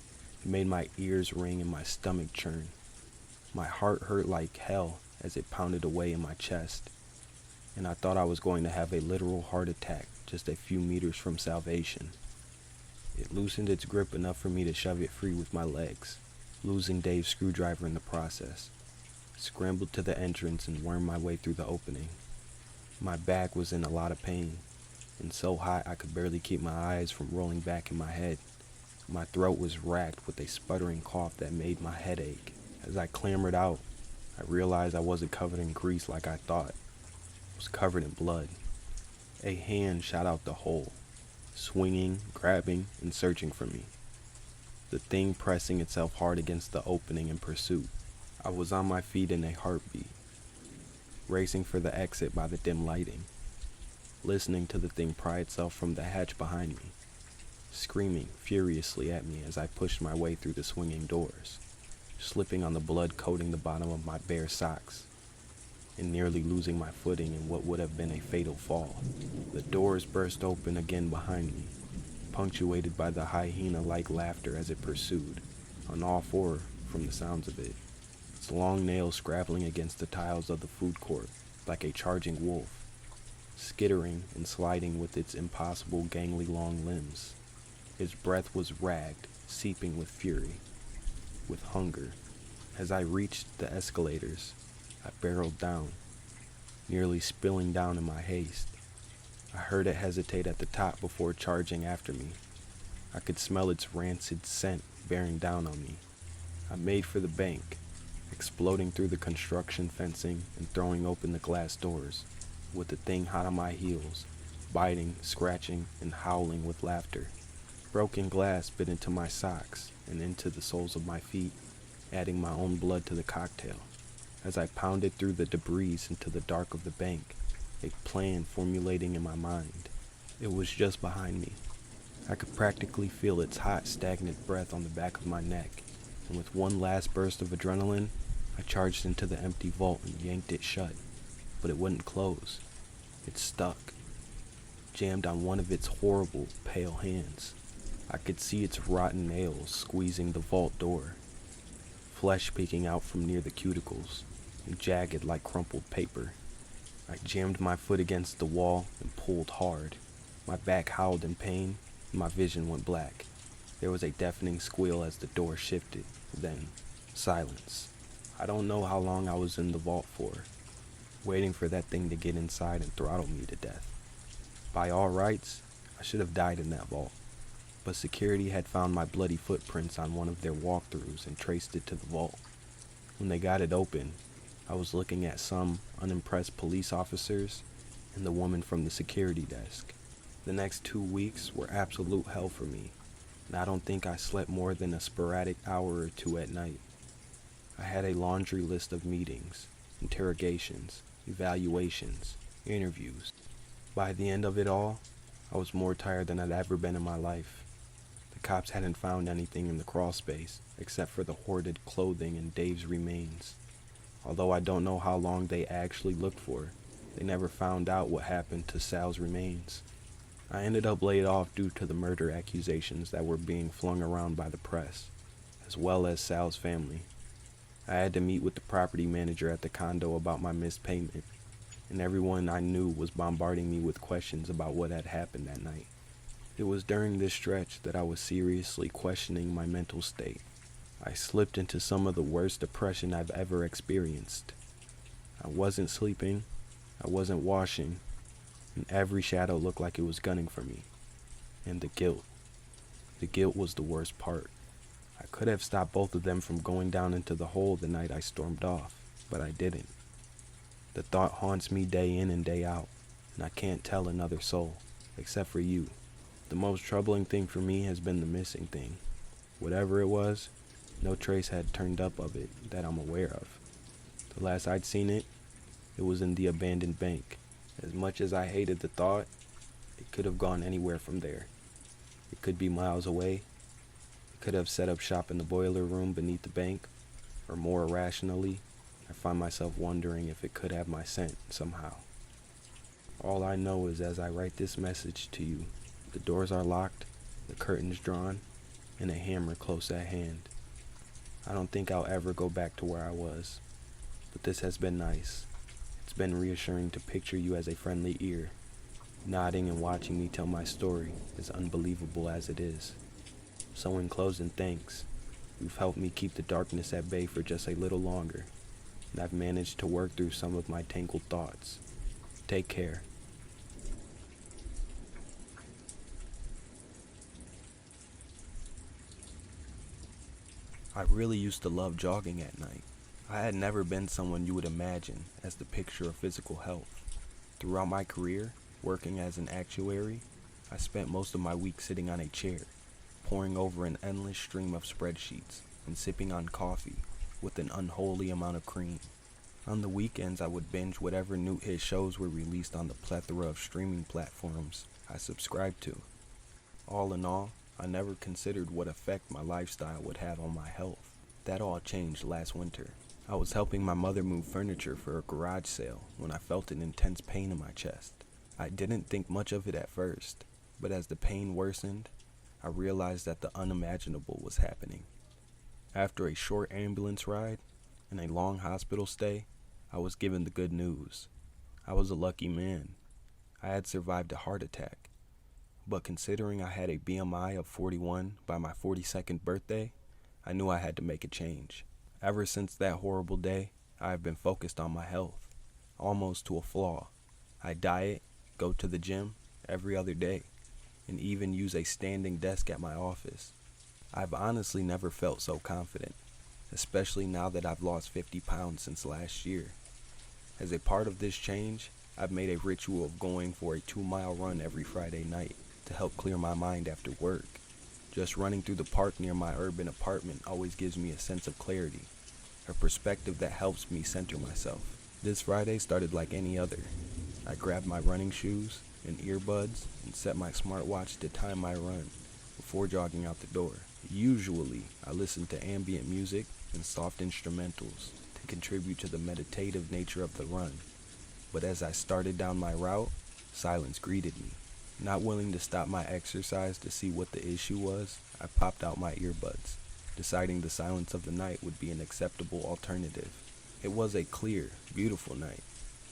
It made my ears ring and my stomach churn. My heart hurt like hell as it pounded away in my chest, and I thought I was going to have a literal heart attack just a few meters from salvation. It loosened its grip enough for me to shove it free with my legs, losing Dave's screwdriver in the process. I scrambled to the entrance and wormed my way through the opening. My back was in a lot of pain, and so hot I could barely keep my eyes from rolling back in my head. My throat was racked with a sputtering cough that made my head ache. As I clambered out, I realized I wasn't covered in grease like I thought. I was covered in blood. A hand shot out the hole, swinging, grabbing, and searching for me. The thing pressing itself hard against the opening in pursuit. I was on my feet in a heartbeat, racing for the exit by the dim lighting, listening to the thing pry itself from the hatch behind me, screaming furiously at me as I pushed my way through the swinging doors, slipping on the blood coating the bottom of my bare socks, and nearly losing my footing in what would have been a fatal fall. The doors burst open again behind me, punctuated by the hyena-like laughter as it pursued, on all four from the sounds of it, its long nails scrabbling against the tiles of the food court like a charging wolf, skittering and sliding with its impossible gangly long limbs. Its breath was ragged, seeping with fury, with hunger. As I reached the escalators, I barreled down, nearly spilling down in my haste. I heard it hesitate at the top before charging after me. I could smell its rancid scent bearing down on me. I made for the bank, exploding through the construction fencing and throwing open the glass doors, with the thing hot on my heels, biting, scratching, and howling with laughter. Broken glass bit into my socks and into the soles of my feet, adding my own blood to the cocktail. As I pounded through the debris into the dark of the bank, a plan formulating in my mind. It was just behind me. I could practically feel its hot, stagnant breath on the back of my neck, and with one last burst of adrenaline, I charged into the empty vault and yanked it shut, but it wouldn't close. It stuck, jammed on one of its horrible, pale hands. I could see its rotten nails squeezing the vault door, flesh peeking out from near the cuticles, and jagged like crumpled paper. I jammed my foot against the wall and pulled hard. My back howled in pain, and my vision went black. There was a deafening squeal as the door shifted, then silence. I don't know how long I was in the vault for, waiting for that thing to get inside and throttle me to death. By all rights, I should have died in that vault, but security had found my bloody footprints on one of their walkthroughs and traced it to the vault. When they got it open, I was looking at some unimpressed police officers and the woman from the security desk. The next 2 weeks were absolute hell for me, and I don't think I slept more than a sporadic hour or two at night. I had a laundry list of meetings, interrogations, evaluations, interviews. By the end of it all, I was more tired than I'd ever been in my life. The cops hadn't found anything in the crawl space except for the hoarded clothing and Dave's remains. Although I don't know how long they actually looked for, They never found out what happened to Sal's remains. I ended up laid off due to the murder accusations that were being flung around by the press, as well as Sal's family. I had to meet with the property manager at the condo about my missed payment, and everyone I knew was bombarding me with questions about what had happened that night. It was during this stretch that I was seriously questioning my mental state. I slipped into some of the worst depression I've ever experienced. I wasn't sleeping, I wasn't washing, and every shadow looked like it was gunning for me. And the guilt. The guilt was the worst part. I could have stopped both of them from going down into the hole the night I stormed off, but I didn't. The thought haunts me day in and day out, and I can't tell another soul, except for you. The most troubling thing for me has been the missing thing. Whatever it was, no trace had turned up of it that I'm aware of. The last I'd seen it, it was in the abandoned bank. As much as I hated the thought, it could have gone anywhere from there. It could be miles away. It could have set up shop in the boiler room beneath the bank, or more irrationally, I find myself wondering if it could have my scent somehow. All I know is as I write this message to you, the doors are locked, the curtains drawn, and a hammer close at hand. I don't think I'll ever go back to where I was, but this has been nice. It's been reassuring to picture you as a friendly ear, nodding and watching me tell my story, as unbelievable as it is. So in closing, thanks. You've helped me keep the darkness at bay for just a little longer, and I've managed to work through some of my tangled thoughts. Take care. I really used to love jogging at night. I had never been someone you would imagine as the picture of physical health. Throughout my career, working as an actuary, I spent most of my week sitting on a chair, poring over an endless stream of spreadsheets and sipping on coffee with an unholy amount of cream. On the weekends, I would binge whatever new hit shows were released on the plethora of streaming platforms I subscribed to. All in all, I never considered what effect my lifestyle would have on my health. That all changed last winter. I was helping my mother move furniture for a garage sale when I felt an intense pain in my chest. I didn't think much of it at first, but as the pain worsened, I realized that the unimaginable was happening. After a short ambulance ride and a long hospital stay, I was given the good news. I was a lucky man. I had survived a heart attack. But considering I had a BMI of 41 by my 42nd birthday, I knew I had to make a change. Ever since that horrible day, I have been focused on my health, almost to a flaw. I diet, go to the gym every other day, and even use a standing desk at my office. I've honestly never felt so confident, especially now that I've lost 50 pounds since last year. As a part of this change, I've made a ritual of going for a 2-mile run every Friday night to help clear my mind after work. Just running through the park near my urban apartment always gives me a sense of clarity, a perspective that helps me center myself. This Friday started like any other. I grabbed my running shoes and earbuds and set my smartwatch to time my run before jogging out the door. Usually, I listen to ambient music and soft instrumentals to contribute to the meditative nature of the run. But as I started down my route, silence greeted me. Not willing to stop my exercise to see what the issue was, I popped out my earbuds, deciding the silence of the night would be an acceptable alternative. It was a clear, beautiful night,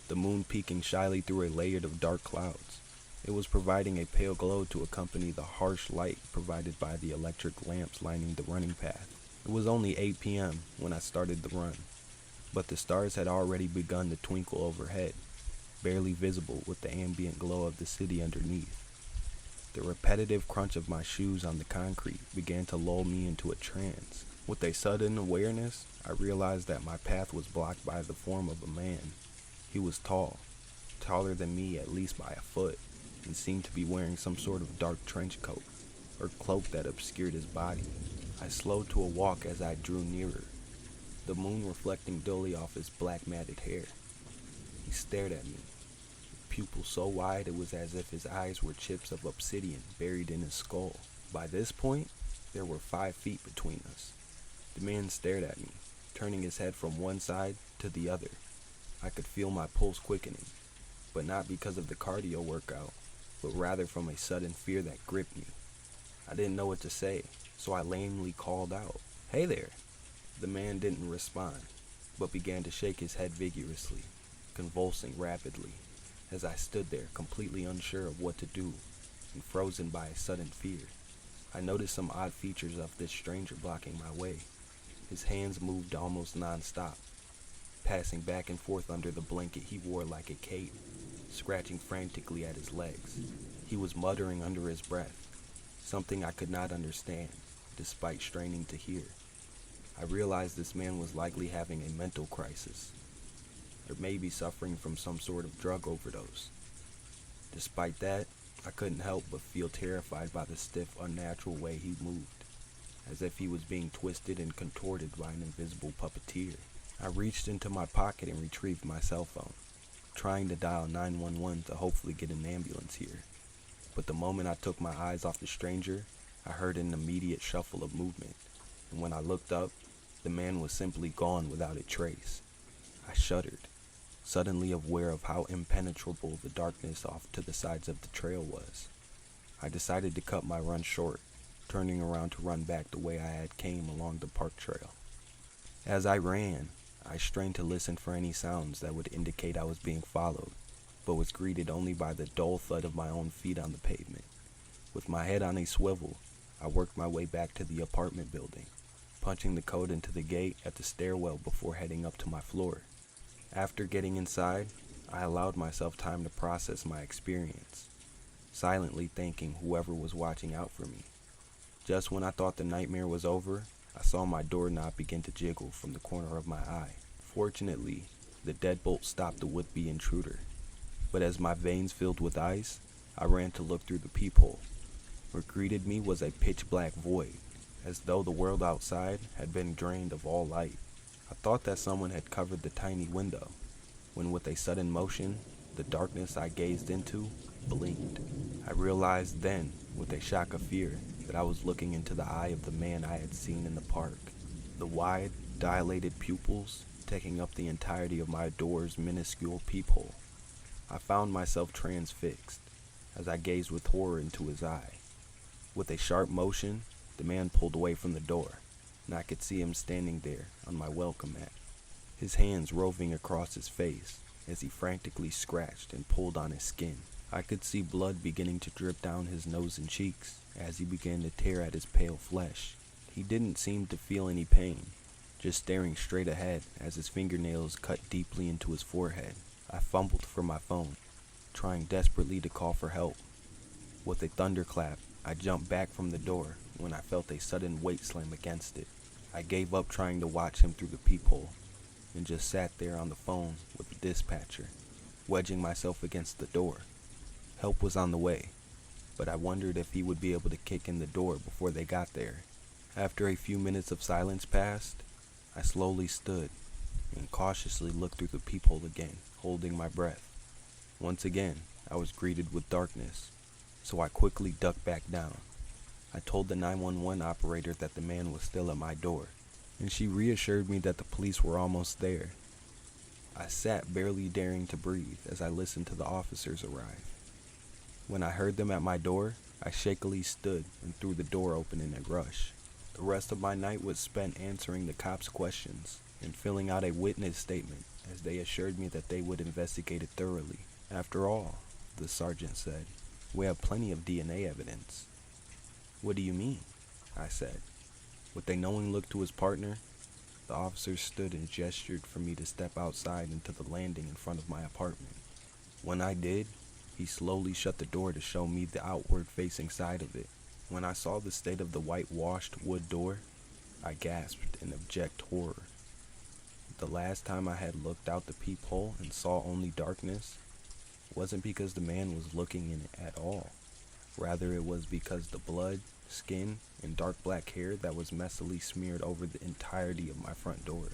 the moon peeking shyly through a layer of dark clouds. It was providing a pale glow to accompany the harsh light provided by the electric lamps lining the running path. It was only 8 p.m. when I started the run, but the stars had already begun to twinkle overhead, barely visible with the ambient glow of the city underneath. The repetitive crunch of my shoes on the concrete began to lull me into a trance. With a sudden awareness, I realized that my path was blocked by the form of a man. He was tall, taller than me at least by a foot, and seemed to be wearing some sort of dark trench coat, or cloak that obscured his body. I slowed to a walk as I drew nearer, the moon reflecting dully off his black matted hair. He stared at me, pupils so wide it was as if his eyes were chips of obsidian buried in his skull. By this point, there were 5 feet between us. The man stared at me, turning his head from one side to the other. I could feel my pulse quickening. but not because of the cardio workout, but rather from a sudden fear that gripped me. I didn't know what to say, so I lamely called out, "Hey there!" The man didn't respond, but began to shake his head vigorously, convulsing rapidly, as I stood there completely unsure of what to do and frozen by a sudden fear. I noticed some odd features of this stranger blocking my way. His hands moved almost non-stop, passing back and forth under the blanket he wore like a cape, scratching frantically at his legs. He was muttering under his breath, something I could not understand, despite straining to hear. I realized this man was likely having a mental crisis, or maybe suffering from some sort of drug overdose. Despite that, I couldn't help but feel terrified by the stiff, unnatural way he moved, as if he was being twisted and contorted by an invisible puppeteer. I reached into my pocket and retrieved my cell phone, trying to dial 911 to hopefully get an ambulance here. But the moment I took my eyes off the stranger, I heard an immediate shuffle of movement, and when I looked up, the man was simply gone without a trace. I shuddered, suddenly aware of how impenetrable the darkness off to the sides of the trail was. I decided to cut my run short, turning around to run back the way I had came along the park trail. As I ran, I strained to listen for any sounds that would indicate I was being followed, but was greeted only by the dull thud of my own feet on the pavement. With my head on a swivel, I worked my way back to the apartment building, punching the code into the gate at the stairwell before heading up to my floor. After getting inside, I allowed myself time to process my experience, silently thanking whoever was watching out for me. Just when I thought the nightmare was over, I saw my doorknob begin to jiggle from the corner of my eye. Fortunately, the deadbolt stopped the would-be intruder, but as my veins filled with ice, I ran to look through the peephole. What greeted me was a pitch-black void, as though the world outside had been drained of all light. I thought that someone had covered the tiny window, when with a sudden motion, the darkness I gazed into blinked. I realized then, with a shock of fear, that I was looking into the eye of the man I had seen in the park. The wide, dilated pupils taking up the entirety of my door's minuscule peephole. I found myself transfixed, as I gazed with horror into his eye. With a sharp motion, the man pulled away from the door, and I could see him standing there on my welcome mat, his hands roving across his face as he frantically scratched and pulled on his skin. I could see blood beginning to drip down his nose and cheeks as he began to tear at his pale flesh. He didn't seem to feel any pain, just staring straight ahead as his fingernails cut deeply into his forehead. I fumbled for my phone, trying desperately to call for help. With a thunderclap, I jumped back from the door when I felt a sudden weight slam against it. I gave up trying to watch him through the peephole and just sat there on the phone with the dispatcher, wedging myself against the door. Help was on the way, but I wondered if he would be able to kick in the door before they got there. After a few minutes of silence passed, I slowly stood and cautiously looked through the peephole again, holding my breath. Once again, I was greeted with darkness, so I quickly ducked back down. I told the 911 operator that the man was still at my door, and she reassured me that the police were almost there. I sat barely daring to breathe as I listened to the officers arrive. When I heard them at my door, I shakily stood and threw the door open in a rush. The rest of my night was spent answering the cops' questions and filling out a witness statement as they assured me that they would investigate it thoroughly. After all, the sergeant said, we have plenty of DNA evidence. What do you mean? I said. With a knowing look to his partner, the officer stood and gestured for me to step outside into the landing in front of my apartment. When I did, he slowly shut the door to show me the outward-facing side of it. When I saw the state of the whitewashed wood door, I gasped in abject horror. The last time I had looked out the peephole and saw only darkness wasn't because the man was looking in it at all. Rather, it was because the blood, skin, and dark black hair that was messily smeared over the entirety of my front door.